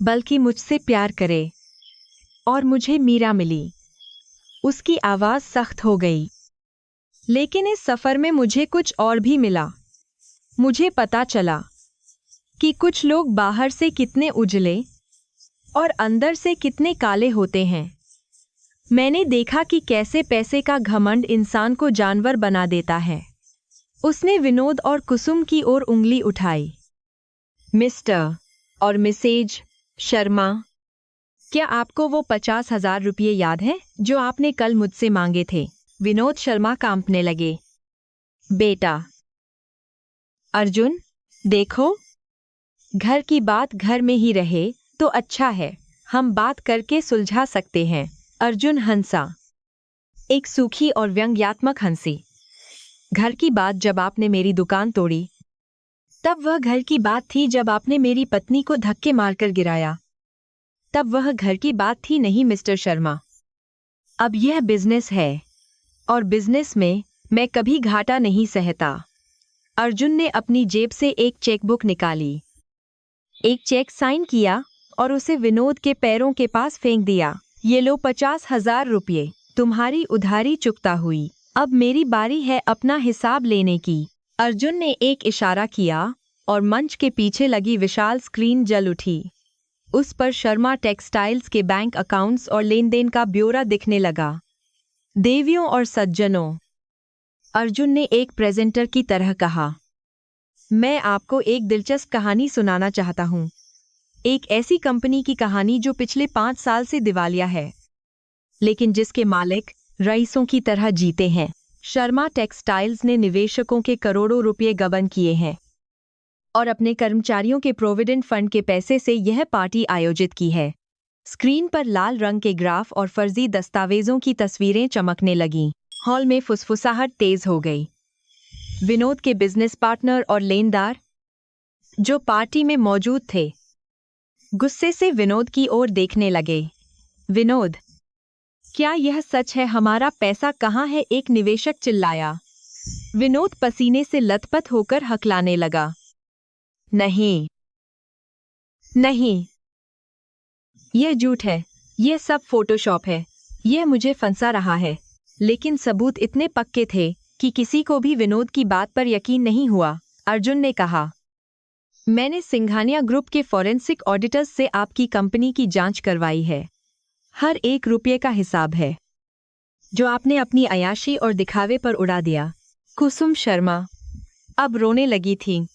बल्कि मुझसे प्यार करे, और मुझे मीरा मिली। उसकी आवाज सख्त हो गई। लेकिन इस सफर में मुझे कुछ और भी मिला। मुझे पता चला कि कुछ लोग बाहर से कितने उजले और अंदर से कितने काले होते हैं। मैंने देखा कि कैसे पैसे का घमंड इंसान को जानवर बना देता है। उसने विनोद और कुसुम की ओर उंगली उठाई। मिस्टर और मिसेज शर्मा, क्या आपको वो 50,000 रुपये याद है जो आपने कल मुझसे मांगे थे? विनोद शर्मा कांपने लगे। बेटा अर्जुन, देखो, घर की बात घर में ही रहे तो अच्छा है। हम बात करके सुलझा सकते हैं। अर्जुन हंसा, एक सूखी और व्यंग्यात्मक हंसी। घर की बात जब आपने मेरी दुकान तोड़ी, तब वह घर की बात थी। जब आपने मेरी पत्नी को धक्के मारकर गिराया, तब वह घर की बात थी नहीं मिस्टर शर्मा। अब यह बिजनेस है, और बिजनेस में मैं कभी घाटा नहीं सहता। अर्जुन ने अपनी जेब से एक चेकबुक निकाली, एक चेक साइन किया और उसे विनोद के पैरों के पास फेंक दिया। ये लो 50,000 रुपये, तुम्हारी उधारी चुकता हुई। अब मेरी बारी है अपना हिसाब लेने की। अर्जुन ने एक इशारा किया और मंच के पीछे लगी विशाल स्क्रीन जल उठी। उस पर शर्मा टेक्सटाइल्स के बैंक अकाउंट्स और लेन देन का ब्यौरा दिखने लगा। देवियों और सज्जनों, अर्जुन ने एक प्रेजेंटर की तरह कहा, मैं आपको एक दिलचस्प कहानी सुनाना चाहता हूँ। एक ऐसी कंपनी की कहानी जो पिछले 5 साल से दिवालिया है, लेकिन जिसके मालिक रईसों की तरह जीते हैं। शर्मा टेक्सटाइल्स ने निवेशकों के करोड़ों रुपये गबन किए हैं और अपने कर्मचारियों के प्रोविडेंट फंड के पैसे से यह पार्टी आयोजित की है। स्क्रीन पर लाल रंग के ग्राफ और फर्जी दस्तावेजों की तस्वीरें चमकने लगीं। हॉल में फुसफुसाहट तेज हो गई। विनोद के बिजनेस पार्टनर और लेनदार, जो पार्टी में मौजूद थे, गुस्से से विनोद की ओर देखने लगे। विनोद, क्या यह सच है? हमारा पैसा कहाँ है? एक निवेशक चिल्लाया। विनोद पसीने से लथपथ होकर हकलाने लगा। नहीं, नहीं, यह झूठ है, यह सब फोटोशॉप है, यह मुझे फंसा रहा है। लेकिन सबूत इतने पक्के थे कि किसी को भी विनोद की बात पर यकीन नहीं हुआ। अर्जुन ने कहा, मैंने सिंघानिया ग्रुप के फॉरेंसिक ऑडिटर्स से आपकी कंपनी की जांच करवाई है। हर एक रुपये का हिसाब है जो आपने अपनी अयाशी और दिखावे पर उड़ा दिया। कुसुम शर्मा अब रोने लगी थी,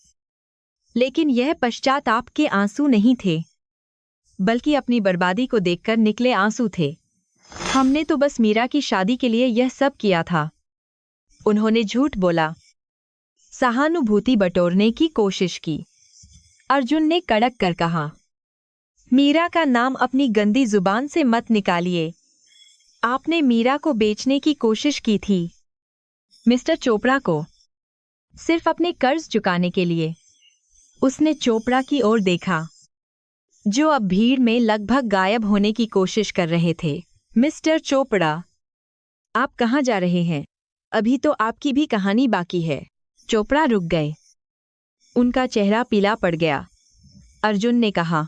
लेकिन यह पश्चाताप के आंसू नहीं थे, बल्कि अपनी बर्बादी को देखकर निकले आंसू थे। हमने तो बस मीरा की शादी के लिए यह सब किया था। उन्होंने झूठ बोला, सहानुभूति बटोरने की कोशिश की। अर्जुन ने कड़क कर कहा, मीरा का नाम अपनी गंदी जुबान से मत निकालिए। आपने मीरा को बेचने की कोशिश की थी मिस्टर चोपड़ा को, सिर्फ अपने कर्ज चुकाने के लिए। उसने चोपड़ा की ओर देखा, जो अब भीड़ में लगभग गायब होने की कोशिश कर रहे थे। मिस्टर चोपड़ा, आप कहाँ जा रहे हैं? अभी तो आपकी भी कहानी बाकी है। चोपड़ा रुक गए। उनका चेहरा पीला पड़ गया। अर्जुन ने कहा,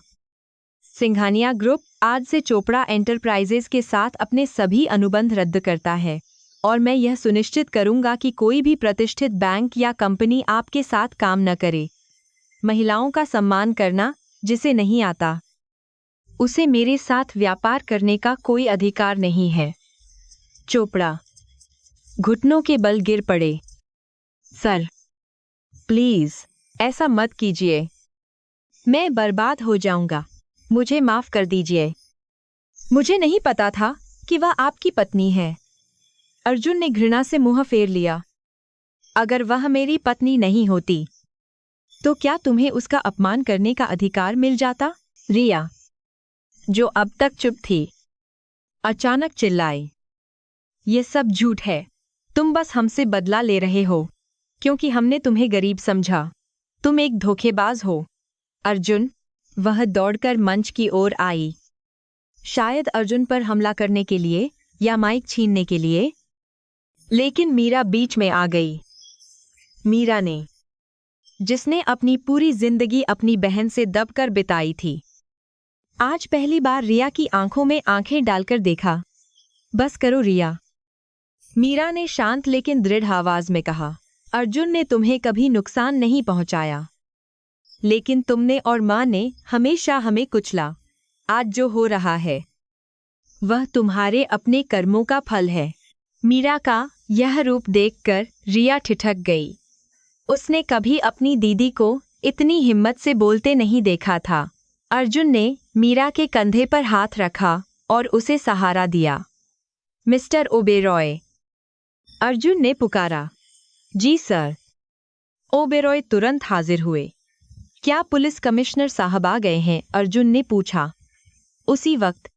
सिंघानिया ग्रुप आज से चोपड़ा एंटरप्राइजेज के साथ अपने सभी अनुबंध रद्द करता है, और मैं यह सुनिश्चित करूंगा कि कोई भी प्रतिष्ठित बैंक या कंपनी आपके साथ काम न करे। महिलाओं का सम्मान करना जिसे नहीं आता, उसे मेरे साथ व्यापार करने का कोई अधिकार नहीं है। चोपड़ा घुटनों के बल गिर पड़े। सर, प्लीज ऐसा मत कीजिए। मैं बर्बाद हो जाऊंगा। मुझे माफ कर दीजिए। मुझे नहीं पता था कि वह आपकी पत्नी है। अर्जुन ने घृणा से मुंह फेर लिया। अगर वह मेरी पत्नी नहीं होती, तो क्या तुम्हें उसका अपमान करने का अधिकार मिल जाता? रिया, जो अब तक चुप थी, अचानक चिल्लाई, ये सब झूठ है। तुम बस हमसे बदला ले रहे हो, क्योंकि हमने तुम्हें गरीब समझा। तुम एक धोखेबाज हो। अर्जुन, वह दौड़कर मंच की ओर आई, शायद अर्जुन पर हमला करने के लिए या माइक छीनने के लिए, लेकिन मीरा बीच में आ गई। मीरा ने जिसने अपनी पूरी जिंदगी अपनी बहन से दबकर बिताई थी। आज पहली बार रिया की आंखों में आंखें डालकर देखा। बस करो रिया, मीरा ने शांत लेकिन दृढ़ आवाज में कहा। अर्जुन ने तुम्हें कभी नुकसान नहीं पहुंचाया, लेकिन तुमने और माँ ने हमेशा हमें कुचला। आज जो हो रहा है वह तुम्हारे अपने कर्मों का फल है। मीरा का यह रूप देखकर रिया ठिठक गई। उसने कभी अपनी दीदी को इतनी हिम्मत से बोलते नहीं देखा था। अर्जुन ने मीरा के कंधे पर हाथ रखा और उसे सहारा दिया। मिस्टर ओबेरॉय, अर्जुन ने पुकारा। जी सर। ओबेरॉय तुरंत हाजिर हुए। क्या पुलिस कमिश्नर साहब आ गए हैं? अर्जुन ने पूछा। उसी वक्त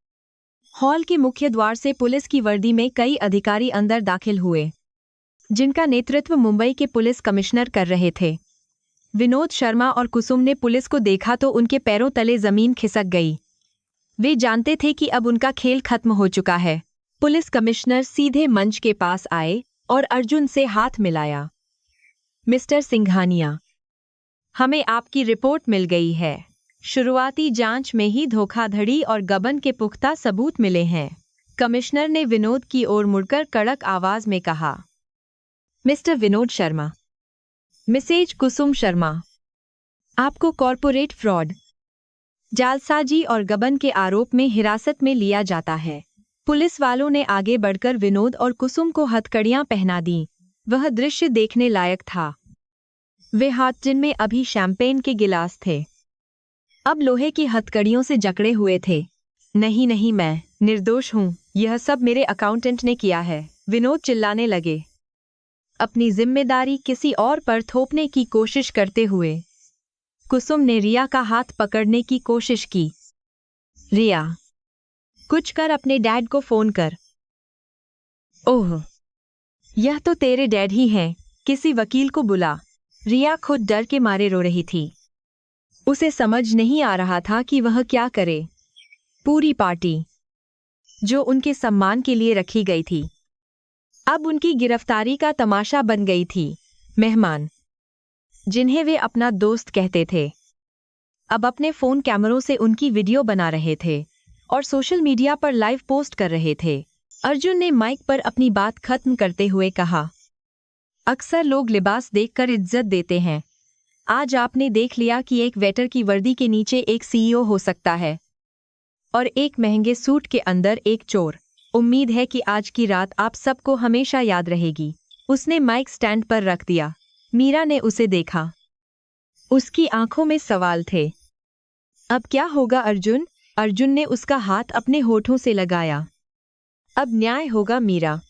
हॉल के मुख्य द्वार से पुलिस की वर्दी में कई अधिकारी अंदर दाखिल हुए, जिनका नेतृत्व मुंबई के पुलिस कमिश्नर कर रहे थे। विनोद शर्मा और कुसुम ने पुलिस को देखा तो उनके पैरों तले जमीन खिसक गई। वे जानते थे कि अब उनका खेल खत्म हो चुका है। पुलिस कमिश्नर सीधे मंच के पास आए और अर्जुन से हाथ मिलाया। मिस्टर सिंघानिया, हमें आपकी रिपोर्ट मिल गई है। शुरुआती जांच में ही धोखाधड़ी और गबन के पुख्ता सबूत मिले हैं। कमिश्नर ने विनोद की ओर मुड़कर कड़क आवाज में कहा। मिस्टर विनोद शर्मा, मिसेज कुसुम शर्मा, आपको कॉर्पोरेट फ्रॉड, जालसाजी और गबन के आरोप में हिरासत में लिया जाता है। पुलिस वालों ने आगे बढ़कर विनोद और कुसुम को हथकड़ियां पहना दी। वह दृश्य देखने लायक था। वे हाथ जिनमें अभी शैंपेन के गिलास थे, अब लोहे की हथकड़ियों से जकड़े हुए थे। नहीं नहीं, मैं निर्दोष हूँ। यह सब मेरे अकाउंटेंट ने किया है, विनोद चिल्लाने लगे, अपनी जिम्मेदारी किसी और पर थोपने की कोशिश करते हुए। कुसुम ने रिया का हाथ पकड़ने की कोशिश की। रिया, कुछ कर, अपने डैड को फोन कर। ओह, यह तो तेरे डैड ही हैं, किसी वकील को बुला। रिया खुद डर के मारे रो रही थी। उसे समझ नहीं आ रहा था कि वह क्या करे। पूरी पार्टी जो उनके सम्मान के लिए रखी गई थी, अब उनकी गिरफ्तारी का तमाशा बन गई थी। मेहमान, जिन्हें वे अपना दोस्त कहते थे, अब अपने फोन कैमरों से उनकी वीडियो बना रहे थे और सोशल मीडिया पर लाइव पोस्ट कर रहे थे। अर्जुन ने माइक पर अपनी बात खत्म करते हुए कहा, अक्सर लोग लिबास देखकर इज्जत देते हैं। आज आपने देख लिया कि एक वेटर की वर्दी के नीचे एक सीईओ हो सकता है और एक महंगे सूट के अंदर एक चोर। उम्मीद है कि आज की रात आप सबको हमेशा याद रहेगी। उसने माइक स्टैंड पर रख दिया। मीरा ने उसे देखा। उसकी आंखों में सवाल थे। अब क्या होगा अर्जुन? अर्जुन ने उसका हाथ अपने होठों से लगाया। अब न्याय होगा मीरा,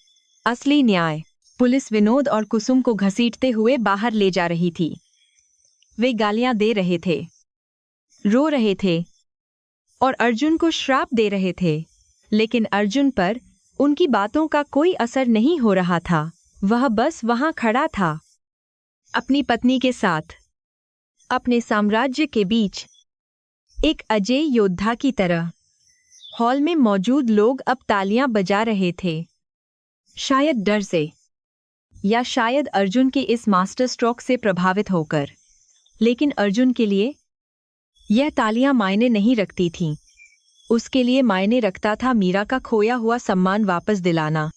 असली न्याय। पुलिस विनोद और कुसुम को घसीटते हुए बाहर ले जा रही थी। वे गालियां दे रहे थे, रो रहे थे और अर्जुन को श्राप दे रहे थे, लेकिन अर्जुन पर उनकी बातों का कोई असर नहीं हो रहा था। वह बस वहां खड़ा था, अपनी पत्नी के साथ, अपने साम्राज्य के बीच, एक अजेय योद्धा की तरह। हॉल में मौजूद लोग अब तालियां बजा रहे थे, शायद डर से या शायद अर्जुन के इस मास्टर स्ट्रोक से प्रभावित होकर। लेकिन अर्जुन के लिए यह तालियां मायने नहीं रखती थीं। उसके लिए मायने रखता था मीरा का खोया हुआ सम्मान वापस दिलाना,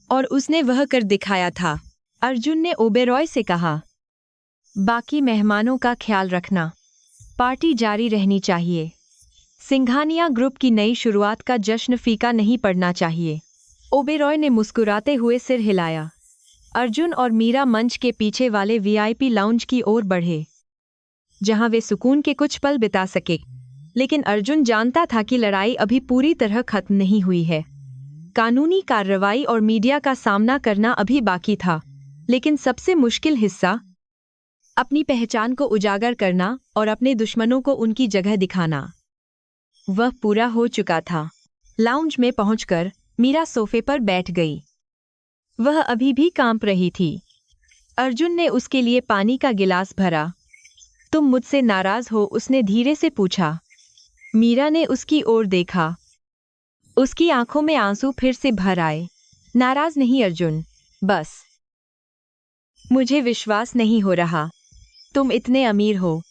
और उसने वह कर दिखाया था। अर्जुन ने ओबेरॉय से कहा, बाकी मेहमानों का ख्याल रखना, पार्टी जारी रहनी चाहिए। सिंघानिया ग्रुप की नई शुरुआत का जश्न फीका नहीं पड़ना चाहिए। ओबेरॉय ने मुस्कुराते हुए सिर हिलाया। अर्जुन और मीरा मंच के पीछे वाले वीआईपी लाउंज की ओर बढ़े, जहां वे सुकून के कुछ पल बिता सके। लेकिन अर्जुन जानता था कि लड़ाई अभी पूरी तरह खत्म नहीं हुई है। कानूनी कार्रवाई और मीडिया का सामना करना अभी बाकी था, लेकिन सबसे मुश्किल हिस्सा, अपनी पहचान को उजागर करना और अपने दुश्मनों को उनकी जगह दिखाना, वह पूरा हो चुका था। लाउंज में पहुंचकर मीरा सोफे पर बैठ गई। वह अभी भी कांप रही थी। अर्जुन ने उसके लिए पानी का गिलास भरा। तुम मुझसे नाराज हो? उसने धीरे से पूछा। मीरा ने उसकी ओर देखा। उसकी आंखों में आंसू फिर से भर आए। नाराज नहीं अर्जुन, बस मुझे विश्वास नहीं हो रहा तुम इतने अमीर हो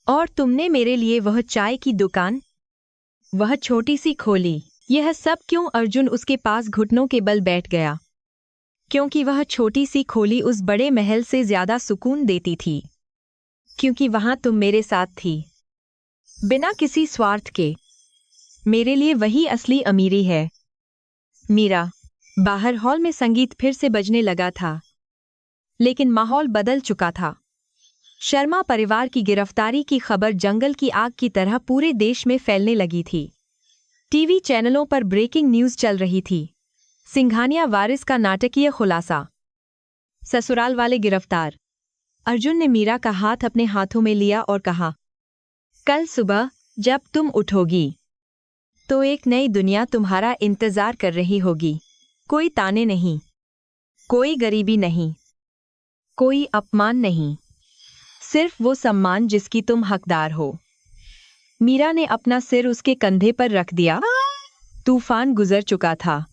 और तुमने मेरे लिए वह चाय की दुकान, वह छोटी सी खोली। यह सब क्यों? अर्जुन उसके पास घुटनों के बल बैठ गया, क्योंकि वह छोटी सी खोली उस बड़े महल से ज्यादा सुकून देती थी, क्योंकि वहां तुम मेरे साथ थी, बिना किसी स्वार्थ के। मेरे लिए वही असली अमीरी है। मीरा। बाहर हॉल में संगीत फिर से बजने लगा था, लेकिन माहौल बदल चुका था। शर्मा परिवार की गिरफ्तारी की खबर जंगल की आग की तरह पूरे देश में फैलने लगी थी। टीवी चैनलों पर ब्रेकिंग न्यूज चल रही थी। सिंघानिया वारिस का नाटकीय खुलासा, ससुराल वाले गिरफ्तार। अर्जुन ने मीरा का हाथ अपने हाथों में लिया और कहा, कल सुबह जब तुम उठोगी तो एक नई दुनिया तुम्हारा इंतजार कर रही होगी। कोई ताने नहीं, कोई गरीबी नहीं, कोई अपमान नहीं, सिर्फ वो सम्मान जिसकी तुम हकदार हो। मीरा ने अपना सिर उसके कंधे पर रख दिया। तूफान गुजर चुका था,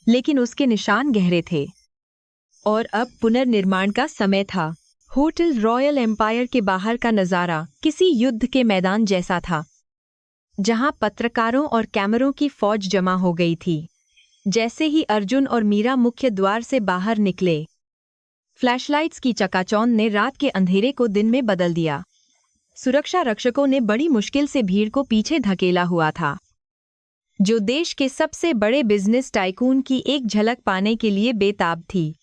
लेकिन उसके निशान गहरे थे और अब पुनर्निर्माण का समय था। होटल रॉयल एम्पायर के बाहर का नजारा किसी युद्ध के मैदान जैसा था, जहां पत्रकारों और कैमरों की फौज जमा हो गई थी। जैसे ही अर्जुन और मीरा मुख्य द्वार से बाहर निकले, फ्लैशलाइट्स की चकाचौंध ने रात के अंधेरे को दिन में बदल दिया। सुरक्षा रक्षकों ने बड़ी मुश्किल से भीड़ को पीछे धकेला हुआ था, जो देश के सबसे बड़े बिजनेस टाइकून की एक झलक पाने के लिए बेताब थी।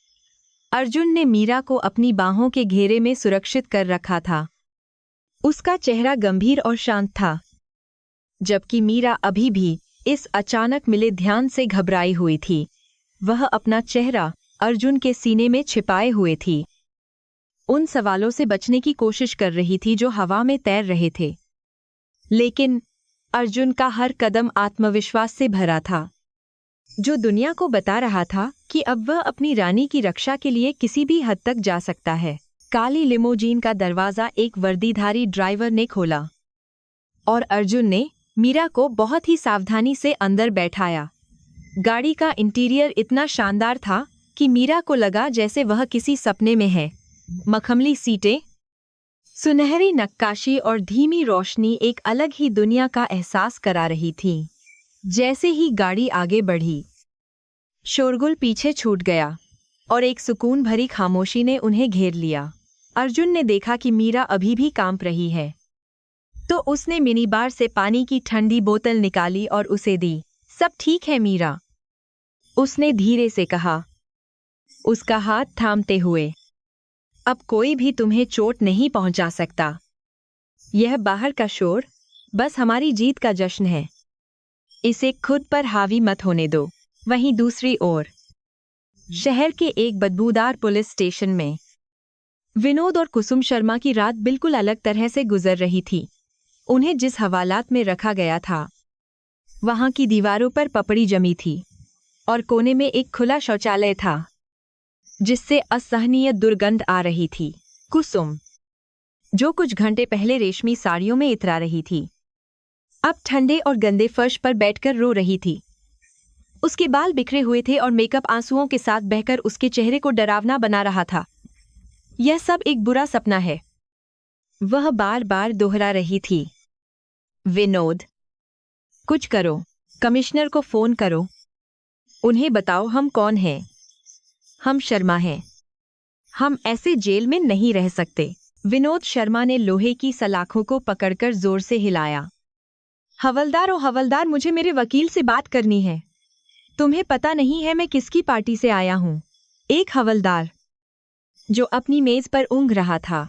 अर्जुन ने मीरा को अपनी बाहों के घेरे में सुरक्षित कर रखा था। उसका चेहरा गंभीर और शांत था, जबकि मीरा अभी भी इस अचानक मिले ध्यान से घबराई हुई थी। वह अपना चेहरा अर्जुन के सीने में छिपाए हुए थी, उन सवालों से बचने की कोशिश कर रही थी जो हवा में तैर रहे थे। लेकिन अर्जुन का हर कदम आत्मविश्वास से भरा था, जो दुनिया को बता रहा था कि अब वह अपनी रानी की रक्षा के लिए किसी भी हद तक जा सकता है। काली लिमोजीन का दरवाजा एक वर्दीधारी ड्राइवर ने खोला और अर्जुन ने मीरा को बहुत ही सावधानी से अंदर बैठाया। गाड़ी का इंटीरियर इतना शानदार था कि मीरा को लगा जैसे वह किसी सपने में है। मखमली सीटें, सुनहरी नक्काशी और धीमी रोशनी एक अलग ही दुनिया का एहसास करा रही थी। जैसे ही गाड़ी आगे बढ़ी, शोरगुल पीछे छूट गया और एक सुकून भरी खामोशी ने उन्हें घेर लिया। अर्जुन ने देखा कि मीरा अभी भी कांप रही है, तो उसने मिनी बार से पानी की ठंडी बोतल निकाली और उसे दी। सब ठीक है मीरा, उसने धीरे से कहा, उसका हाथ थामते हुए। अब कोई भी तुम्हें चोट नहीं पहुंचा सकता। यह बाहर का शोर बस हमारी जीत का जश्न है। इसे खुद पर हावी मत होने दो। वहीं दूसरी ओर शहर के एक बदबूदार पुलिस स्टेशन में विनोद और कुसुम शर्मा की रात बिल्कुल अलग तरह से गुजर रही थी। उन्हें जिस हवालात में रखा गया था, वहां की दीवारों पर पपड़ी जमी थी और कोने में एक खुला शौचालय था, जिससे असहनीय दुर्गंध आ रही थी। कुसुम, जो कुछ घंटे पहले रेशमी साड़ियों में इतरा रही थी, अब ठंडे और गंदे फर्श पर बैठकर रो रही थी। उसके बाल बिखरे हुए थे और मेकअप आंसुओं के साथ बहकर उसके चेहरे को डरावना बना रहा था। यह सब एक बुरा सपना है, वह बार बार दोहरा रही थी। विनोद, कुछ करो, कमिश्नर को फोन करो, उन्हें बताओ हम कौन हैं। हम शर्मा हैं, हम ऐसे जेल में नहीं रह सकते। विनोद शर्मा ने लोहे की सलाखों को पकड़कर जोर से हिलाया। हवलदार ओ हवलदार, मुझे मेरे वकील से बात करनी है। तुम्हें पता नहीं है मैं किसकी पार्टी से आया हूं। एक हवलदार, जो अपनी मेज पर ऊँघ रहा था,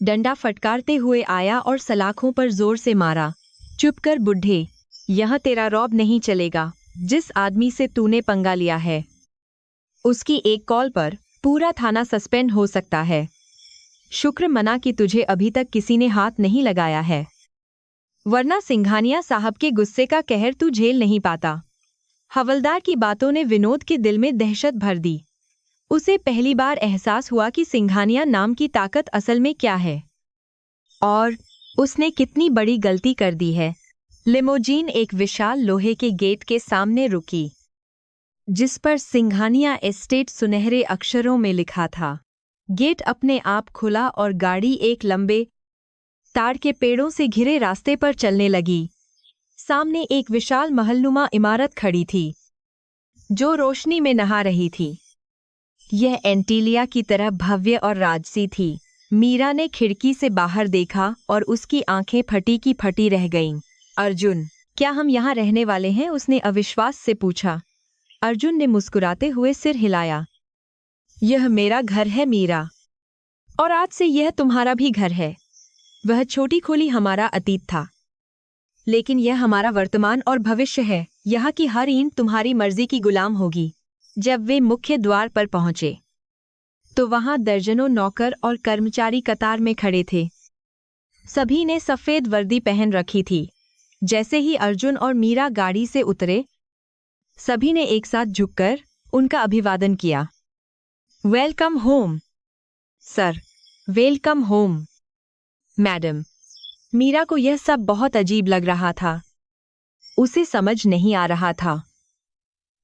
डंडा फटकारते हुए आया और सलाखों पर जोर से मारा। चुप कर बुढ़े, यह तेरा रौब नहीं चलेगा। जिस आदमी से तूने पंगा लिया है, उसकी एक कॉल पर पूरा थाना सस्पेंड हो सकता है। शुक्र मना कि तुझे अभी तक किसी ने हाथ नहीं लगाया है, वरना सिंघानिया साहब के गुस्से का कहर तू झेल नहीं पाता। हवलदार की बातों ने विनोद के दिल में दहशत भर दी। उसे पहली बार एहसास हुआ कि सिंघानिया नाम की ताकत असल में क्या है और उसने कितनी बड़ी गलती कर दी है। लिमोजीन एक विशाल लोहे के गेट के सामने रुकी, जिस पर सिंघानिया एस्टेट सुनहरे अक्षरों में लिखा था। गेट अपने आप खुला और गाड़ी एक लंबे ताड़ के पेड़ों से घिरे रास्ते पर चलने लगी। सामने एक विशाल महलनुमा इमारत खड़ी थी, जो रोशनी में नहा रही थी। यह एंटीलिया की तरह भव्य और राजसी थी। मीरा ने खिड़की से बाहर देखा और उसकी आंखें फटी की फटी रह गईं। अर्जुन, क्या हम यहाँ रहने वाले हैं? उसने अविश्वास से पूछा। अर्जुन ने मुस्कुराते हुए सिर हिलाया। यह मेरा घर है मीरा, और आज से यह तुम्हारा भी घर है। वह छोटी खोली हमारा अतीत था, लेकिन यह हमारा वर्तमान और भविष्य है। यहाँ की हर ईंट तुम्हारी मर्जी की गुलाम होगी। जब वे मुख्य द्वार पर पहुंचे तो वहां दर्जनों नौकर और कर्मचारी कतार में खड़े थे। सभी ने सफेद वर्दी पहन रखी थी। जैसे ही अर्जुन और मीरा गाड़ी से उतरे, सभी ने एक साथ झुककर उनका अभिवादन किया। Welcome home sir, welcome home madam. Meera को यह सब बहुत अजीब लग रहा था। उसे समझ नहीं आ रहा था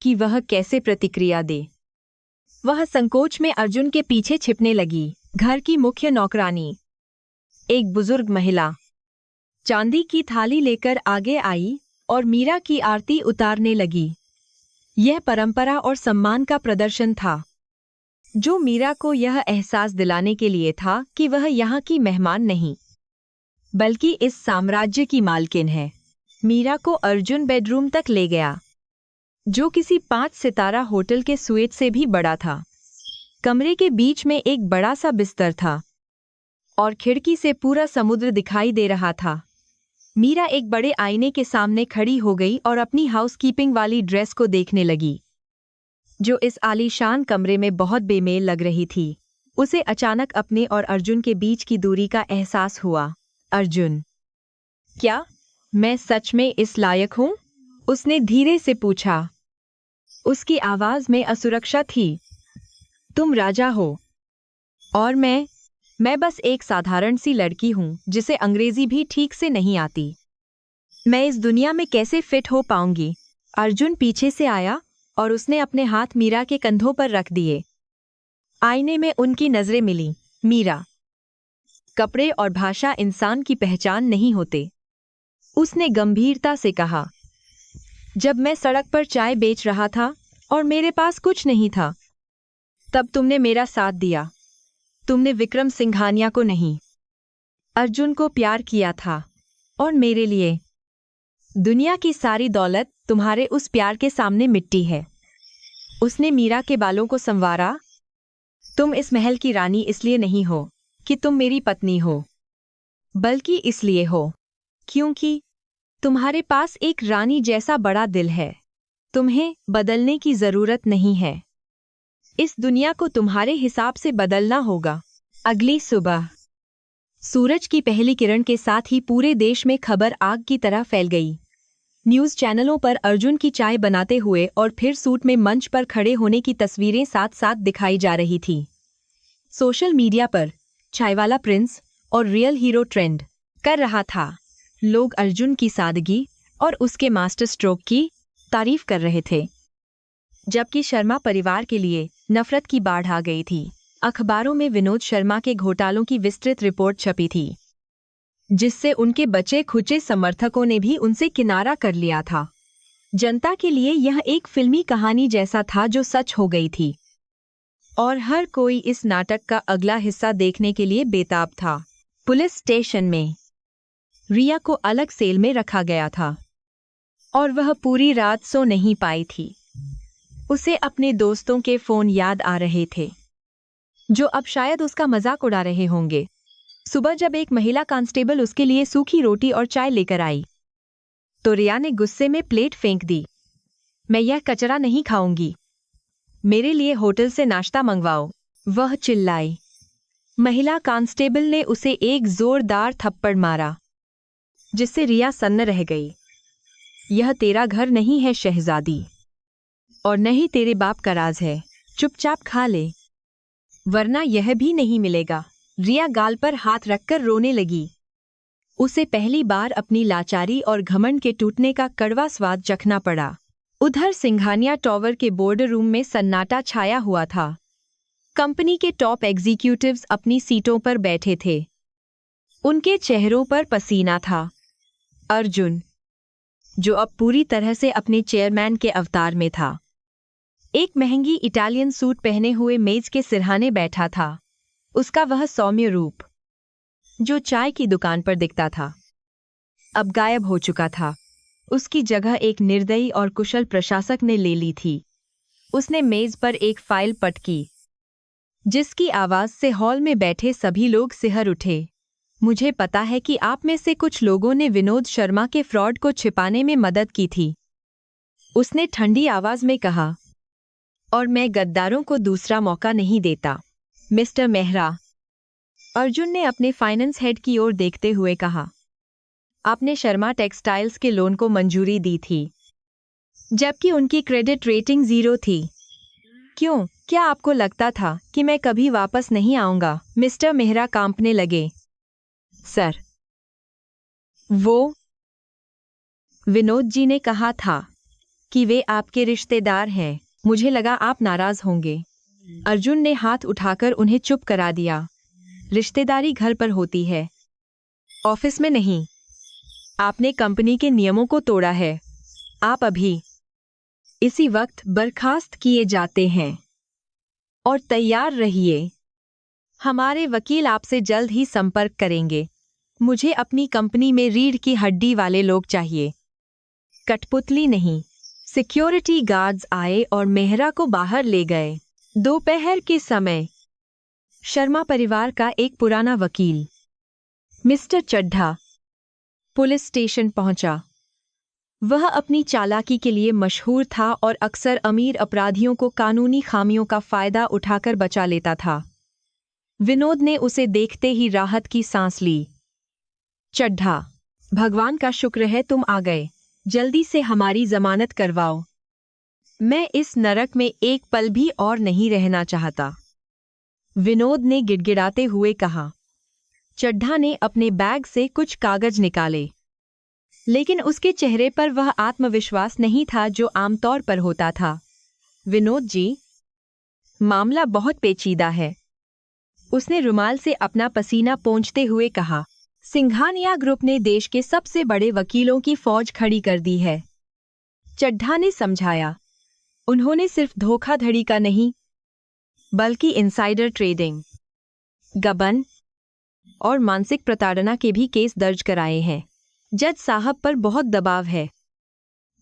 कि वह कैसे प्रतिक्रिया दे। वह संकोच में अर्जुन के पीछे छिपने लगी। घर की मुख्य नौकरानी, एक बुजुर्ग महिला, चांदी की थाली लेकर आगे आई और मीरा की आरती उतारने लगी। यह परंपरा और सम्मान का प्रदर्शन था, जो मीरा को यह एहसास दिलाने के लिए था कि वह यहाँ की मेहमान नहीं, बल्कि इस साम्राज्य की मालकिन है। मीरा को अर्जुन बेडरूम तक ले गया, जो किसी 5 सितारा होटल के स्वीट से भी बड़ा था। कमरे के बीच में एक बड़ा सा बिस्तर था और खिड़की से पूरा समुद्र दिखाई दे रहा था। मीरा एक बड़े आईने के सामने खड़ी हो गई और अपनी हाउसकीपिंग वाली ड्रेस को देखने लगी, जो इस आलीशान कमरे में बहुत बेमेल लग रही थी। उसे अचानक अपने और अर्जुन के बीच की दूरी का एहसास हुआ। अर्जुन, क्या मैं सच में इस लायक हूँ? उसने धीरे से पूछा। उसकी आवाज में असुरक्षा थी। तुम राजा हो और मैं बस एक साधारण सी लड़की हूँ जिसे अंग्रेजी भी ठीक से नहीं आती। मैं इस दुनिया में कैसे फिट हो पाऊंगी? अर्जुन पीछे से आया और उसने अपने हाथ मीरा के कंधों पर रख दिए। आईने में उनकी नजरें मिलीं। मीरा, कपड़े और भाषा इंसान की पहचान नहीं होते, उसने गंभीरता से कहा। जब मैं सड़क पर चाय बेच रहा था और मेरे पास कुछ नहीं था, तब तुमने मेरा साथ दिया। तुमने विक्रम सिंघानिया को नहीं, अर्जुन को प्यार किया था, और मेरे लिए दुनिया की सारी दौलत तुम्हारे उस प्यार के सामने मिट्टी है। उसने मीरा के बालों को संवारा। तुम इस महल की रानी इसलिए नहीं हो कि तुम मेरी पत्नी हो, बल्कि इसलिए हो क्योंकि तुम्हारे पास एक रानी जैसा बड़ा दिल है। तुम्हें बदलने की जरूरत नहीं है। इस दुनिया को तुम्हारे हिसाब से बदलना होगा। अगली सुबह सूरज की पहली किरण के साथ ही पूरे देश में खबर आग की तरह फैल गई। न्यूज़ चैनलों पर अर्जुन की चाय बनाते हुए और फिर सूट में मंच पर खड़े होने की तस्वीरें साथ साथ दिखाई जा रही थी। सोशल मीडिया पर चायवाला प्रिंस और रियल हीरो ट्रेंड कर रहा था। लोग अर्जुन की सादगी और उसके मास्टर स्ट्रोक की तारीफ कर रहे थे, जबकि शर्मा परिवार के लिए नफरत की बाढ़ आ गई थी। अखबारों में विनोद शर्मा के घोटालों की विस्तृत रिपोर्ट छपी थी, जिससे उनके बचे खुचे समर्थकों ने भी उनसे किनारा कर लिया था। जनता के लिए यह एक फिल्मी कहानी जैसा था जो सच हो गई थी, और हर कोई इस नाटक का अगला हिस्सा देखने के लिए बेताब था। पुलिस स्टेशन में रिया को अलग सेल में रखा गया था और वह पूरी रात सो नहीं पाई थी। उसे अपने दोस्तों के फोन याद आ रहे थे, जो अब शायद उसका मजाक उड़ा रहे होंगे। सुबह जब एक महिला कांस्टेबल उसके लिए सूखी रोटी और चाय लेकर आई, तो रिया ने गुस्से में प्लेट फेंक दी। मैं यह कचरा नहीं खाऊंगी, मेरे लिए होटल से नाश्ता मंगवाओ, वह चिल्लाई। महिला कांस्टेबल ने उसे एक जोरदार थप्पड़ मारा, जिससे रिया सन्न रह गई। यह तेरा घर नहीं है शहजादी, और न ही तेरे बाप का राज है। चुपचाप खा ले, वरना यह भी नहीं मिलेगा। रिया गाल पर हाथ रखकर रोने लगी। उसे पहली बार अपनी लाचारी और घमंड के टूटने का कड़वा स्वाद चखना पड़ा। उधर सिंघानिया टावर के बोर्ड रूम में सन्नाटा छाया हुआ था। कंपनी के टॉप एग्जीक्यूटिव्स अपनी सीटों पर बैठे थे। उनके चेहरों पर पसीना था। अर्जुन, जो अब पूरी तरह से अपने चेयरमैन के अवतार में था, एक महंगी इटालियन सूट पहने हुए मेज के सिरहाने बैठा था। उसका वह सौम्य रूप, जो चाय की दुकान पर दिखता था, अब गायब हो चुका था। उसकी जगह एक निर्दयी और कुशल प्रशासक ने ले ली थी। उसने मेज पर एक फाइल पटकी, जिसकी आवाज से हॉल में बैठे सभी लोग सिहर उठे। मुझे पता है कि आप में से कुछ लोगों ने विनोद शर्मा के फ्रॉड को छिपाने में मदद की थी, उसने ठंडी आवाज में कहा, और मैं गद्दारों को दूसरा मौका नहीं देता, मिस्टर मेहरा। अर्जुन ने अपने फाइनेंस हेड की ओर देखते हुए कहा, आपने शर्मा टेक्सटाइल्स के लोन को मंजूरी दी थी, जबकि उनकी क्रेडिट रेटिंग 0 थी। क्यों? क्या आपको लगता था कि मैं कभी वापस नहीं आऊंगा? मिस्टर मेहरा कांपने लगे। सर, वो विनोद जी ने कहा था कि वे आपके रिश्तेदार हैं। मुझे लगा आप नाराज होंगे। अर्जुन ने हाथ उठाकर उन्हें चुप करा दिया। रिश्तेदारी घर पर होती है, ऑफिस में नहीं। आपने कंपनी के नियमों को तोड़ा है। आप अभी इसी वक्त बर्खास्त किए जाते हैं। और तैयार रहिए, हमारे वकील आपसे जल्द ही संपर्क करेंगे। मुझे अपनी कंपनी में रीढ़ की हड्डी वाले लोग चाहिए, कठपुतली नहीं। सिक्योरिटी गार्ड्स आए और मेहरा को बाहर ले गए। दोपहर के समय शर्मा परिवार का एक पुराना वकील, मिस्टर चड्ढा, पुलिस स्टेशन पहुंचा। वह अपनी चालाकी के लिए मशहूर था और अक्सर अमीर अपराधियों को कानूनी खामियों का फायदा उठाकर बचा लेता था। विनोद ने उसे देखते ही राहत की सांस ली। चड्ढा, भगवान का शुक्र है तुम आ गए। जल्दी से हमारी जमानत करवाओ। मैं इस नरक में एक पल भी और नहीं रहना चाहता, विनोद ने गिड़गिड़ाते हुए कहा। चड्ढा ने अपने बैग से कुछ कागज निकाले, लेकिन उसके चेहरे पर वह आत्मविश्वास नहीं था जो आमतौर पर होता था। विनोद जी, मामला बहुत पेचीदा है, उसने रुमाल से अपना पसीना पोंछते हुए कहा। सिंघानिया ग्रुप ने देश के सबसे बड़े वकीलों की फौज खड़ी कर दी है, चड्ढा ने समझाया। उन्होंने सिर्फ धोखाधड़ी का नहीं, बल्कि इनसाइडर ट्रेडिंग, गबन और मानसिक प्रताड़ना के भी केस दर्ज कराए हैं। जज साहब पर बहुत दबाव है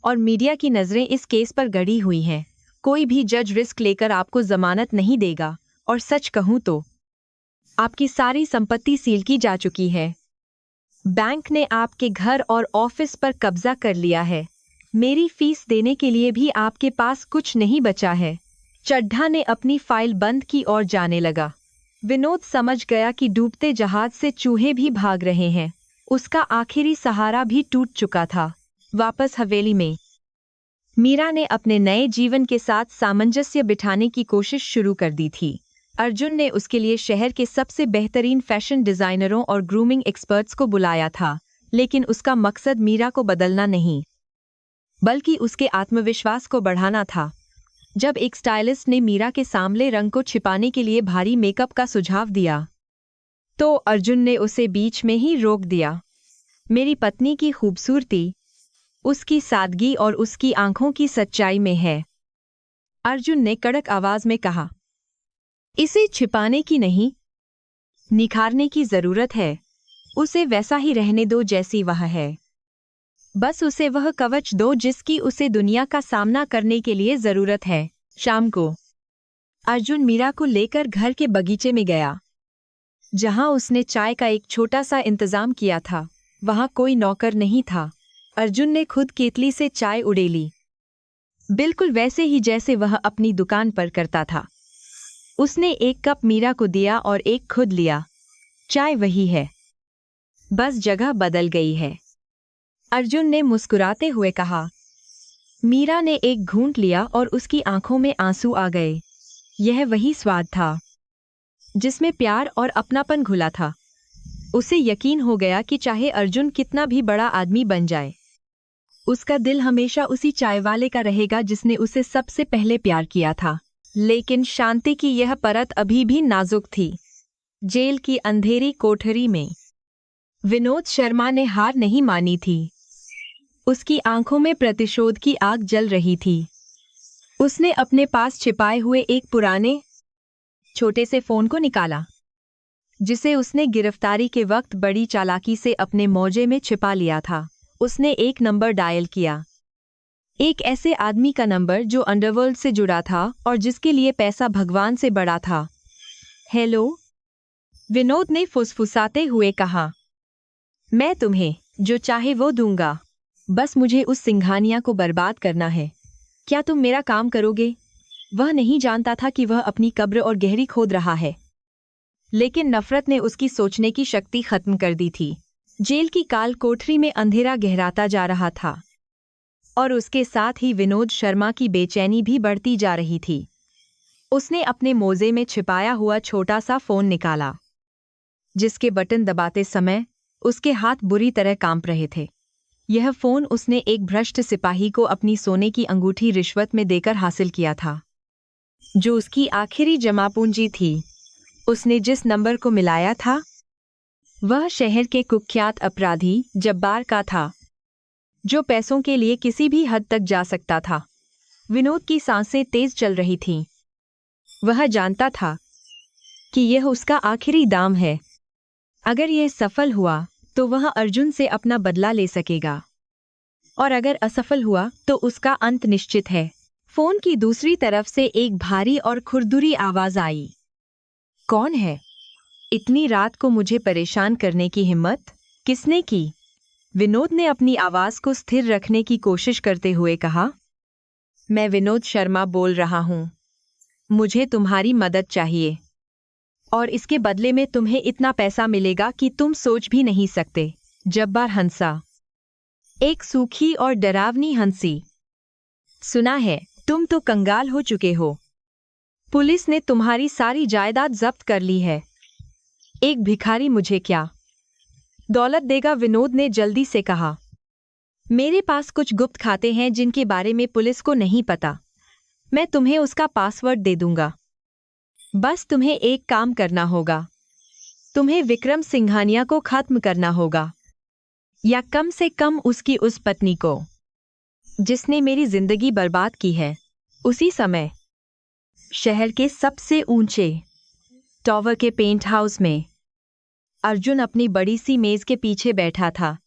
और मीडिया की नजरें इस केस पर गड़ी हुई हैं। कोई भी जज रिस्क लेकर आपको जमानत नहीं देगा, और सच कहूं तो आपकी सारी संपत्ति सील की जा चुकी है। बैंक ने आपके घर और ऑफिस पर कब्जा कर लिया है। मेरी फीस देने के लिए भी आपके पास कुछ नहीं बचा है। चड्ढा ने अपनी फाइल बंद की और जाने लगा। विनोद समझ गया कि डूबते जहाज से चूहे भी भाग रहे हैं। उसका आखिरी सहारा भी टूट चुका था। वापस हवेली में मीरा ने अपने नए जीवन के साथ सामंजस्य बिठाने की कोशिश शुरू कर दी थी। अर्जुन ने उसके लिए शहर के सबसे बेहतरीन फैशन डिजाइनरों और ग्रूमिंग एक्सपर्ट्स को बुलाया था, लेकिन उसका मकसद मीरा को बदलना नहीं, बल्कि उसके आत्मविश्वास को बढ़ाना था। जब एक स्टाइलिस्ट ने मीरा के सांवले रंग को छिपाने के लिए भारी मेकअप का सुझाव दिया, तो अर्जुन ने उसे बीच में ही रोक दिया। मेरी पत्नी की खूबसूरती उसकी सादगी और उसकी आंखों की सच्चाई में है, अर्जुन ने कड़क आवाज में कहा। इसे छिपाने की नहीं, निखारने की जरूरत है। उसे वैसा ही रहने दो जैसी वह है। बस उसे वह कवच दो जिसकी उसे दुनिया का सामना करने के लिए जरूरत है। शाम को अर्जुन मीरा को लेकर घर के बगीचे में गया, जहां उसने चाय का एक छोटा सा इंतजाम किया था। वहां कोई नौकर नहीं था। अर्जुन ने खुद केतली से चाय उड़ेली, बिल्कुल वैसे ही जैसे वह अपनी दुकान पर करता था। उसने एक कप मीरा को दिया और एक खुद लिया। चाय वही है, बस जगह बदल गई है, अर्जुन ने मुस्कुराते हुए कहा। मीरा ने एक घूंट लिया और उसकी आंखों में आंसू आ गए। यह वही स्वाद था जिसमें प्यार और अपनापन घुला था। उसे यकीन हो गया कि चाहे अर्जुन कितना भी बड़ा आदमी बन जाए, उसका दिल हमेशा उसी चाय वाले का रहेगा जिसने उसे सबसे पहले प्यार किया था। लेकिन शांति की यह परत अभी भी नाजुक थी। जेल की अंधेरी कोठरी में विनोद शर्मा ने हार नहीं मानी थी। उसकी आंखों में प्रतिशोध की आग जल रही थी। उसने अपने पास छिपाए हुए एक पुराने छोटे से फोन को निकाला, जिसे उसने गिरफ्तारी के वक्त बड़ी चालाकी से अपने मोजे में छिपा लिया था। उसने एक नंबर डायल किया, एक ऐसे आदमी का नंबर जो अंडरवर्ल्ड से जुड़ा था और जिसके लिए पैसा भगवान से बड़ा था। हेलो, विनोद ने फुसफुसाते हुए कहा। मैं तुम्हें जो चाहे वो दूंगा, बस मुझे उस सिंघानिया को बर्बाद करना है। क्या तुम मेरा काम करोगे? वह नहीं जानता था कि वह अपनी कब्र और गहरी खोद रहा है, लेकिन नफरत ने उसकी सोचने की शक्ति खत्म कर दी थी। जेल की काल कोठरी में अंधेरा गहराता जा रहा था और उसके साथ ही विनोद शर्मा की बेचैनी भी बढ़ती जा रही थी। उसने अपने मोजे में छिपाया हुआ छोटा सा फोन निकाला, जिसके बटन दबाते समय उसके हाथ बुरी तरह कांप रहे थे। यह फोन उसने एक भ्रष्ट सिपाही को अपनी सोने की अंगूठी रिश्वत में देकर हासिल किया था, जो उसकी आखिरी जमा पूंजी थी। उसने जिस नंबर को मिलाया था, वह शहर के कुख्यात अपराधी जब्बार का था, जो पैसों के लिए किसी भी हद तक जा सकता था। विनोद की सांसें तेज चल रही थीं। वह जानता था कि यह उसका आखिरी दाम है। अगर यह सफल हुआ तो वह अर्जुन से अपना बदला ले सकेगा, और अगर असफल हुआ तो उसका अंत निश्चित है। फोन की दूसरी तरफ से एक भारी और खुरदुरी आवाज आई। कौन है? इतनी रात को मुझे परेशान करने की हिम्मत किसने की? विनोद ने अपनी आवाज को स्थिर रखने की कोशिश करते हुए कहा। मैं विनोद शर्मा बोल रहा हूं। मुझे तुम्हारी मदद चाहिए, और इसके बदले में तुम्हें इतना पैसा मिलेगा कि तुम सोच भी नहीं सकते। जब्बार हंसा, एक सूखी और डरावनी हंसी। सुना है, तुम तो कंगाल हो चुके हो। पुलिस ने तुम्हारी सारी जायदाद जब्त कर ली है। एक भिखारी मुझे क्या दौलत देगा? विनोद ने जल्दी से कहा। मेरे पास कुछ गुप्त खाते हैं जिनके बारे में पुलिस को नहीं पता। मैं तुम्हें उसका पासवर्ड दे दूंगा। बस तुम्हें एक काम करना होगा। तुम्हें विक्रम सिंघानिया को खत्म करना होगा, या कम से कम उसकी उस पत्नी को जिसने मेरी जिंदगी बर्बाद की है। उसी समय शहर के सबसे ऊंचे टावर के पेंट हाउस में अर्जुन अपनी बड़ी सी मेज के पीछे बैठा था।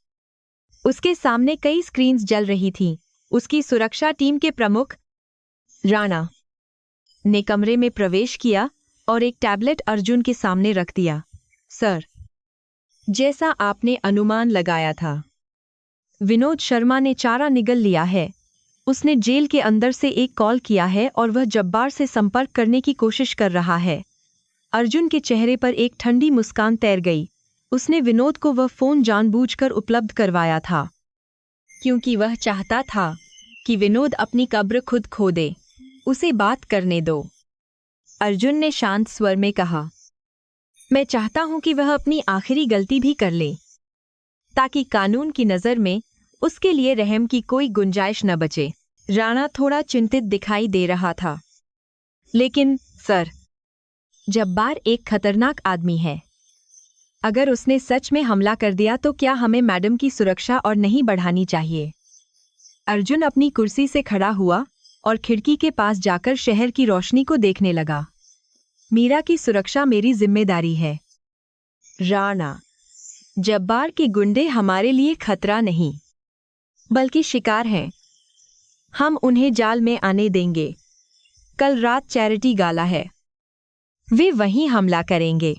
उसके सामने कई स्क्रीन्स जल रही थीं। उसकी सुरक्षा टीम के प्रमुख राणा ने कमरे में प्रवेश किया और एक टैबलेट अर्जुन के सामने रख दिया। सर, जैसा आपने अनुमान लगाया था, विनोद शर्मा ने चारा निगल लिया है। उसने जेल के अंदर से एक कॉल किया है और वह जब्बार से संपर्क करने की कोशिश कर रहा है। अर्जुन के चेहरे पर एक ठंडी मुस्कान तैर गई। उसने विनोद को वह फोन जानबूझकर उपलब्ध करवाया था, क्योंकि वह चाहता था कि विनोद अपनी कब्र खुद खोदे। उसे बात करने दो, अर्जुन ने शांत स्वर में कहा। मैं चाहता हूं कि वह अपनी आखिरी गलती भी कर ले, ताकि कानून की नज़र में उसके लिए रहम की कोई गुंजाइश न बचे। राणा थोड़ा चिंतित दिखाई दे रहा था। लेकिन सर, जब्बार एक खतरनाक आदमी है। अगर उसने सच में हमला कर दिया तो क्या हमें मैडम की सुरक्षा और नहीं बढ़ानी चाहिए? अर्जुन अपनी कुर्सी से खड़ा हुआ और खिड़की के पास जाकर शहर की रोशनी को देखने लगा। मीरा की सुरक्षा मेरी जिम्मेदारी है। राणा, जब्बार के गुंडे हमारे लिए खतरा नहीं, बल्कि शिकार हैं। हम उन्हें जाल में आने देंगे। कल रात चैरिटी गाला है, वे वहीं हमला करेंगे।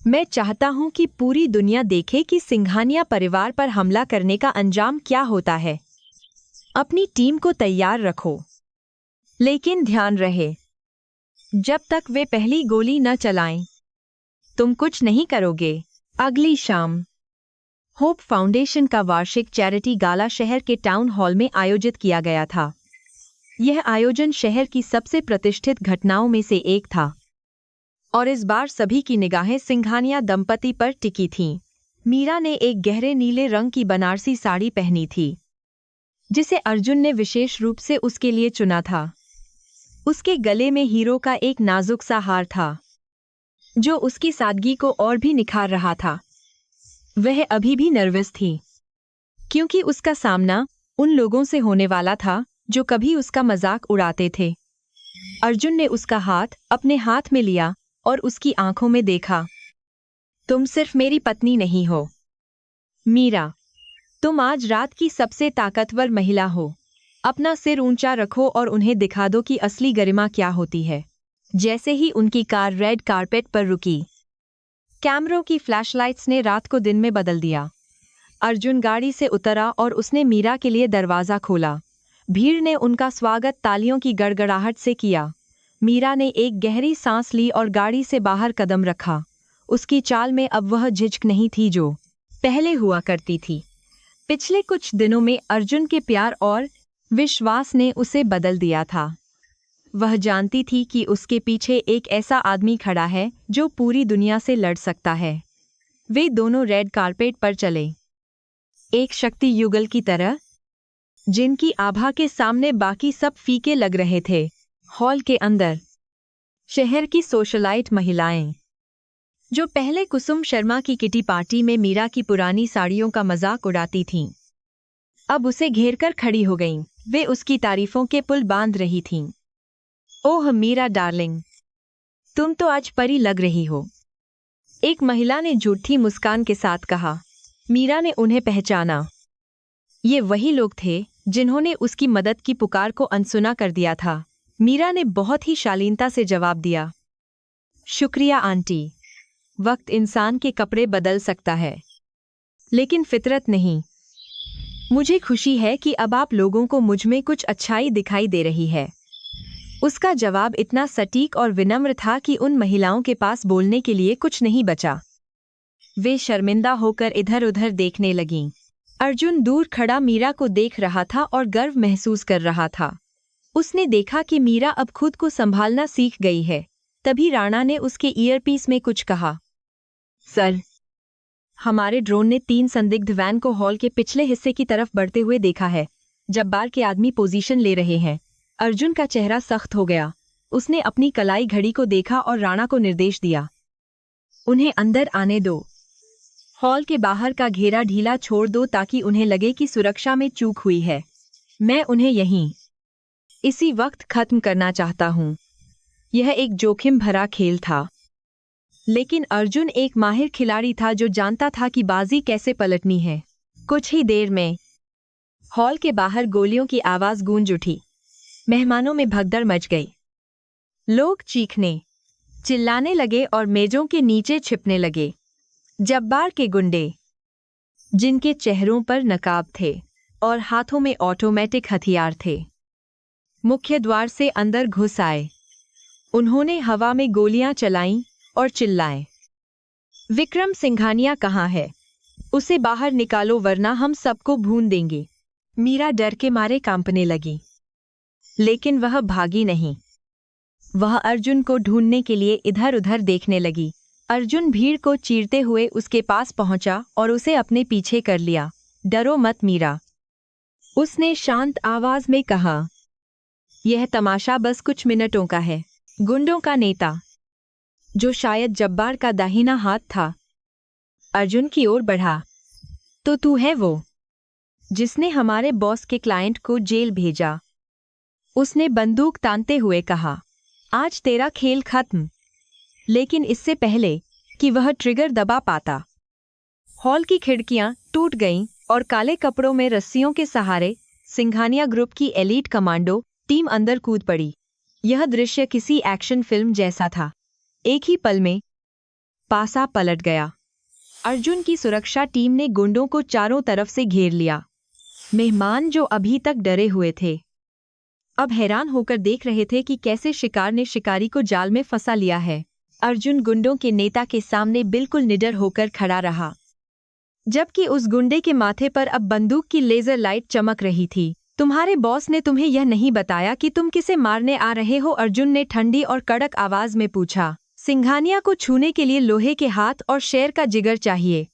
मैं चाहता हूं कि पूरी दुनिया देखे कि सिंघानिया परिवार पर हमला करने का अंजाम क्या होता है। अपनी टीम को तैयार रखो, लेकिन ध्यान रहे, जब तक वे पहली गोली न चलाएं, तुम कुछ नहीं करोगे। अगली शाम होप फाउंडेशन का वार्षिक चैरिटी गाला शहर के टाउन हॉल में आयोजित किया गया था। यह आयोजन शहर की सबसे प्रतिष्ठित घटनाओं में से एक था, और इस बार सभी की निगाहें सिंघानिया दंपति पर टिकी थीं। मीरा ने एक गहरे नीले रंग की बनारसी साड़ी पहनी थी, जिसे अर्जुन ने विशेष रूप से उसके लिए चुना था। उसके गले में हीरो का एक नाजुक सा हार था, जो उसकी सादगी को और भी निखार रहा था। वह अभी भी नर्वस थी, क्योंकि उसका सामना उन लोगों से होने वाला था जो कभी उसका मजाक उड़ाते थे। अर्जुन ने उसका हाथ अपने हाथ में लिया और उसकी आंखों में देखा। तुम सिर्फ मेरी पत्नी नहीं हो, मीरा। तुम आज रात की सबसे ताकतवर महिला हो। अपना सिर ऊंचा रखो और उन्हें दिखा दो कि असली गरिमा क्या होती है। जैसे ही उनकी कार रेड कारपेट पर रुकी, कैमरों की फ्लैशलाइट्स ने रात को दिन में बदल दिया। अर्जुन गाड़ी से उतरा और उसने मीरा के लिए दरवाजा खोला। भीड़ ने उनका स्वागत तालियों की गड़गड़ाहट से किया। मीरा ने एक गहरी सांस ली और गाड़ी से बाहर कदम रखा। उसकी चाल में अब वह झिझक नहीं थी जो पहले हुआ करती थी। पिछले कुछ दिनों में अर्जुन के प्यार और विश्वास ने उसे बदल दिया था। वह जानती थी कि उसके पीछे एक ऐसा आदमी खड़ा है जो पूरी दुनिया से लड़ सकता है। वे दोनों रेड कारपेट पर चले, एक शक्ति युगल की तरह, जिनकी आभा के सामने बाकी सब फीके लग रहे थे। हॉल के अंदर शहर की सोशलाइट महिलाएं, जो पहले कुसुम शर्मा की किटी पार्टी में मीरा की पुरानी साड़ियों का मजाक उड़ाती थीं, अब उसे घेर कर खड़ी हो गईं। वे उसकी तारीफों के पुल बांध रही थीं। ओह मीरा डार्लिंग, तुम तो आज परी लग रही हो, एक महिला ने झूठी मुस्कान के साथ कहा। मीरा ने उन्हें पहचाना। ये वही लोग थे जिन्होंने उसकी मदद की पुकार को अनसुना कर दिया था। मीरा ने बहुत ही शालीनता से जवाब दिया, शुक्रिया आंटी। वक्त इंसान के कपड़े बदल सकता है, लेकिन फितरत नहीं। मुझे खुशी है कि अब आप लोगों को मुझ में कुछ अच्छाई दिखाई दे रही है। उसका जवाब इतना सटीक और विनम्र था कि उन महिलाओं के पास बोलने के लिए कुछ नहीं बचा। वे शर्मिंदा होकर इधर उधर देखने लगीं। अर्जुन दूर खड़ा मीरा को देख रहा था और गर्व महसूस कर रहा था। उसने देखा कि मीरा अब खुद को संभालना सीख गई है। तभी राणा ने उसके ईयरपीस में कुछ कहा। सर, हमारे ड्रोन ने 3 संदिग्ध वैन को हॉल के पिछले हिस्से की तरफ बढ़ते हुए देखा है। जब्बार के आदमी पोजीशन ले रहे हैं। अर्जुन का चेहरा सख्त हो गया। उसने अपनी कलाई घड़ी को देखा और राणा को निर्देश दिया, उन्हें अंदर आने दो। हॉल के बाहर का घेरा ढीला छोड़ दो ताकि उन्हें लगे कि सुरक्षा में चूक हुई है। मैं उन्हें यहीं इसी वक्त खत्म करना चाहता हूं। यह एक जोखिम भरा खेल था, लेकिन अर्जुन एक माहिर खिलाड़ी था जो जानता था कि बाजी कैसे पलटनी है। कुछ ही देर में हॉल के बाहर गोलियों की आवाज गूंज उठी। मेहमानों में भगदड़ मच गई। लोग चीखने, चिल्लाने लगे और मेजों के नीचे छिपने लगे। जब्बार के गुंडे, जिनके चेहरों पर नकाब थे और हाथों में ऑटोमेटिक हथियार थे, मुख्य द्वार से अंदर घुस आए। उन्होंने हवा में गोलियां चलाईं और चिल्लाए, विक्रम सिंघानिया कहाँ है? उसे बाहर निकालो वरना हम सबको भून देंगे। मीरा डर के मारे कांपने लगी, लेकिन वह भागी नहीं। वह अर्जुन को ढूंढने के लिए इधर उधर देखने लगी। अर्जुन भीड़ को चीरते हुए उसके पास पहुंचा और उसे अपने पीछे कर लिया। डरो मत मीरा, उसने शांत आवाज में कहा। यह तमाशा बस कुछ मिनटों का है। गुंडों का नेता, जो शायद जब्बार का दाहिना हाथ था, अर्जुन की ओर बढ़ा। तो तू है वो जिसने हमारे बॉस के क्लाइंट को जेल भेजा? उसने बंदूक तानते हुए कहा। आज तेरा खेल खत्म। लेकिन इससे पहले कि वह ट्रिगर दबा पाता, हॉल की खिड़कियां टूट गईं और काले कपड़ों में रस्सियों के सहारे सिंघानिया ग्रुप की एलीट कमांडो टीम अंदर कूद पड़ी। यह दृश्य किसी एक्शन फिल्म जैसा था। एक ही पल में पासा पलट गया। अर्जुन की सुरक्षा टीम ने गुंडों को चारों तरफ से घेर लिया। मेहमान जो अभी तक डरे हुए थे, अब हैरान होकर देख रहे थे कि कैसे शिकार ने शिकारी को जाल में फंसा लिया है। अर्जुन गुंडों के नेता के सामने बिल्कुल निडर होकर खड़ा रहा, जबकि उस गुंडे के माथे पर अब बंदूक की लेजर लाइट चमक रही थी। तुम्हारे बॉस ने तुम्हें यह नहीं बताया कि तुम किसे मारने आ रहे हो? अर्जुन ने ठंडी और कड़क आवाज में पूछा। सिंघानिया को छूने के लिए लोहे के हाथ और शेर का जिगर चाहिए,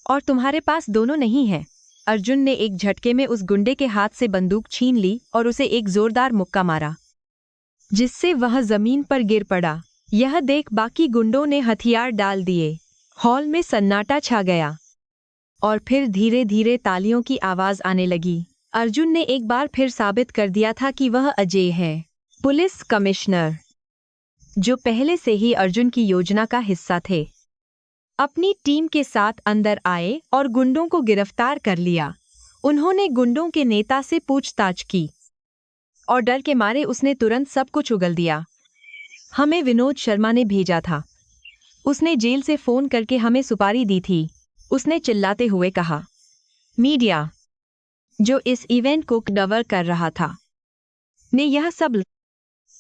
और तुम्हारे पास दोनों नहीं है। अर्जुन ने एक झटके में उस गुंडे के हाथ से बंदूक छीन ली और उसे एक जोरदार मुक्का मारा। जिससे वह जमीन पर गिर पड़ा। यह देख बाकी गुंडों ने हथियार डाल दिए। हॉल में सन्नाटा छा गया और फिर धीरे धीरे तालियों की आवाज आने लगी। अर्जुन ने एक बार फिर साबित कर दिया था कि वह अजय है। पुलिस कमिश्नर, जो पहले से ही अर्जुन की योजना का हिस्सा थे, अपनी टीम के साथ अंदर आए और गुंडों को गिरफ्तार कर लिया। उन्होंने गुंडों के नेता से पूछताछ की और डर के मारे उसने तुरंत सब कुछ उगल दिया। हमें विनोद शर्मा ने भेजा था। उसने जेल से फोन करके हमें सुपारी दी थी। उसने चिल्लाते हुए कहा। मीडिया, जो इस इवेंट को कवर कर रहा था, ने यह सब,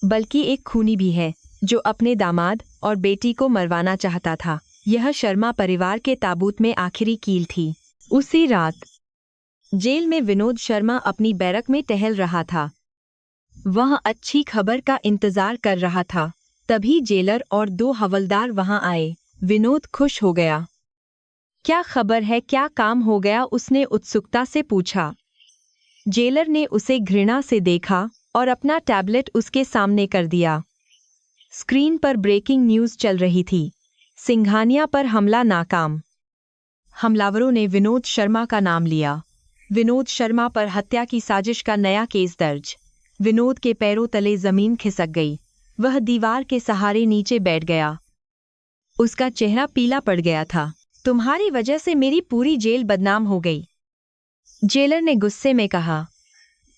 बल्कि एक खूनी भी है जो अपने दामाद और बेटी को मरवाना चाहता था। यह शर्मा परिवार के ताबूत में आखिरी कील थी। उसी रात जेल में विनोद शर्मा अपनी बैरक में टहल रहा था। वह अच्छी खबर का इंतजार कर रहा था। तभी जेलर और 2 हवलदार वहां आए। विनोद खुश हो गया। क्या खबर है, क्या काम हो गया? उसने उत्सुकता से पूछा। जेलर ने उसे घृणा से देखा और अपना टैबलेट उसके सामने कर दिया। स्क्रीन पर ब्रेकिंग न्यूज चल रही थी। सिंघानिया पर हमला नाकाम। हमलावरों ने विनोद शर्मा का नाम लिया। विनोद शर्मा पर हत्या की साजिश का नया केस दर्ज। विनोद के पैरों तले जमीन खिसक गई। वह दीवार के सहारे नीचे बैठ गया। उसका चेहरा पीला पड़ गया था। तुम्हारी वजह से मेरी पूरी जेल बदनाम हो गई, जेलर ने गुस्से में कहा।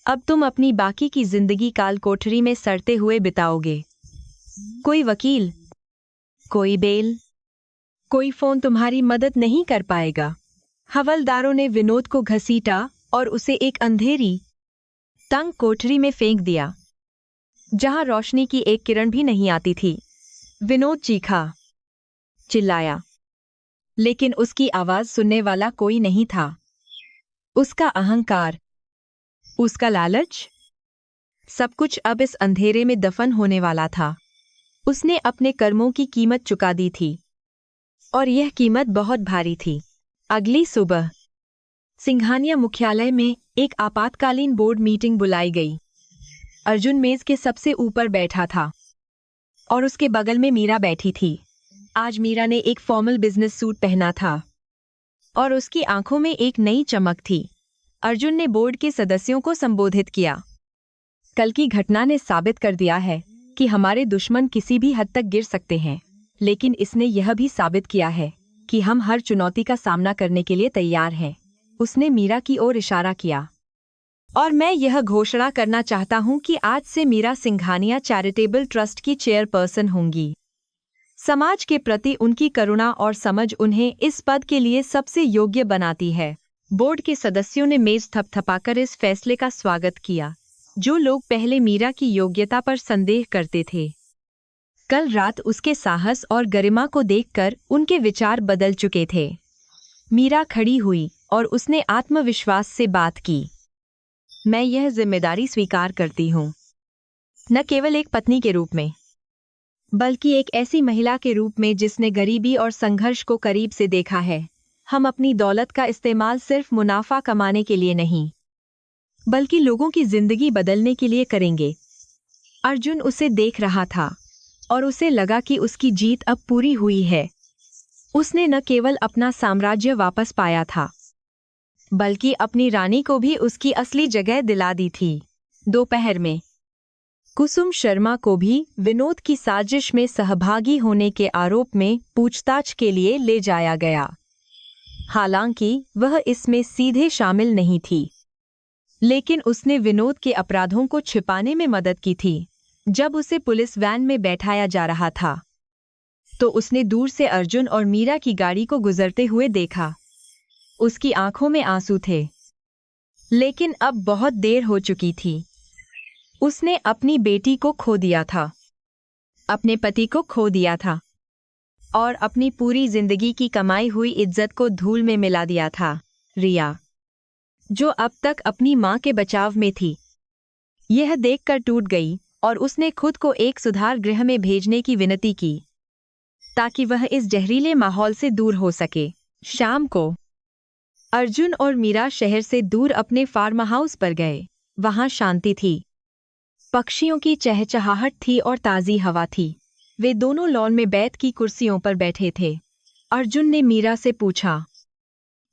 अब तुम अपनी बाकी की जिंदगी काल कोठरी में सड़ते हुए बिताओगे। कोई वकील, कोई बेल, कोई फोन तुम्हारी मदद नहीं कर पाएगा। हवलदारों ने विनोद को घसीटा और उसे एक अंधेरी, तंग कोठरी में फेंक दिया, जहां रोशनी की एक किरण भी नहीं आती थी। विनोद चीखा, चिल्लाया, लेकिन उसकी आवाज सुनने वाला कोई नहीं था। उसका अहंकार, उसका लालच, सब कुछ अब इस अंधेरे में दफन होने वाला था। उसने अपने कर्मों की कीमत चुका दी थी और यह कीमत बहुत भारी थी। अगली सुबह सिंघानिया मुख्यालय में एक आपातकालीन बोर्ड मीटिंग बुलाई गई। अर्जुन मेज के सबसे ऊपर बैठा था और उसके बगल में मीरा बैठी थी। आज मीरा ने एक फॉर्मल बिजनेस सूट पहना था और उसकी आंखों में एक नई चमक थी। अर्जुन ने बोर्ड के सदस्यों को संबोधित किया। कल की घटना ने साबित कर दिया है कि हमारे दुश्मन किसी भी हद तक गिर सकते हैं, लेकिन इसने यह भी साबित किया है कि हम हर चुनौती का सामना करने के लिए तैयार हैं। उसने मीरा की ओर इशारा किया। और मैं यह घोषणा करना चाहता हूं कि आज से मीरा सिंघानिया चैरिटेबल ट्रस्ट की चेयरपर्सन होंगी। समाज के प्रति उनकी करुणा और समझ उन्हें इस पद के लिए सबसे योग्य बनाती है। बोर्ड के सदस्यों ने मेज थपथपाकर इस फैसले का स्वागत किया। जो लोग पहले मीरा की योग्यता पर संदेह करते थे, कल रात उसके साहस और गरिमा को देखकर उनके विचार बदल चुके थे। मीरा खड़ी हुई और उसने आत्मविश्वास से बात की। मैं यह जिम्मेदारी स्वीकार करती हूँ, न केवल एक पत्नी के रूप में, बल्कि एक ऐसी महिला के रूप में जिसने गरीबी और संघर्ष को करीब से देखा है। हम अपनी दौलत का इस्तेमाल सिर्फ मुनाफा कमाने के लिए नहीं, बल्कि लोगों की जिंदगी बदलने के लिए करेंगे। अर्जुन उसे देख रहा था और उसे लगा कि उसकी जीत अब पूरी हुई है। उसने न केवल अपना साम्राज्य वापस पाया था, बल्कि अपनी रानी को भी उसकी असली जगह दिला दी थी। दोपहर में कुसुम शर्मा को भी विनोद की साजिश में सहभागी होने के आरोप में पूछताछ के लिए ले जाया गया। हालांकि वह इसमें सीधे शामिल नहीं थी, लेकिन उसने विनोद के अपराधों को छिपाने में मदद की थी। जब उसे पुलिस वैन में बैठाया जा रहा था, तो उसने दूर से अर्जुन और मीरा की गाड़ी को गुजरते हुए देखा। उसकी आंखों में आंसू थे, लेकिन अब बहुत देर हो चुकी थी। उसने अपनी बेटी को खो दिया था, अपने पति को खो दिया था और अपनी पूरी जिंदगी की कमाई हुई इज्जत को धूल में मिला दिया था। रिया, जो अब तक अपनी मां के बचाव में थी, यह देखकर टूट गई और उसने खुद को एक सुधार गृह में भेजने की विनती की, ताकि वह इस जहरीले माहौल से दूर हो सके। शाम को अर्जुन और मीरा शहर से दूर अपने फार्म हाउस पर गए। वहां शांति थी। पक्षियों की चहचहाहट थी और ताज़ी हवा थी। वे दोनों लॉन में बैठ की कुर्सियों पर बैठे थे। अर्जुन ने मीरा से पूछा,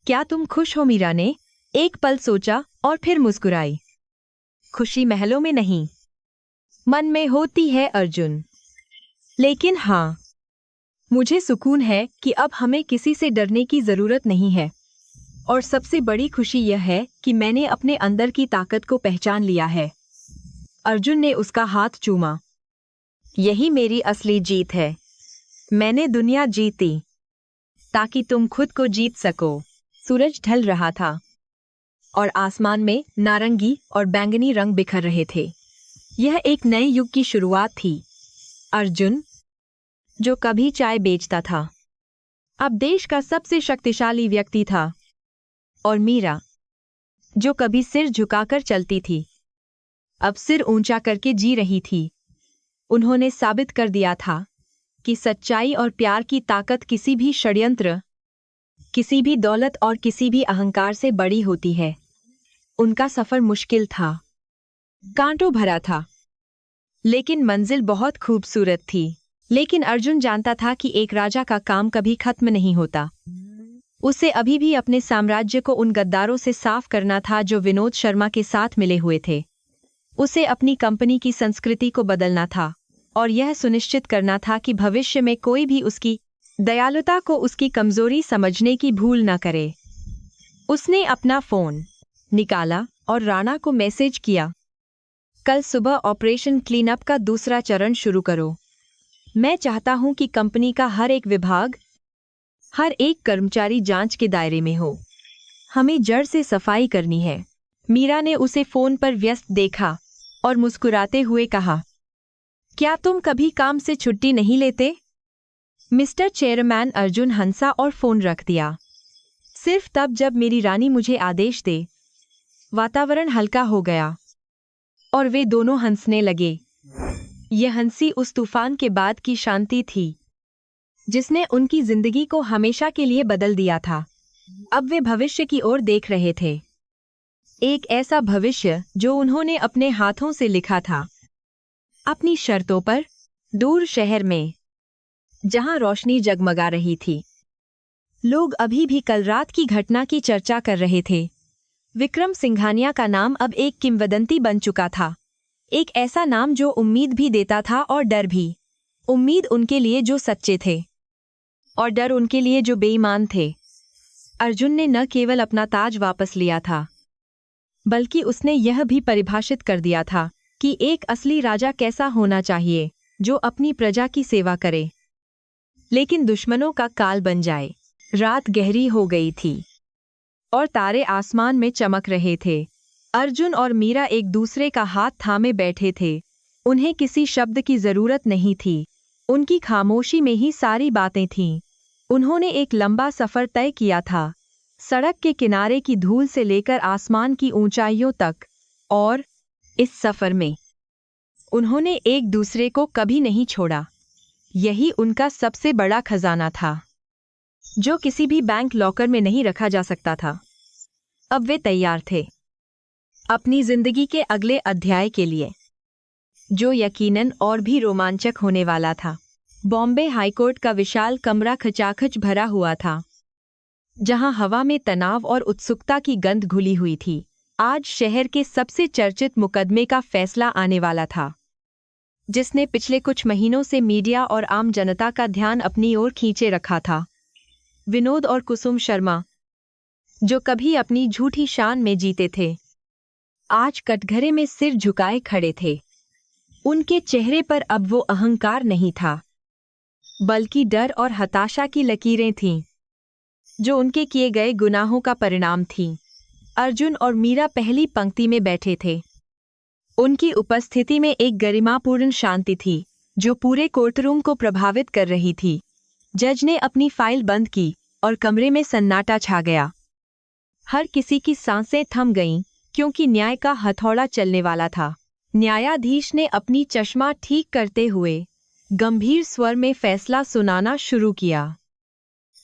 क्या तुम खुश हो? मीरा ने एक पल सोचा और फिर मुस्कुराई। खुशी महलों में नहीं, मन में होती है अर्जुन। लेकिन हाँ, मुझे सुकून है कि अब हमें किसी से डरने की जरूरत नहीं है। और सबसे बड़ी खुशी यह है कि मैंने अपने अंदर की ताकत को पहचान लिया है। अर्जुन ने उसका हाथ चूमा। यही मेरी असली जीत है। मैंने दुनिया जीती ताकि तुम खुद को जीत सको। सूरज ढल रहा था और आसमान में नारंगी और बैंगनी रंग बिखर रहे थे। यह एक नए युग की शुरुआत थी। अर्जुन, जो कभी चाय बेचता था, अब देश का सबसे शक्तिशाली व्यक्ति था। और मीरा, जो कभी सिर झुकाकर चलती थी, अब सिर ऊंचा करके जी रही थी। उन्होंने साबित कर दिया था कि सच्चाई और प्यार की ताकत किसी भी षड्यंत्र, किसी भी दौलत और किसी भी अहंकार से बड़ी होती है। उनका सफर मुश्किल था, कांटों भरा था, लेकिन मंजिल बहुत खूबसूरत थी। लेकिन अर्जुन जानता था कि एक राजा का काम कभी खत्म नहीं होता। उसे अभी भी अपने साम्राज्य को उन गद्दारों से साफ करना था जो विनोद शर्मा के साथ मिले हुए थे। उसे अपनी कंपनी की संस्कृति को बदलना था और यह सुनिश्चित करना था कि भविष्य में कोई भी उसकी दयालुता को उसकी कमजोरी समझने की भूल न करे। उसने अपना फोन निकाला और राणा को मैसेज किया, कल सुबह ऑपरेशन क्लीनअप का दूसरा चरण शुरू करो। मैं चाहता हूं कि कंपनी का हर एक विभाग, हर एक कर्मचारी जांच के दायरे में हो। हमें जड़ से सफाई करनी है। मीरा ने उसे फोन पर व्यस्त देखा और मुस्कुराते हुए कहा, क्या तुम कभी काम से छुट्टी नहीं लेते? मिस्टर चेयरमैन, अर्जुन हंसा और फोन रख दिया। सिर्फ तब जब मेरी रानी मुझे आदेश दे। वातावरण हल्का हो गया और वे दोनों हंसने लगे। यह हंसी उस तूफान के बाद की शांति थी जिसने उनकी जिंदगी को हमेशा के लिए बदल दिया था। अब वे भविष्य की ओर देख रहे थे, एक ऐसा भविष्य जो उन्होंने अपने हाथों से लिखा था, अपनी शर्तों पर, दूर शहर में जहां रोशनी जगमगा रही थी। लोग अभी भी कल रात की घटना की चर्चा कर रहे थे। विक्रम सिंघानिया का नाम अब एक किंवदंती बन चुका था, एक ऐसा नाम जो उम्मीद भी देता था और डर भी। उम्मीद उनके लिए जो सच्चे थे और डर उनके लिए जो बेईमान थे। अर्जुन ने न केवल अपना ताज वापस लिया था, बल्कि उसने यह भी परिभाषित कर दिया था कि एक असली राजा कैसा होना चाहिए, जो अपनी प्रजा की सेवा करे, लेकिन दुश्मनों का काल बन जाए। रात गहरी हो गई थी और तारे आसमान में चमक रहे थे। अर्जुन और मीरा एक दूसरे का हाथ थामे बैठे थे। उन्हें किसी शब्द की जरूरत नहीं थी, उनकी खामोशी में ही सारी बातें थीं। उन्होंने एक लंबा सफर तय किया था, सड़क के किनारे की धूल से लेकर आसमान की ऊंचाइयों तक, और इस सफर में उन्होंने एक दूसरे को कभी नहीं छोड़ा। यही उनका सबसे बड़ा खजाना था, जो किसी भी बैंक लॉकर में नहीं रखा जा सकता था। अब वे तैयार थे अपनी जिंदगी के अगले अध्याय के लिए, जो यकीनन और भी रोमांचक होने वाला था। बॉम्बे हाईकोर्ट का विशाल कमरा खचाखच भरा हुआ था, जहां हवा में तनाव और उत्सुकता की गंध घुली हुई थी। आज शहर के सबसे चर्चित मुकदमे का फैसला आने वाला था, जिसने पिछले कुछ महीनों से मीडिया और आम जनता का ध्यान अपनी ओर खींचे रखा था। विनोद और कुसुम शर्मा, जो कभी अपनी झूठी शान में जीते थे, आज कटघरे में सिर झुकाए खड़े थे। उनके चेहरे पर अब वो अहंकार नहीं था, बल्कि डर और हताशा की लकीरें थीं, जो उनके किए गए गुनाहों का परिणाम थीं। अर्जुन और मीरा पहली पंक्ति में बैठे थे। उनकी उपस्थिति में एक गरिमापूर्ण शांति थी, जो पूरे कोर्टरूम को प्रभावित कर रही थी। जज ने अपनी फाइल बंद की और कमरे में सन्नाटा छा गया। हर किसी की सांसें थम गईं, क्योंकि न्याय का हथौड़ा चलने वाला था। न्यायाधीश ने अपनी चश्मा ठीक करते हुए गंभीर स्वर में फैसला सुनाना शुरू किया।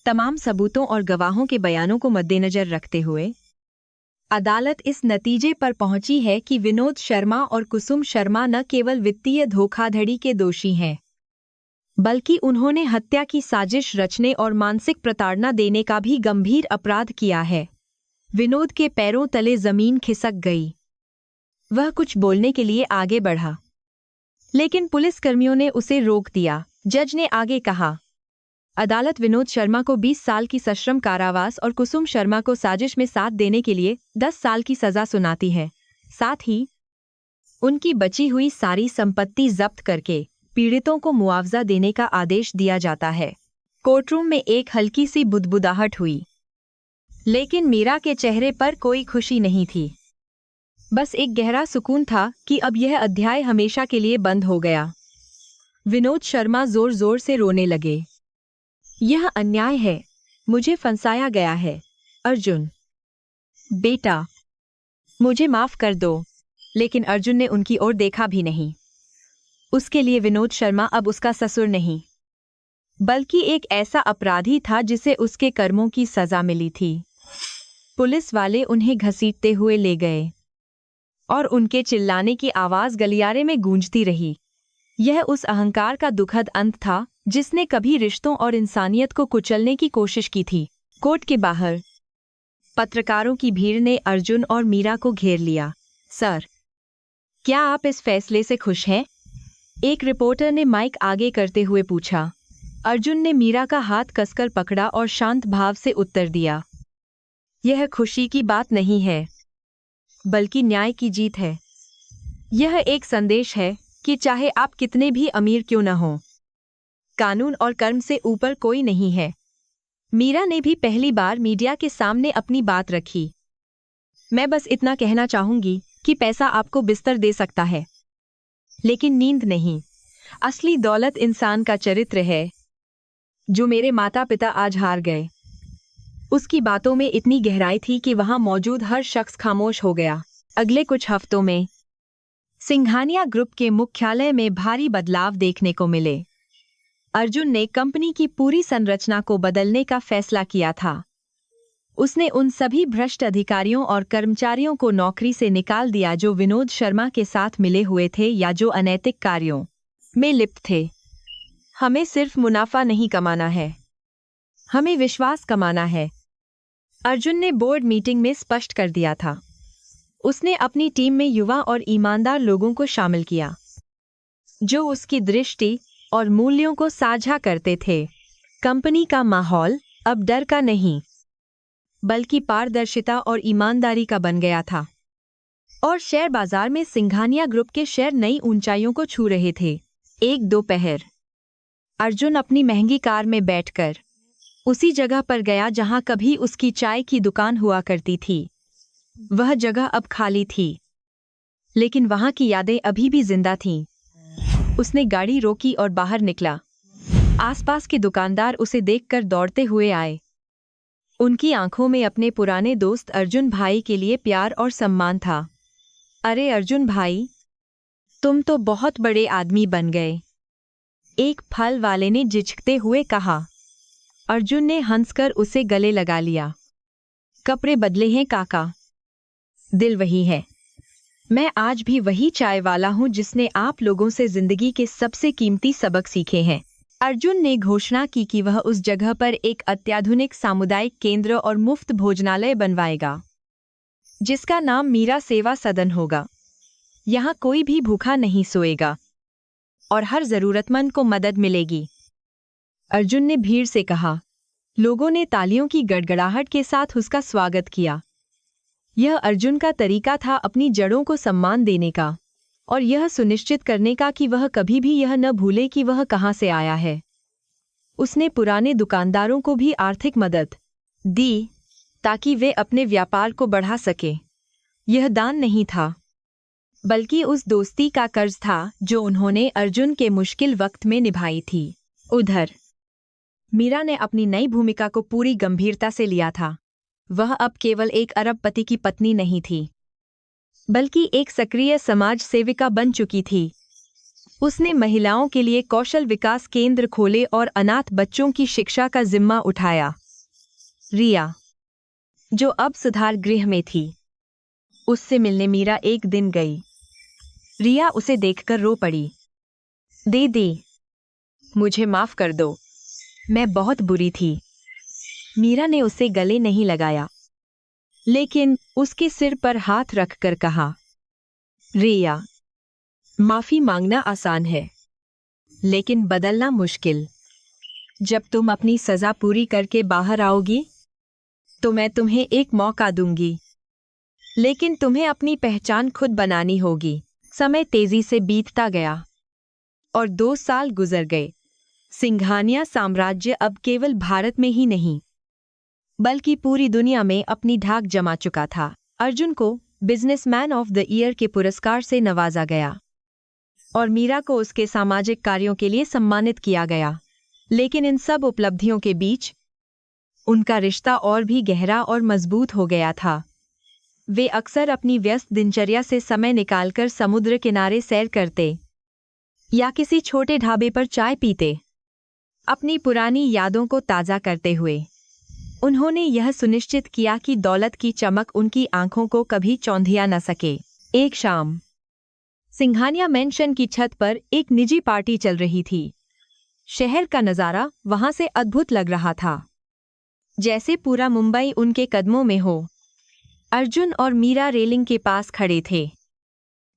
तमाम सबूतों और गवाहों के बयानों को मद्देनजर रखते हुए अदालत इस नतीजे पर पहुंची है कि विनोद शर्मा और कुसुम शर्मा न केवल वित्तीय धोखाधड़ी के दोषी हैं, बल्कि उन्होंने हत्या की साजिश रचने और मानसिक प्रताड़ना देने का भी गंभीर अपराध किया है। विनोद के पैरों तले जमीन खिसक गई। वह कुछ बोलने के लिए आगे बढ़ा, लेकिन पुलिसकर्मियों ने उसे रोक दिया। जज ने आगे कहा, अदालत विनोद शर्मा को 20 साल की सश्रम कारावास और कुसुम शर्मा को साजिश में साथ देने के लिए 10 साल की सजा सुनाती है। साथ ही उनकी बची हुई सारी संपत्ति जब्त करके पीड़ितों को मुआवजा देने का आदेश दिया जाता है। कोर्टरूम में एक हल्की सी बुदबुदाहट हुई, लेकिन मीरा के चेहरे पर कोई खुशी नहीं थी। बस एक गहरा सुकून था कि अब यह अध्याय हमेशा के लिए बंद हो गया। विनोद शर्मा जोर जोर से रोने लगे। यह अन्याय है, मुझे फंसाया गया है। अर्जुन, बेटा, मुझे माफ कर दो। लेकिन अर्जुन ने उनकी ओर देखा भी नहीं। उसके लिए विनोद शर्मा अब उसका ससुर नहीं, बल्कि एक ऐसा अपराधी था जिसे उसके कर्मों की सजा मिली थी। पुलिस वाले उन्हें घसीटते हुए ले गए और उनके चिल्लाने की आवाज गलियारे में गूंजती रही। यह उस अहंकार का दुखद अंत था जिसने कभी रिश्तों और इंसानियत को कुचलने की कोशिश की थी। कोर्ट के बाहर पत्रकारों की भीड़ ने अर्जुन और मीरा को घेर लिया। सर, क्या आप इस फैसले से खुश हैं? एक रिपोर्टर ने माइक आगे करते हुए पूछा। अर्जुन ने मीरा का हाथ कसकर पकड़ा और शांत भाव से उत्तर दिया, यह खुशी की बात नहीं है, बल्कि न्याय की जीत है। यह एक संदेश है कि चाहे आप कितने भी अमीर क्यों न हो, कानून और कर्म से ऊपर कोई नहीं है। मीरा ने भी पहली बार मीडिया के सामने अपनी बात रखी। मैं बस इतना कहना चाहूंगी कि पैसा आपको बिस्तर दे सकता है, लेकिन नींद नहीं। असली दौलत इंसान का चरित्र है। जो मेरे माता पिता आज हार गए। उसकी बातों में इतनी गहराई थी कि वहां मौजूद हर शख्स खामोश हो गया। अगले कुछ हफ्तों में सिंघानिया ग्रुप के मुख्यालय में भारी बदलाव देखने को मिले। अर्जुन ने कंपनी की पूरी संरचना को बदलने का फैसला किया था। उसने उन सभी भ्रष्ट अधिकारियों और कर्मचारियों को नौकरी से निकाल दिया जो विनोद शर्मा के साथ मिले हुए थे या जो अनैतिक कार्यों में लिप्त थे। हमें सिर्फ मुनाफा नहीं कमाना है, हमें विश्वास कमाना है, अर्जुन ने बोर्ड मीटिंग में स्पष्ट कर दिया था। उसने अपनी टीम में युवा और ईमानदार लोगों को शामिल किया, जो उसकी दृष्टि और मूल्यों को साझा करते थे। कंपनी का माहौल अब डर का नहीं, बल्कि पारदर्शिता और ईमानदारी का बन गया था। और शेयर बाजार में सिंघानिया ग्रुप के शेयर नई ऊंचाइयों को छू रहे थे। एक दोपहर अर्जुन अपनी महंगी कार में बैठकर उसी जगह पर गया जहां कभी उसकी चाय की दुकान हुआ करती थी। वह जगह अब खाली थी, लेकिन वहां की यादें अभी भी जिंदा थीं। उसने गाड़ी रोकी और बाहर निकला। आसपास के दुकानदार उसे देखकर दौड़ते हुए आए। उनकी आंखों में अपने पुराने दोस्त अर्जुन भाई के लिए प्यार और सम्मान था। अरे अर्जुन भाई, तुम तो बहुत बड़े आदमी बन गए, एक फल वाले ने झिझकते हुए कहा। अर्जुन ने हंसकर उसे गले लगा लिया। कपड़े बदले हैं काका, दिल वही है। मैं आज भी वही चाय वाला हूं जिसने आप लोगों से जिंदगी के सबसे कीमती सबक सीखे हैं। अर्जुन ने घोषणा की कि वह उस जगह पर एक अत्याधुनिक सामुदायिक केंद्र और मुफ्त भोजनालय बनवाएगा, जिसका नाम मीरा सेवा सदन होगा। यहाँ कोई भी भूखा नहीं सोएगा और हर जरूरतमंद को मदद मिलेगी। अर्जुन ने भीड़ से कहा। लोगों ने तालियों की गड़गड़ाहट के साथ उसका स्वागत किया। यह अर्जुन का तरीका था अपनी जड़ों को सम्मान देने का और यह सुनिश्चित करने का कि वह कभी भी यह न भूले कि वह कहां से आया है। उसने पुराने दुकानदारों को भी आर्थिक मदद दी ताकि वे अपने व्यापार को बढ़ा सके। यह दान नहीं था, बल्कि उस दोस्ती का कर्ज था जो उन्होंने अर्जुन के मुश्किल वक्त में निभाई थी। उधर मीरा ने अपनी नई भूमिका को पूरी गंभीरता से लिया था। वह अब केवल एक अरबपति की पत्नी नहीं थी, बल्कि एक सक्रिय समाज सेविका बन चुकी थी। उसने महिलाओं के लिए कौशल विकास केंद्र खोले और अनाथ बच्चों की शिक्षा का जिम्मा उठाया। रिया, जो अब सुधार गृह में थी, उससे मिलने मीरा एक दिन गई। रिया उसे देखकर रो पड़ी। दीदी, मुझे माफ कर दो, मैं बहुत बुरी थी। मीरा ने उसे गले नहीं लगाया, लेकिन उसके सिर पर हाथ रखकर कहा, रिया, माफी मांगना आसान है, लेकिन बदलना मुश्किल। जब तुम अपनी सजा पूरी करके बाहर आओगी, तो मैं तुम्हें एक मौका दूंगी, लेकिन तुम्हें अपनी पहचान खुद बनानी होगी। समय तेजी से बीतता गया और 2 साल गुजर गए। सिंघानिया साम्राज्य अब केवल भारत में ही नहीं, बल्कि पूरी दुनिया में अपनी धाक जमा चुका था। अर्जुन को बिजनेसमैन ऑफ द ईयर के पुरस्कार से नवाजा गया और मीरा को उसके सामाजिक कार्यों के लिए सम्मानित किया गया। लेकिन इन सब उपलब्धियों के बीच उनका रिश्ता और भी गहरा और मजबूत हो गया था। वे अक्सर अपनी व्यस्त दिनचर्या से समय निकालकर समुद्र किनारे सैर करते या किसी छोटे ढाबे पर चाय पीते, अपनी पुरानी यादों को ताज़ा करते हुए। उन्होंने यह सुनिश्चित किया कि दौलत की चमक उनकी आंखों को कभी चौंधिया न सके। एक शाम सिंघानिया मेंशन की छत पर एक निजी पार्टी चल रही थी। शहर का नज़ारा वहां से अद्भुत लग रहा था, जैसे पूरा मुंबई उनके कदमों में हो। अर्जुन और मीरा रेलिंग के पास खड़े थे।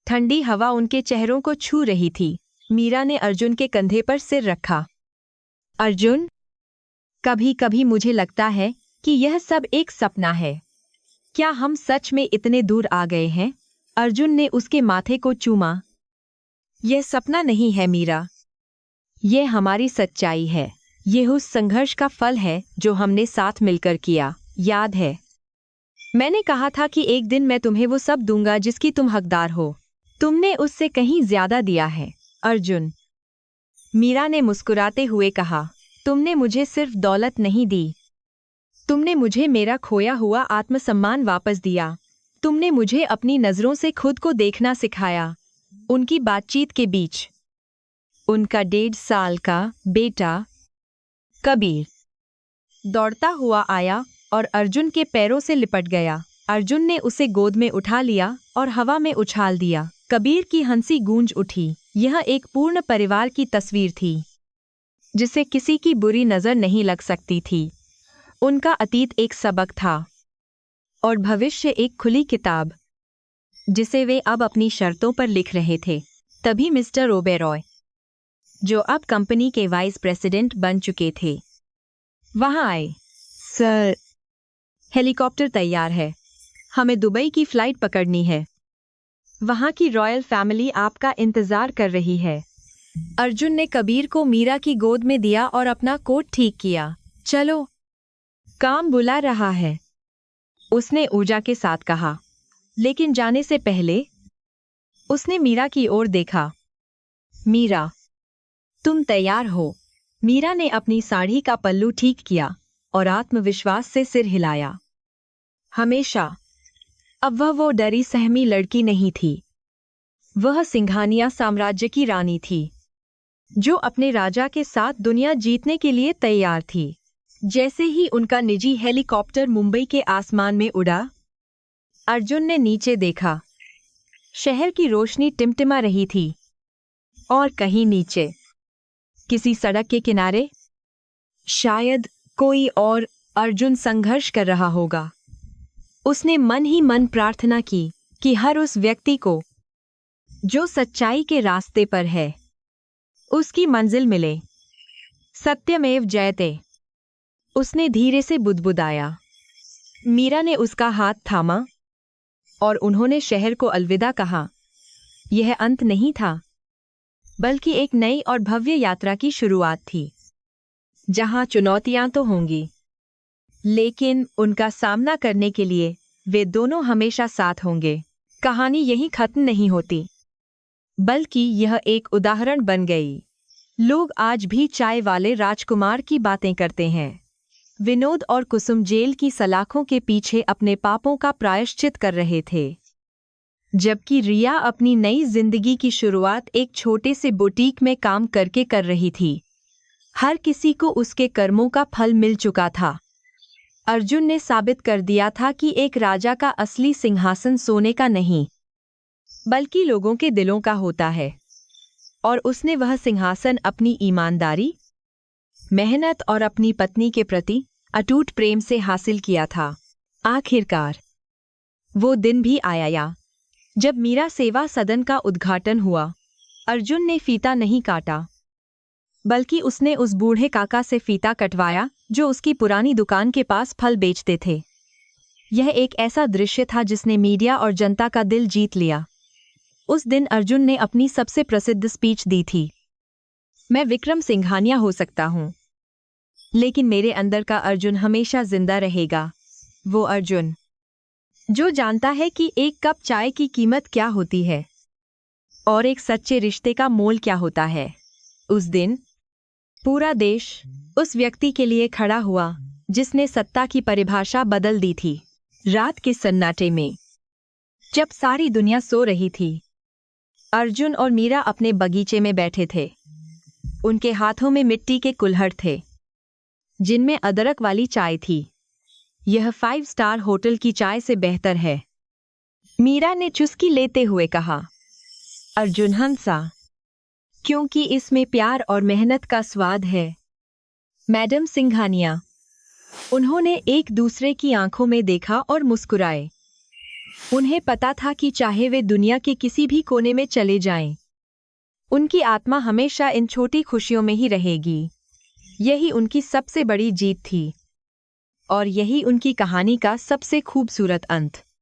ठंडी हवा उनके चेहरों को छू रही थी। मीरा ने अर्जुन के कंधे पर सिर रखा। अर्जुन, कभी कभी मुझे लगता है कि यह सब एक सपना है। क्या हम सच में इतने दूर आ गए हैं? अर्जुन ने उसके माथे को चूमा। यह सपना नहीं है मीरा, यह हमारी सच्चाई है। यह उस संघर्ष का फल है जो हमने साथ मिलकर किया। याद है, मैंने कहा था कि एक दिन मैं तुम्हें वो सब दूंगा जिसकी तुम हकदार हो। तुमने उससे कहीं ज्यादा दिया है अर्जुन। मीरा ने मुस्कुराते हुए कहा, तुमने मुझे सिर्फ दौलत नहीं दी, तुमने मुझे मेरा खोया हुआ आत्मसम्मान वापस दिया। तुमने मुझे अपनी नजरों से खुद को देखना सिखाया। उनकी बातचीत के बीच उनका 1.5 साल का बेटा कबीर दौड़ता हुआ आया और अर्जुन के पैरों से लिपट गया। अर्जुन ने उसे गोद में उठा लिया और हवा में उछाल दिया। कबीर की हंसी गूंज उठी। यह एक पूर्ण परिवार की तस्वीर थी, जिसे किसी की बुरी नजर नहीं लग सकती थी। उनका अतीत एक सबक था और भविष्य एक खुली किताब, जिसे वे अब अपनी शर्तों पर लिख रहे थे। तभी मिस्टर ओबेरॉय, जो अब कंपनी के वाइस प्रेसिडेंट बन चुके थे, वहां आए। सर, हेलीकॉप्टर तैयार है, हमें दुबई की फ्लाइट पकड़नी है। वहां की रॉयल फैमिली आपका इंतजार कर रही है। अर्जुन ने कबीर को मीरा की गोद में दिया और अपना कोट ठीक किया। चलो, काम बुला रहा है, उसने ऊर्जा के साथ कहा। लेकिन जाने से पहले उसने मीरा की ओर देखा। मीरा, तुम तैयार हो? मीरा ने अपनी साड़ी का पल्लू ठीक किया और आत्मविश्वास से सिर हिलाया। हमेशा। अब वह वो डरी सहमी लड़की नहीं थी। वह सिंघानिया साम्राज्य की रानी थी, जो अपने राजा के साथ दुनिया जीतने के लिए तैयार थी। जैसे ही उनका निजी हेलीकॉप्टर मुंबई के आसमान में उड़ा, अर्जुन ने नीचे देखा। शहर की रोशनी टिमटिमा रही थी और कहीं नीचे, किसी सड़क के किनारे, शायद कोई और अर्जुन संघर्ष कर रहा होगा। उसने मन ही मन प्रार्थना की कि हर उस व्यक्ति को जो सच्चाई के रास्ते पर है, उसकी मंजिल मिले। सत्यमेव जयते, उसने धीरे से बुदबुदाया। मीरा ने उसका हाथ थामा और उन्होंने शहर को अलविदा कहा। यह अंत नहीं था, बल्कि एक नई और भव्य यात्रा की शुरुआत थी, जहां चुनौतियां तो होंगी, लेकिन उनका सामना करने के लिए वे दोनों हमेशा साथ होंगे। कहानी यहीं खत्म नहीं होती, बल्कि यह एक उदाहरण बन गई। लोग आज भी चाय वाले राजकुमार की बातें करते हैं। विनोद और कुसुम जेल की सलाखों के पीछे अपने पापों का प्रायश्चित कर रहे थे, जबकि रिया अपनी नई जिंदगी की शुरुआत एक छोटे से बुटीक में काम करके कर रही थी। हर किसी को उसके कर्मों का फल मिल चुका था। अर्जुन ने साबित कर दिया था कि एक राजा का असली सिंहासन सोने का नहीं, बल्कि लोगों के दिलों का होता है। और उसने वह सिंहासन अपनी ईमानदारी, मेहनत और अपनी पत्नी के प्रति अटूट प्रेम से हासिल किया था। आखिरकार वो दिन भी आया जब मीरा सेवा सदन का उद्घाटन हुआ। अर्जुन ने फीता नहीं काटा, बल्कि उसने उस बूढ़े काका से फीता कटवाया जो उसकी पुरानी दुकान के पास फल बेचते थे। यह एक ऐसा दृश्य था जिसने मीडिया और जनता का दिल जीत लिया। उस दिन अर्जुन ने अपनी सबसे प्रसिद्ध स्पीच दी थी, मैं विक्रम सिंघानिया हो सकता हूं, लेकिन मेरे अंदर का अर्जुन हमेशा जिंदा रहेगा। वो अर्जुन जो जानता है कि एक कप चाय की कीमत क्या होती है और एक सच्चे रिश्ते का मोल क्या होता है। उस दिन पूरा देश उस व्यक्ति के लिए खड़ा हुआ जिसने सत्ता की परिभाषा बदल दी थी। रात के सन्नाटे में, जब सारी दुनिया सो रही थी, अर्जुन और मीरा अपने बगीचे में बैठे थे। उनके हाथों में मिट्टी के कुल्हड़ थे, जिनमें अदरक वाली चाय थी। यह 5 स्टार होटल की चाय से बेहतर है, मीरा ने चुस्की लेते हुए कहा। अर्जुन हंसा, क्योंकि इसमें प्यार और मेहनत का स्वाद है, मैडम सिंघानिया। उन्होंने एक दूसरे की आंखों में देखा और मुस्कुराए। उन्हें पता था कि चाहे वे दुनिया के किसी भी कोने में चले जाएं, उनकी आत्मा हमेशा इन छोटी खुशियों में ही रहेगी। यही उनकी सबसे बड़ी जीत थी और यही उनकी कहानी का सबसे खूबसूरत अंत।